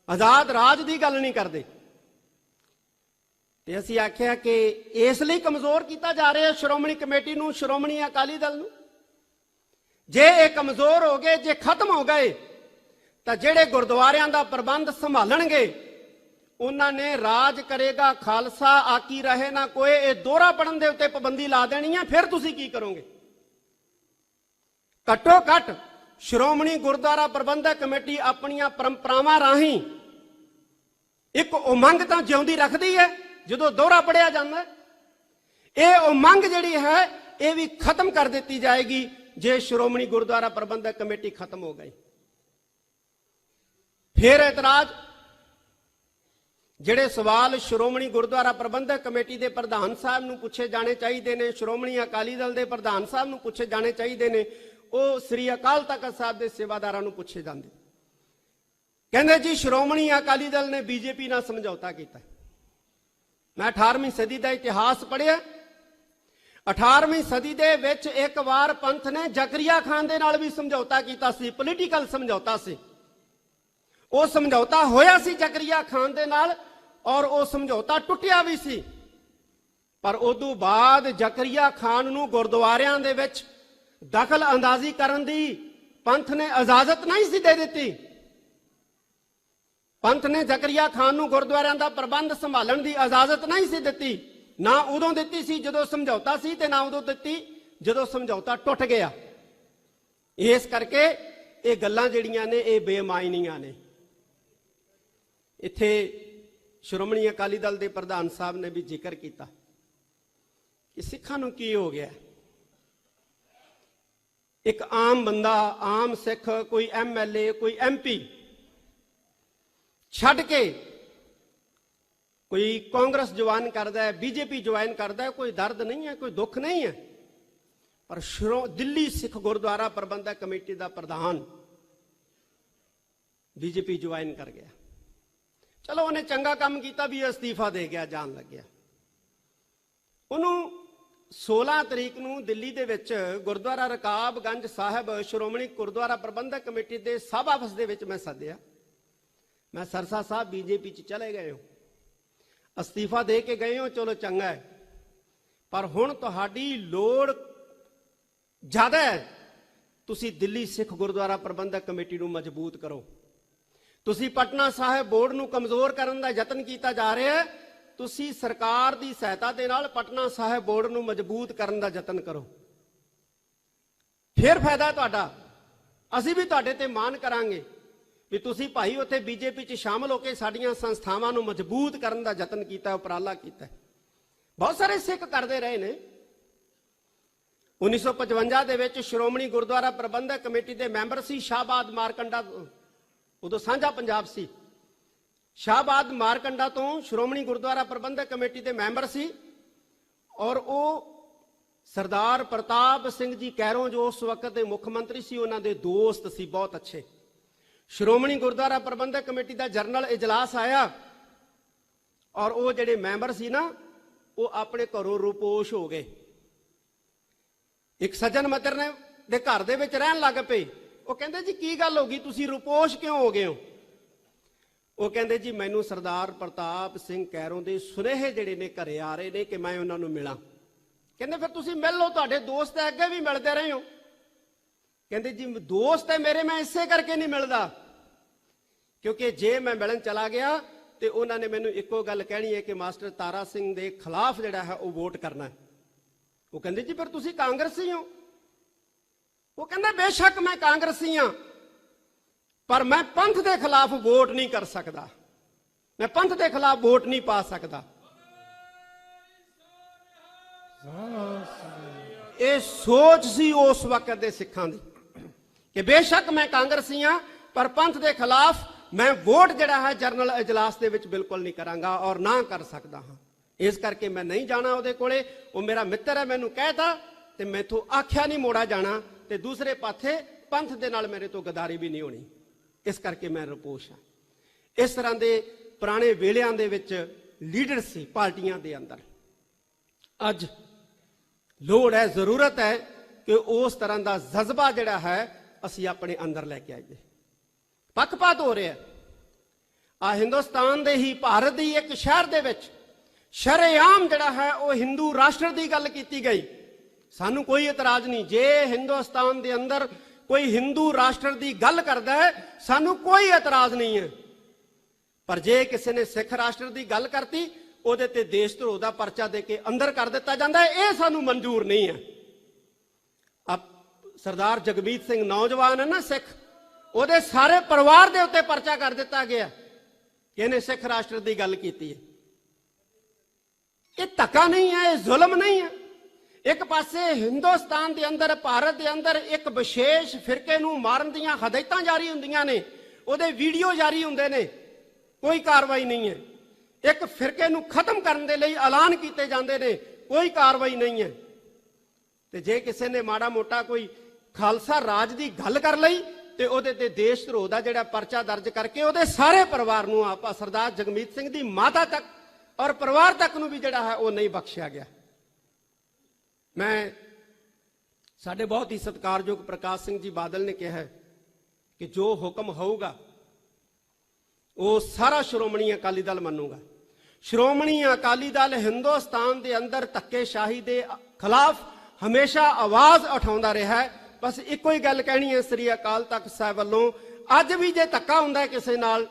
ਆਜ਼ਾਦ ਰਾਜ ਦੀ ਗੱਲ ਨਹੀਂ ਕਰਦੇ। ਤੇ ਅਸੀਂ ਆਖਿਆ ਕਿ ਇਸ ਲਈ ਕਮਜ਼ੋਰ ਕੀਤਾ ਜਾ ਰਿਹਾ ਸ਼੍ਰੋਮਣੀ ਕਮੇਟੀ ਨੂੰ, ਸ਼੍ਰੋਮਣੀ ਅਕਾਲੀ ਦਲ ਨੂੰ। ਜੇ ਇਹ ਕਮਜ਼ੋਰ ਹੋ ਗਏ, ਜੇ ਖਤਮ ਹੋ ਗਏ, ਤਾਂ ਜਿਹੜੇ ਗੁਰਦੁਆਰਿਆਂ ਦਾ ਪ੍ਰਬੰਧ ਸੰਭਾਲਣਗੇ ਉਹਨਾਂ ਨੇ ਰਾਜ ਕਰੇਗਾ ਖਾਲਸਾ ਆਕੀ ਰਹੇ ਨਾ ਕੋਏ, ਇਹ ਦੋਹਰਾ ਪੜਨ ਦੇ ਉੱਤੇ ਪਾਬੰਦੀ ਲਾ ਦੇਣੀ ਹੈ। ਫਿਰ ਤੁਸੀਂ ਕੀ ਕਰੋਗੇ? ਘੱਟੋ ਘੱਟ ਸ਼੍ਰੋਮਣੀ ਗੁਰਦੁਆਰਾ ਪ੍ਰਬੰਧਕ ਕਮੇਟੀ ਆਪਣੀਆਂ ਪਰੰਪਰਾਵਾਂ ਰਾਹੀਂ ਇੱਕ ਉਮੰਗ ਤਾਂ ਜਿਉਂਦੀ ਰੱਖਦੀ ਹੈ ਜਦੋਂ ਦੋਹਰਾ ਪੜਿਆ ਜਾਂਦਾ ਹੈ। ਇਹ ਉਮੰਗ ਜਿਹੜੀ ਹੈ ਇਹ ਵੀ ਖਤਮ ਕਰ ਦਿੱਤੀ ਜਾਏਗੀ ਜੇ ਸ਼੍ਰੋਮਣੀ ਗੁਰਦੁਆਰਾ ਪ੍ਰਬੰਧਕ ਕਮੇਟੀ ਖਤਮ ਹੋ ਗਈ। ਫਿਰ ਇਤਰਾਜ਼, ਜਿਹੜੇ ਸਵਾਲ ਸ਼੍ਰੋਮਣੀ ਗੁਰਦੁਆਰਾ ਪ੍ਰਬੰਧਕ ਕਮੇਟੀ ਦੇ ਪ੍ਰਧਾਨ ਸਾਹਿਬ ਨੂੰ ਪੁੱਛੇ ਜਾਣੇ ਚਾਹੀਦੇ ਨੇ, ਸ਼੍ਰੋਮਣੀ ਅਕਾਲੀ ਦਲ ਦੇ ਪ੍ਰਧਾਨ ਸਾਹਿਬ ਨੂੰ ਪੁੱਛੇ ਜਾਣੇ ਚਾਹੀਦੇ ਨੇ, ਉਹ ਸ੍ਰੀ ਅਕਾਲ ਤਖਤ ਸਾਹਿਬ ਦੇ ਸੇਵਾਦਾਰਾਂ ਨੂੰ ਪੁੱਛੇ ਜਾਂਦੇ। ਕਹਿੰਦੇ ਜੀ ਸ਼੍ਰੋਮਣੀ ਅਕਾਲੀ ਦਲ ਨੇ ਬੀਜੇਪੀ ਨਾਲ ਸਮਝੌਤਾ ਕੀਤਾ। ਮੈਂ 18ਵੀਂ ਸਦੀ ਦਾ ਇਤਿਹਾਸ ਪੜ੍ਹਿਆ। 18ਵੀਂ ਸਦੀ ਦੇ ਵਿੱਚ ਇੱਕ ਵਾਰ ਪੰਥ ਨੇ ਜ਼ਕਰੀਆ ਖਾਨ ਦੇ ਨਾਲ ਵੀ ਸਮਝੌਤਾ ਕੀਤਾ ਸੀ, ਪੋਲੀਟੀਕਲ ਸਮਝੌਤਾ ਸੀ। ਉਹ ਸਮਝੌਤਾ ਹੋਇਆ ਸੀ ਜ਼ਕਰੀਆ ਖਾਨ ਦੇ ਨਾਲ ਔਰ ਉਹ ਸਮਝੌਤਾ ਟੁੱਟਿਆ ਵੀ ਸੀ। ਪਰ ਉਦੋਂ ਬਾਅਦ ਜ਼ਕਰੀਆ ਖਾਨ ਨੂੰ ਗੁਰਦੁਆਰਿਆਂ ਦੇ ਵਿੱਚ ਦਖਲ ਅੰਦਾਜ਼ੀ ਕਰਨ ਦੀ ਪੰਥ ਨੇ ਇਜਾਜ਼ਤ ਨਹੀਂ ਸੀ ਦੇ ਦਿੱਤੀ। ਪੰਥ ਨੇ ਜ਼ਕਰੀਆ ਖਾਨ ਨੂੰ ਗੁਰਦੁਆਰਿਆਂ ਦਾ ਪ੍ਰਬੰਧ ਸੰਭਾਲਣ ਦੀ ਇਜਾਜ਼ਤ ਨਹੀਂ ਸੀ ਦਿੱਤੀ। ਨਾ ਉਦੋਂ ਦਿੱਤੀ ਸੀ ਜਦੋਂ ਸਮਝੌਤਾ ਸੀ ਤੇ ਨਾ ਉਦੋਂ ਦਿੱਤੀ ਜਦੋਂ ਸਮਝੌਤਾ ਟੁੱਟ ਗਿਆ। ਇਸ ਕਰਕੇ ਇਹ ਗੱਲਾਂ ਜਿਹੜੀਆਂ ਨੇ ਇਹ ਬੇਮਾਇਨੀਆਂ ਨੇ। ਇੱਥੇ ਸ਼੍ਰੋਮਣੀ ਅਕਾਲੀ ਦਲ ਦੇ ਪ੍ਰਧਾਨ ਸਾਹਿਬ ਨੇ ਵੀ ਜ਼ਿਕਰ ਕੀਤਾ ਕਿ ਸਿੱਖਾਂ ਨੂੰ ਕੀ ਹੋ ਗਿਆ। ਇੱਕ ਆਮ ਬੰਦਾ, ਆਮ ਸਿੱਖ, ਕੋਈ MLA, ਕੋਈ MP ਛੱਡ ਕੇ ਕੋਈ ਕਾਂਗਰਸ ਜੁਆਇਨ ਕਰਦਾ ਹੈ, BJP ਜੁਆਇਨ ਕਰਦਾ ਹੈ, ਕੋਈ ਦਰਦ ਨਹੀਂ ਹੈ, ਕੋਈ ਦੁੱਖ ਨਹੀਂ ਹੈ। ਪਰ ਦਿੱਲੀ ਸਿੱਖ ਗੁਰਦੁਆਰਾ ਪ੍ਰਬੰਧਕ ਕਮੇਟੀ ਦਾ ਪ੍ਰਧਾਨ BJP ਜੁਆਇਨ ਕਰ ਗਿਆ। ਚਲੋ ਉਹਨੇ ਚੰਗਾ ਕੰਮ ਕੀਤਾ ਵੀ ਅਸਤੀਫਾ ਦੇ ਗਿਆ, ਜਾਣ ਲੱਗਿਆ। ਉਹਨੂੰ 16 ਤਰੀਕ ਨੂੰ ਦਿੱਲੀ ਦੇ ਵਿੱਚ ਗੁਰਦੁਆਰਾ ਰਕਾਬਗੰਜ ਸਾਹਿਬ ਸ਼੍ਰੋਮਣੀ ਗੁਰਦੁਆਰਾ ਪ੍ਰਬੰਧਕ ਕਮੇਟੀ ਦੇ ਸਭ ਆਫਿਸ ਦੇ ਵਿੱਚ ਮੈਂ ਸੱਦਿਆ। ਮੈਂ ਸਰਸਾ ਸਾਹਿਬ BJP 'ਚ ਚਲੇ ਗਏ ਹੋ, ਅਸਤੀਫਾ ਦੇ ਕੇ ਗਏ ਹੋ, ਚਲੋ ਚੰਗਾ ਹੈ, ਪਰ ਹੁਣ ਤੁਹਾਡੀ ਲੋੜ ਜ਼ਿਆਦਾ ਹੈ। ਤੁਸੀਂ ਦਿੱਲੀ ਸਿੱਖ ਗੁਰਦੁਆਰਾ ਪ੍ਰਬੰਧਕ ਕਮੇਟੀ ਨੂੰ ਮਜ਼ਬੂਤ ਕਰੋ। ਤੁਸੀਂ ਪਟਨਾ ਸਾਹਿਬ ਬੋਰਡ ਨੂੰ ਕਮਜ਼ੋਰ ਕਰਨ ਦਾ ਯਤਨ ਕੀਤਾ ਜਾ ਰਿਹਾ ਹੈ। ਤੁਸੀਂ ਸਰਕਾਰ ਦੀ ਸਹਾਇਤਾ ਦੇ ਨਾਲ ਪਟਨਾ ਸਾਹਿਬ ਬੋਰਡ ਨੂੰ ਮਜ਼ਬੂਤ ਕਰਨ ਦਾ ਯਤਨ ਕਰੋ, ਫਿਰ ਫਾਇਦਾ ਤੁਹਾਡਾ। ਅਸੀਂ ਵੀ ਤੁਹਾਡੇ ਤੇ ਮਾਣ ਕਰਾਂਗੇ ਵੀ ਤੁਸੀਂ ਭਾਈ ਉੱਥੇ BJP 'ਚ ਸ਼ਾਮਲ ਹੋ ਕੇ ਸਾਡੀਆਂ ਸੰਸਥਾਵਾਂ ਨੂੰ ਮਜ਼ਬੂਤ ਕਰਨ ਦਾ ਯਤਨ ਕੀਤਾ, ਉਪਰਾਲਾ ਕੀਤਾ। ਬਹੁਤ ਸਾਰੇ ਸਿੱਖ ਕਰਦੇ ਰਹੇ ਨੇ। 1955 ਦੇ ਵਿੱਚ ਸ਼੍ਰੋਮਣੀ ਗੁਰਦੁਆਰਾ ਪ੍ਰਬੰਧਕ ਕਮੇਟੀ ਦੇ ਮੈਂਬਰ ਸੀ ਸ਼ਾਹਬਾਦ ਮਾਰਕੰਡਾ, ਉਦੋਂ ਸਾਂਝਾ ਪੰਜਾਬ ਸੀ। ਸ਼ਾਹਬਾਦ ਮਾਰਕੰਡਾ ਤੋਂ ਸ਼੍ਰੋਮਣੀ ਗੁਰਦੁਆਰਾ ਪ੍ਰਬੰਧਕ ਕਮੇਟੀ ਦੇ ਮੈਂਬਰ ਸੀ ਔਰ ਉਹ ਸਰਦਾਰ ਪ੍ਰਤਾਪ ਸਿੰਘ ਜੀ ਕੈਰੋਂ ਜੋ ਉਸ ਵਕਤ ਦੇ ਮੁੱਖ ਮੰਤਰੀ ਸੀ, ਉਹਨਾਂ ਦੇ ਦੋਸਤ ਸੀ ਬਹੁਤ ਅੱਛੇ। ਸ਼੍ਰੋਮਣੀ ਗੁਰਦੁਆਰਾ ਪ੍ਰਬੰਧਕ ਕਮੇਟੀ ਦਾ ਜਰਨਲ ਇਜਲਾਸ ਆਇਆ ਔਰ ਉਹ ਜਿਹੜੇ ਮੈਂਬਰ ਸੀ ਨਾ ਉਹ ਆਪਣੇ ਘਰੋਂ ਰੁਪੋਸ਼ ਹੋ ਗਏ। ਇੱਕ ਸੱਜਣ ਮਿੱਤਰ ਨੇ ਦੇ ਘਰ ਦੇ ਵਿੱਚ ਰਹਿਣ ਲੱਗ ਪਏ। ਉਹ ਕਹਿੰਦੇ ਜੀ ਕੀ ਗੱਲ ਹੋ ਗਈ, ਤੁਸੀਂ ਰੁਪੋਸ਼ ਕਿਉਂ ਹੋ ਗਏ ਹੋ? ਉਹ ਕਹਿੰਦੇ ਜੀ ਮੈਨੂੰ ਸਰਦਾਰ ਪ੍ਰਤਾਪ ਸਿੰਘ ਕੈਰੋਂ ਦੇ ਸੁਨੇਹੇ ਜਿਹੜੇ ਨੇ ਘਰੇ ਆ ਰਹੇ ਨੇ ਕਿ ਮੈਂ ਉਹਨਾਂ ਨੂੰ ਮਿਲਾਂ। ਕਹਿੰਦੇ ਫਿਰ ਤੁਸੀਂ ਮਿਲ ਲਓ, ਤੁਹਾਡੇ ਦੋਸਤ ਹੈ, ਅੱਗੇ ਵੀ ਮਿਲਦੇ ਰਹੇ ਹੋ। ਕਹਿੰਦੇ ਜੀ ਦੋਸਤ ਹੈ ਮੇਰੇ, ਮੈਂ ਇਸੇ ਕਰਕੇ ਨਹੀਂ ਮਿਲਦਾ ਕਿਉਂਕਿ ਜੇ ਮੈਂ ਮਿਲਣ ਚਲਾ ਗਿਆ ਤੇ ਉਹਨਾਂ ਨੇ ਮੈਨੂੰ ਇੱਕੋ ਗੱਲ ਕਹਿਣੀ ਹੈ ਕਿ ਮਾਸਟਰ ਤਾਰਾ ਸਿੰਘ ਦੇ ਖਿਲਾਫ ਜਿਹੜਾ ਹੈ ਉਹ ਵੋਟ ਕਰਨਾ ਹੈ। ਉਹ ਕਹਿੰਦੇ ਜੀ ਫਿਰ ਤੁਸੀਂ ਕਾਂਗਰਸੀ ਹੋ? ਉਹ ਕਹਿੰਦਾ ਬੇਸ਼ੱਕ ਮੈਂ ਕਾਂਗਰਸੀ ਹਾਂ ਪਰ ਮੈਂ ਪੰਥ ਦੇ ਖਿਲਾਫ ਵੋਟ ਨਹੀਂ ਕਰ ਸਕਦਾ, ਮੈਂ ਪੰਥ ਦੇ ਖਿਲਾਫ ਵੋਟ ਨਹੀਂ ਪਾ ਸਕਦਾ। ਇਹ ਸੋਚ ਸੀ ਉਸ ਵਕਤ ਦੇ ਸਿੱਖਾਂ ਦੀ ਕਿ ਬੇਸ਼ੱਕ ਮੈਂ ਕਾਂਗਰਸੀ ਹਾਂ ਪਰ ਪੰਥ ਦੇ ਖਿਲਾਫ ਮੈਂ ਵੋਟ ਜਿਹੜਾ ਹੈ ਜਰਨਲ ਇਜਲਾਸ ਦੇ ਵਿੱਚ ਬਿਲਕੁਲ ਨਹੀਂ ਕਰਾਂਗਾ ਔਰ ਨਾ ਕਰ ਸਕਦਾ ਹਾਂ। ਇਸ ਕਰਕੇ ਮੈਂ ਨਹੀਂ ਜਾਣਾ ਉਹਦੇ ਕੋਲੇ। ਉਹ ਮੇਰਾ ਮਿੱਤਰ ਹੈ, ਮੈਨੂੰ ਕਹਿਤਾ ਤੇ ਮੈਥੋਂ ਆਖਿਆ ਨਹੀਂ ਮੋੜਾ ਜਾਣਾ, ਤੇ ਦੂਸਰੇ ਪਾਸੇ ਪੰਥ ਦੇ ਨਾਲ ਮੇਰੇ ਤੋਂ ਗਦਾਰੀ ਵੀ ਨਹੀਂ ਹੋਣੀ। ਇਸ ਕਰਕੇ ਮੈਂ ਰੁਪੋਸ਼ ਹਾਂ। ਇਸ ਤਰ੍ਹਾਂ ਦੇ ਪੁਰਾਣੇ ਵੇਲਿਆਂ ਦੇ ਵਿੱਚ ਲੀਡਰ ਸੀ ਪਾਰਟੀਆਂ ਦੇ ਅੰਦਰ। ਅੱਜ ਲੋੜ ਹੈ, ਜ਼ਰੂਰਤ ਹੈ ਕਿ ਉਸ ਤਰ੍ਹਾਂ ਦਾ ਜਜ਼ਬਾ ਜਿਹੜਾ ਹੈ ਅਸੀਂ ਆਪਣੇ ਅੰਦਰ ਲੈ ਕੇ ਆਈਏ। ਪੱਖਪਾਤ ਹੋ ਰਿਹਾ ਆ ਹਿੰਦੁਸਤਾਨ ਦੇ ਹੀ, ਭਾਰਤ ਦੀ ਇੱਕ ਸ਼ਹਿਰ ਦੇ ਵਿੱਚ ਸ਼ਰੇਆਮ ਜਿਹੜਾ ਹੈ ਉਹ ਹਿੰਦੂ ਰਾਸ਼ਟਰ ਦੀ ਗੱਲ ਕੀਤੀ ਗਈ। ਸਾਨੂੰ ਕੋਈ ਇਤਰਾਜ਼ ਨਹੀਂ। ਜੇ ਹਿੰਦੁਸਤਾਨ ਦੇ ਅੰਦਰ ਕੋਈ ਹਿੰਦੂ ਰਾਸ਼ਟਰ ਦੀ ਗੱਲ ਕਰਦਾ ਹੈ, ਸਾਨੂੰ ਕੋਈ ਇਤਰਾਜ਼ ਨਹੀਂ ਹੈ। ਪਰ ਜੇ ਕਿਸੇ ਨੇ ਸਿੱਖ ਰਾਸ਼ਟਰ ਦੀ ਗੱਲ ਕਰਤੀ, ਉਹਦੇ ਤੇ ਦੇਸ਼ ਧਰੋਹ ਦਾ ਪਰਚਾ ਦੇ ਕੇ ਅੰਦਰ ਕਰ ਦਿੱਤਾ ਜਾਂਦਾ ਹੈ। ਇਹ ਸਾਨੂੰ ਮਨਜ਼ੂਰ ਨਹੀਂ ਹੈ। ਸਰਦਾਰ ਜਗਮੀਤ ਸਿੰਘ ਨੌਜਵਾਨ ਹੈ ਨਾ ਸਿੱਖ, ਉਹਦੇ ਸਾਰੇ ਪਰਿਵਾਰ ਦੇ ਉੱਤੇ ਪਰਚਾ ਕਰ ਦਿੱਤਾ ਗਿਆ ਕਿ ਇਹਨੇ ਸਿੱਖ ਰਾਸ਼ਟਰ ਦੀ ਗੱਲ ਕੀਤੀ ਹੈ। ਇਹ ਧੱਕਾ ਨਹੀਂ ਹੈ, ਇਹ ਜ਼ੁਲਮ ਨਹੀਂ ਹੈ। ਇੱਕ ਪਾਸੇ ਹਿੰਦੁਸਤਾਨ ਦੇ ਅੰਦਰ, ਭਾਰਤ ਦੇ ਅੰਦਰ ਇੱਕ ਵਿਸ਼ੇਸ਼ ਫਿਰਕੇ ਨੂੰ ਮਾਰਨ ਦੀਆਂ ਹਦਾਇਤਾਂ ਜਾਰੀ ਹੁੰਦੀਆਂ ਨੇ, ਉਹਦੇ ਵੀਡੀਓ ਜਾਰੀ ਹੁੰਦੇ ਨੇ, ਕੋਈ ਕਾਰਵਾਈ ਨਹੀਂ ਹੈ। ਇੱਕ ਫਿਰਕੇ ਨੂੰ ਖਤਮ ਕਰਨ ਦੇ ਲਈ ਐਲਾਨ ਕੀਤੇ ਜਾਂਦੇ ਨੇ, ਕੋਈ ਕਾਰਵਾਈ ਨਹੀਂ ਹੈ। ਤੇ ਜੇ ਕਿਸੇ ਨੇ ਮਾੜਾ ਮੋਟਾ ਕੋਈ ਖਾਲਸਾ ਰਾਜ ਦੀ ਗੱਲ ਕਰ ਲਈ ਤੇ ਉਹਦੇ ਤੇ ਦੇਸ਼ ਧਰੋਹ ਦਾ ਜਿਹੜਾ ਪਰਚਾ ਦਰਜ ਕਰਕੇ ਉਹਦੇ ਸਾਰੇ ਪਰਿਵਾਰ ਨੂੰ, ਆਪਾਂ ਸਰਦਾਰ ਜਗਮੀਤ ਸਿੰਘ ਦੀ ਮਾਤਾ ਤੱਕ ਔਰ ਪਰਿਵਾਰ ਤੱਕ ਨੂੰ ਵੀ ਜਿਹੜਾ ਹੈ ਉਹ ਨਹੀਂ ਬਖਸ਼ਿਆ ਗਿਆ। ਮੈਂ ਸਾਡੇ ਬਹੁਤ ਹੀ ਸਤਿਕਾਰਯੋਗ ਪ੍ਰਕਾਸ਼ ਸਿੰਘ ਜੀ ਬਾਦਲ ਨੇ ਕਿਹਾ ਹੈ ਕਿ ਜੋ ਹੁਕਮ ਹੋਊਗਾ ਉਹ ਸਾਰਾ ਸ਼੍ਰੋਮਣੀ ਅਕਾਲੀ ਦਲ ਮੰਨੂਗਾ। ਸ਼੍ਰੋਮਣੀ ਅਕਾਲੀ ਦਲ ਹਿੰਦੁਸਤਾਨ ਦੇ ਅੰਦਰ ਧੱਕੇਸ਼ਾਹੀ ਦੇ ਖਿਲਾਫ ਹਮੇਸ਼ਾ ਆਵਾਜ਼ ਉਠਾਉਂਦਾ ਰਿਹਾ ਹੈ। ਬਸ ਇੱਕੋ ਹੀ ਗੱਲ ਕਹਿਣੀ ਹੈ ਸ੍ਰੀ ਅਕਾਲ ਤਖਤ ਸਾਹਿਬ ਵੱਲੋਂ, ਅੱਜ ਵੀ ਜੇ ਧੱਕਾ ਹੁੰਦਾ ਹੈ ਕਿਸੇ ਨਾਲ,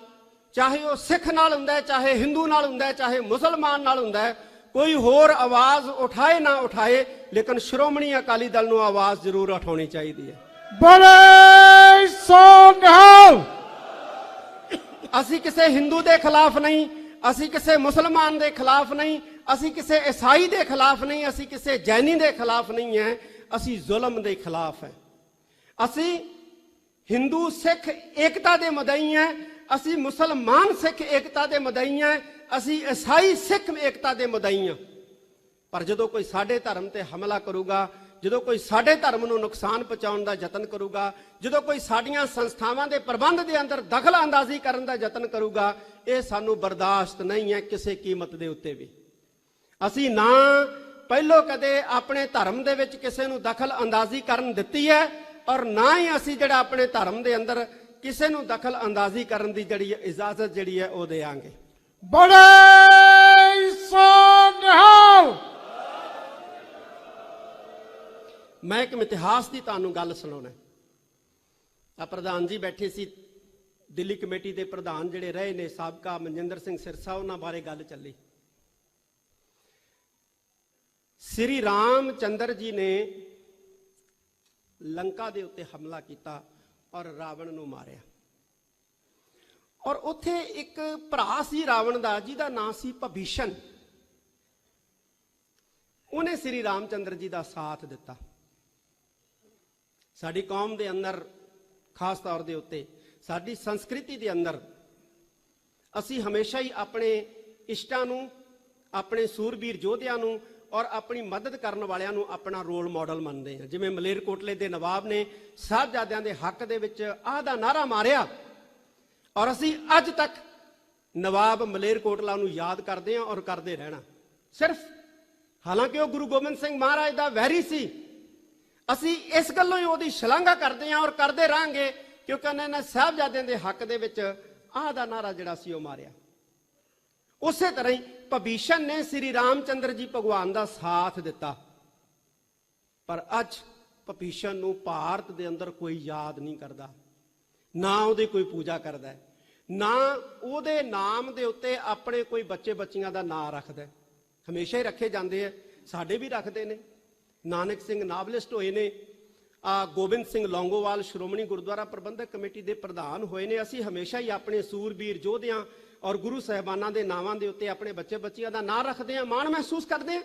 ਚਾਹੇ ਉਹ ਸਿੱਖ ਨਾਲ ਹੁੰਦਾ ਹੈ, ਚਾਹੇ ਹਿੰਦੂ ਨਾਲ ਹੁੰਦਾ ਹੈ, ਚਾਹੇ ਮੁਸਲਮਾਨ ਨਾਲ ਹੁੰਦਾ ਹੈ, ਕੋਈ ਹੋਰ ਆਵਾਜ਼ ਉਠਾਏ ਨਾ ਉਠਾਏ, ਲੇਕਿਨ ਸ਼੍ਰੋਮਣੀ ਅਕਾਲੀ ਦਲ ਨੂੰ ਆਵਾਜ਼ ਜ਼ਰੂਰ ਉਠਾਉਣੀ ਚਾਹੀਦੀ ਹੈ। ਬੋਲੇ ਸੋ ਨਿਹਾਲ। ਅਸੀਂ ਕਿਸੇ ਹਿੰਦੂ ਦੇ ਖਿਲਾਫ ਨਹੀਂ, ਅਸੀਂ ਕਿਸੇ ਮੁਸਲਮਾਨ ਦੇ ਖਿਲਾਫ ਨਹੀਂ, ਅਸੀਂ ਕਿਸੇ ਈਸਾਈ ਦੇ ਖਿਲਾਫ ਨਹੀਂ, ਅਸੀਂ ਕਿਸੇ ਜੈਨੀ ਦੇ ਖਿਲਾਫ ਨਹੀਂ ਹੈ, ਅਸੀਂ ਜ਼ੁਲਮ ਦੇ ਖਿਲਾਫ ਹੈ। ਅਸੀਂ ਹਿੰਦੂ ਸਿੱਖ ਏਕਤਾ ਦੇ ਮਦਈ ਹੈ, ਅਸੀਂ ਮੁਸਲਮਾਨ ਸਿੱਖ ਏਕਤਾ ਦੇ ਮਦਈ ਹੈ, ਅਸੀਂ ਈਸਾਈ ਸਿੱਖ ਏਕਤਾ ਦੇ ਮਦਈ ਹਾਂ। ਪਰ ਜਦੋਂ ਕੋਈ ਸਾਡੇ ਧਰਮ ਤੇ ਹਮਲਾ ਕਰੂਗਾ, ਜਦੋਂ ਕੋਈ ਸਾਡੇ ਧਰਮ ਨੂੰ ਨੁਕਸਾਨ ਪਹੁੰਚਾਉਣ ਦਾ ਯਤਨ ਕਰੂਗਾ, ਜਦੋਂ ਕੋਈ ਸਾਡੀਆਂ ਸੰਸਥਾਵਾਂ ਦੇ ਪ੍ਰਬੰਧ ਦੇ ਅੰਦਰ ਦਖਲ ਅੰਦਾਜ਼ੀ ਕਰਨ ਦਾ ਯਤਨ ਕਰੂਗਾ, ਇਹ ਸਾਨੂੰ ਬਰਦਾਸ਼ਤ ਨਹੀਂ ਹੈ ਕਿਸੇ ਕੀਮਤ ਦੇ ਉੱਤੇ ਵੀ। ਅਸੀਂ ਨਾ ਪਹਿਲੋਂ ਕਦੇ ਆਪਣੇ ਧਰਮ ਦੇ ਵਿੱਚ ਕਿਸੇ ਨੂੰ ਦਖਲ ਅੰਦਾਜ਼ੀ ਕਰਨ ਦਿੱਤੀ ਹੈ, ਔਰ ਨਾ ਹੀ ਅਸੀਂ ਜਿਹੜਾ ਆਪਣੇ ਧਰਮ ਦੇ ਅੰਦਰ ਕਿਸੇ ਨੂੰ ਦਖਲ ਅੰਦਾਜ਼ੀ ਕਰਨ ਦੀ ਜਿਹੜੀ ਇਜਾਜ਼ਤ ਜਿਹੜੀ ਹੈ ਉਹ ਦੇਵਾਂਗੇ। ਬੋਲੇ ਸੋ ਨਿਹਾਲ। ਮੈਂ ਇੱਕ ਇਤਿਹਾਸ ਦੀ ਤੁਹਾਨੂੰ ਗੱਲ ਸੁਣਾਉਣਾ। ਆ ਪ੍ਰਧਾਨ ਜੀ ਬੈਠੇ ਸੀ, ਦਿੱਲੀ ਕਮੇਟੀ ਦੇ ਪ੍ਰਧਾਨ ਜਿਹੜੇ ਰਹੇ ਨੇ ਸਾਬਕਾ ਮਨਜਿੰਦਰ ਸਿੰਘ ਸਿਰਸਾ, ਉਹਨਾਂ ਬਾਰੇ ਗੱਲ ਚੱਲੀ। ਸ੍ਰੀ ਰਾਮ ਚੰਦਰ ਜੀ ਨੇ ਲੰਕਾ ਦੇ ਉੱਤੇ ਹਮਲਾ ਕੀਤਾ ਔਰ ਰਾਵਣ ਨੂੰ ਮਾਰਿਆ। ਔਰ ਉੱਥੇ ਇੱਕ ਭਰਾ ਸੀ ਰਾਵਣ ਦਾ, ਜਿਹਦਾ ਨਾਂ ਸੀ ਭਬੀਸ਼ਨ। ਉਹਨੇ ਸ੍ਰੀ ਰਾਮ ਚੰਦਰ ਜੀ ਦਾ ਸਾਥ ਦਿੱਤਾ। ਸਾਡੀ ਕੌਮ ਦੇ ਅੰਦਰ, ਖਾਸ ਤੌਰ ਦੇ ਉੱਤੇ ਸਾਡੀ ਸੰਸਕ੍ਰਿਤੀ ਦੇ ਅੰਦਰ, ਅਸੀਂ ਹਮੇਸ਼ਾ ਹੀ ਆਪਣੇ ਇਸ਼ਟਾਂ ਨੂੰ, ਆਪਣੇ ਸੂਰਬੀਰ ਯੋਧਿਆਂ ਨੂੰ ਔਰ ਆਪਣੀ ਮਦਦ ਕਰਨ ਵਾਲਿਆਂ ਨੂੰ ਆਪਣਾ ਰੋਲ ਮਾਡਲ ਮੰਨਦੇ ਹਾਂ। ਜਿਵੇਂ ਮਲੇਰਕੋਟਲੇ ਦੇ ਨਵਾਬ ਨੇ ਸਾਹਿਬਜ਼ਾਦਿਆਂ ਦੇ ਹੱਕ ਦੇ ਵਿੱਚ ਆਹ ਦਾ ਨਾਰਾ ਮਾਰਿਆ, ਔਰ ਅਸੀਂ ਅੱਜ ਤੱਕ ਨਵਾਬ ਮਲੇਰਕੋਟਲਾ ਨੂੰ ਯਾਦ ਕਰਦੇ ਹਾਂ ਔਰ ਕਰਦੇ ਰਹਿਣਾ। ਸਿਰਫ ਹਾਲਾਂਕਿ ਉਹ ਗੁਰੂ ਗੋਬਿੰਦ ਸਿੰਘ ਮਹਾਰਾਜ ਦਾ ਵੈਰੀ ਸੀ, ਅਸੀਂ ਇਸ ਗੱਲੋਂ ਹੀ ਉਹਦੀ ਸ਼ਲਾਘਾ ਕਰਦੇ ਹਾਂ ਔਰ ਕਰਦੇ ਰਹਾਂਗੇ, ਕਿਉਂਕਿ ਉਹਨਾਂ ਨੇ ਸਾਹਿਬਜ਼ਾਦਿਆਂ ਦੇ ਹੱਕ ਦੇ ਵਿੱਚ ਆਹ ਦਾ ਨਾਰਾ ਜਿਹੜਾ ਸੀ ਉਹ ਮਾਰਿਆ। ਉਸੇ ਤਰ੍ਹਾਂ ਹੀ ਭਬੀਸ਼ਨ ਨੇ ਸ੍ਰੀ ਰਾਮ ਚੰਦਰ ਜੀ ਭਗਵਾਨ ਦਾ ਸਾਥ ਦਿੱਤਾ। ਪਰ ਅੱਜ ਭਬੀਸ਼ਨ ਨੂੰ ਭਾਰਤ ਦੇ ਅੰਦਰ ਕੋਈ ਯਾਦ ਨਹੀਂ ਕਰਦਾ, ਨਾ ਉਹਦੀ ਕੋਈ ਪੂਜਾ ਕਰਦਾ, ਨਾ ਉਹਦੇ ਨਾਮ ਦੇ ਉੱਤੇ ਆਪਣੇ ਕੋਈ ਬੱਚੇ ਬੱਚੀਆਂ ਦਾ ਨਾਂ ਰੱਖਦਾ। ਹਮੇਸ਼ਾ ਹੀ ਰੱਖੇ ਜਾਂਦੇ ਆ, ਸਾਡੇ ਵੀ ਰੱਖਦੇ ਨੇ। ਨਾਨਕ ਸਿੰਘ ਨਾਵਲਿਸਟ ਹੋਏ ਨੇ, ਗੋਬਿੰਦ ਸਿੰਘ ਲੌਂਗੋਵਾਲ ਸ਼੍ਰੋਮਣੀ ਗੁਰਦੁਆਰਾ ਪ੍ਰਬੰਧਕ ਕਮੇਟੀ ਦੇ ਪ੍ਰਧਾਨ ਹੋਏ ਨੇ। ਅਸੀਂ ਹਮੇਸ਼ਾ ਹੀ ਆਪਣੇ ਸੂਰਬੀਰ ਯੋਧਿਆਂ ਔਰ ਗੁਰੂ ਸਾਹਿਬਾਨਾਂ ਦੇ ਨਾਵਾਂ ਦੇ ਉੱਤੇ ਆਪਣੇ ਬੱਚੇ ਬੱਚੀਆਂ ਦਾ ਨਾਂ ਰੱਖਦੇ ਹਾਂ, ਮਾਣ ਮਹਿਸੂਸ ਕਰਦੇ ਹਾਂ।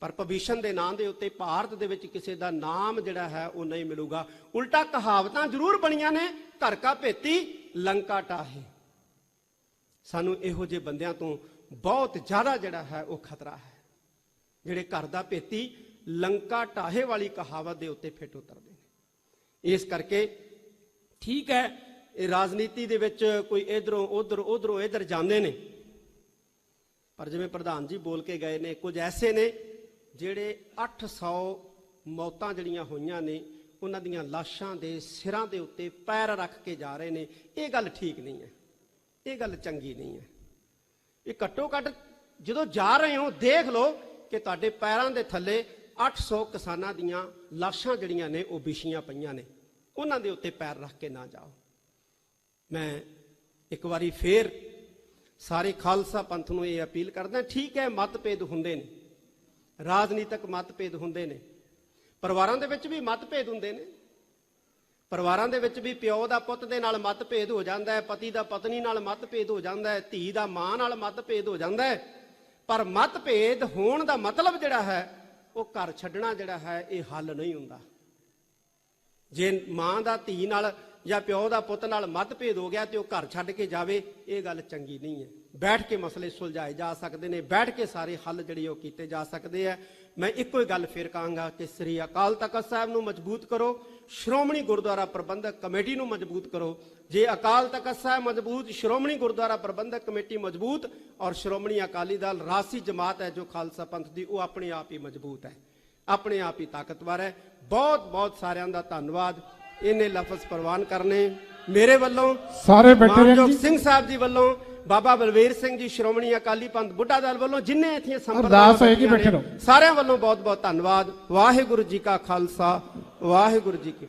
ਪਰ ਭਬੀਸ਼ਨ ਦੇ ਨਾਂ ਦੇ ਉੱਤੇ ਭਾਰਤ ਦੇ ਵਿੱਚ ਕਿਸੇ ਦਾ ਨਾਮ ਜਿਹੜਾ ਹੈ ਉਹ ਨਹੀਂ ਮਿਲੂਗਾ। ਉਲਟਾ ਕਹਾਵਤਾਂ ਜ਼ਰੂਰ ਬਣੀਆਂ ਨੇ, ਘਰ ਕਾ ਭੇਤੀ ਲੰਕਾ ਟਾਹੇ। ਸਾਨੂੰ ਇਹੋ ਜਿਹੇ ਬੰਦਿਆਂ ਤੋਂ ਬਹੁਤ ਜ਼ਿਆਦਾ ਜਿਹੜਾ ਹੈ ਉਹ ਖਤਰਾ ਹੈ, ਜਿਹੜੇ ਘਰ ਦਾ ਭੇਤੀ ਲੰਕਾ ਟਾਹੇ ਵਾਲੀ ਕਹਾਵਤ ਦੇ ਉੱਤੇ ਫਿੱਟ ਉਤਰਦੇ ਨੇ। ਇਸ ਕਰਕੇ ਠੀਕ ਹੈ, ਇਹ ਰਾਜਨੀਤੀ ਦੇ ਵਿੱਚ ਕੋਈ ਇਧਰੋਂ ਉਧਰੋਂ ਇੱਧਰ ਜਾਂਦੇ ਨੇ, ਪਰ ਜਿਵੇਂ ਪ੍ਰਧਾਨ ਜੀ ਬੋਲ ਕੇ ਗਏ ਨੇ, ਕੁਝ ਐਸੇ ਨੇ ਜਿਹੜੇ 800 ਮੌਤਾਂ ਜਿਹੜੀਆਂ ਹੋਈਆਂ ਨੇ, ਉਹਨਾਂ ਦੀਆਂ ਲਾਸ਼ਾਂ ਦੇ ਸਿਰਾਂ ਦੇ ਉੱਤੇ ਪੈਰ ਰੱਖ ਕੇ ਜਾ ਰਹੇ ਨੇ। ਇਹ ਗੱਲ ਠੀਕ ਨਹੀਂ ਹੈ, ਇਹ ਗੱਲ ਚੰਗੀ ਨਹੀਂ ਹੈ। ਇਹ ਘੱਟੋ ਘੱਟ ਜਦੋਂ ਜਾ ਰਹੇ ਹੋ ਦੇਖ ਲਓ ਕਿ ਤੁਹਾਡੇ ਪੈਰਾਂ ਦੇ ਥੱਲੇ 800 ਕਿਸਾਨਾਂ ਦੀਆਂ ਲਾਸ਼ਾਂ ਜਿਹੜੀਆਂ ਨੇ ਉਹ ਵਿਛੀਆਂ ਪਈਆਂ ਨੇ, ਉਹਨਾਂ ਦੇ ਉੱਤੇ ਪੈਰ ਰੱਖ ਕੇ ਨਾ ਜਾਓ। ਮੈਂ ਇੱਕ ਵਾਰੀ ਫੇਰ ਸਾਰੇ ਖਾਲਸਾ ਪੰਥ ਨੂੰ ਇਹ ਅਪੀਲ ਕਰਦਾ, ਠੀਕ ਹੈ ਮਤਭੇਦ ਹੁੰਦੇ ਨੇ, ਰਾਜਨੀਤਿਕ ਮਤਭੇਦ ਹੁੰਦੇ ਨੇ, ਪਰਿਵਾਰਾਂ ਦੇ ਵਿੱਚ ਵੀ ਮਤਭੇਦ ਹੁੰਦੇ ਨੇ, ਪਰਿਵਾਰਾਂ ਦੇ ਵਿੱਚ ਵੀ ਪਿਓ ਦਾ ਪੁੱਤ ਦੇ ਨਾਲ ਮਤਭੇਦ ਹੋ ਜਾਂਦਾ ਹੈ, ਪਤੀ ਦਾ ਪਤਨੀ ਨਾਲ ਮਤਭੇਦ ਹੋ ਜਾਂਦਾ ਹੈ, ਧੀ ਦਾ ਮਾਂ ਨਾਲ ਮਤਭੇਦ ਹੋ ਜਾਂਦਾ ਹੈ। ਪਰ ਮਤਭੇਦ ਹੋਣ ਦਾ ਮਤਲਬ ਜਿਹੜਾ ਹੈ ਉਹ ਘਰ ਛੱਡਣਾ ਜਿਹੜਾ ਹੈ ਇਹ ਹੱਲ ਨਹੀਂ ਹੁੰਦਾ। ਜੇ ਮਾਂ ਦਾ ਧੀ ਨਾਲ ਜਾਂ ਪਿਓ ਦਾ ਪੁੱਤ ਨਾਲ ਮਤਭੇਦ ਹੋ ਗਿਆ ਤੇ ਉਹ ਘਰ ਛੱਡ ਕੇ ਜਾਵੇ, ਇਹ ਗੱਲ ਚੰਗੀ ਨਹੀਂ ਹੈ। ਬੈਠ ਕੇ ਮਸਲੇ ਸੁਲਝਾਏ ਜਾ ਸਕਦੇ ਨੇ, ਬੈਠ ਕੇ ਸਾਰੇ ਹੱਲ ਜਿਹੜੇ ਉਹ ਕੀਤੇ ਜਾ ਸਕਦੇ ਆ। ਮੈਂ ਇੱਕੋ ਹੀ ਗੱਲ ਫਿਰ ਕਹਾਂਗਾ ਕਿ ਸ੍ਰੀ ਅਕਾਲ ਤਖਤ ਸਾਹਿਬ ਨੂੰ ਮਜ਼ਬੂਤ ਕਰੋ, ਸ਼੍ਰੋਮਣੀ ਗੁਰਦੁਆਰਾ ਪ੍ਰਬੰਧਕ ਕਮੇਟੀ ਨੂੰ ਮਜ਼ਬੂਤ ਕਰੋ। ਜੇ ਅਕਾਲ ਤਖਤ ਸਾਹਿਬ ਮਜ਼ਬੂਤ, ਸ਼੍ਰੋਮਣੀ ਗੁਰਦੁਆਰਾ ਪ੍ਰਬੰਧਕ ਕਮੇਟੀ ਮਜ਼ਬੂਤ ਔਰ ਸ਼੍ਰੋਮਣੀ ਅਕਾਲੀ ਦਲ ਰਾਸੀ ਜਮਾਤ ਹੈ ਜੋ ਖਾਲਸਾ ਪੰਥ ਦੀ, ਉਹ ਆਪਣੇ ਆਪ ਹੀ ਮਜ਼ਬੂਤ ਹੈ, ਆਪਣੇ ਆਪ ਹੀ ਤਾਕਤਵਰ ਹੈ। ਬਹੁਤ ਬਹੁਤ ਸਾਰਿਆਂ ਦਾ ਧੰਨਵਾਦ। ਇਹਨੇ ਲਫ਼ਜ਼ ਪ੍ਰਵਾਨ ਕਰਨੇ ਮੇਰੇ ਵੱਲੋਂ, ਸਾਰੇ ਬੈਠੇ ਰਹਿਣ ਮਾਨਯੋਗ ਜੀ। ਸਿੰਘ ਸਾਹਿਬ ਜੀ ਵੱਲੋਂ, ਬਾਬਾ ਬਲਵੀਰ ਸਿੰਘ ਜੀ ਸ਼੍ਰੋਮਣੀ ਅਕਾਲੀ ਪੰਥ ਬੁੱਢਾ ਦਲ ਵੱਲੋਂ, ਜਿੰਨੇ ਇੱਥੇ ਅਰਦਾਸ ਸੰਪਰਦਾਵਾਂ ਹੋਏਗੀ, ਬੈਠੀਆਂ ਬੈਠੇ ਨੇ, ਰਹੋ। ਸਾਰਿਆਂ ਵੱਲੋਂ ਬਹੁਤ ਬਹੁਤ ਧੰਨਵਾਦ। ਵਾਹਿਗੁਰੂ ਜੀ ਕਾ ਖਾਲਸਾ, ਵਾਹਿਗੁਰੂ ਜੀ ਕੀ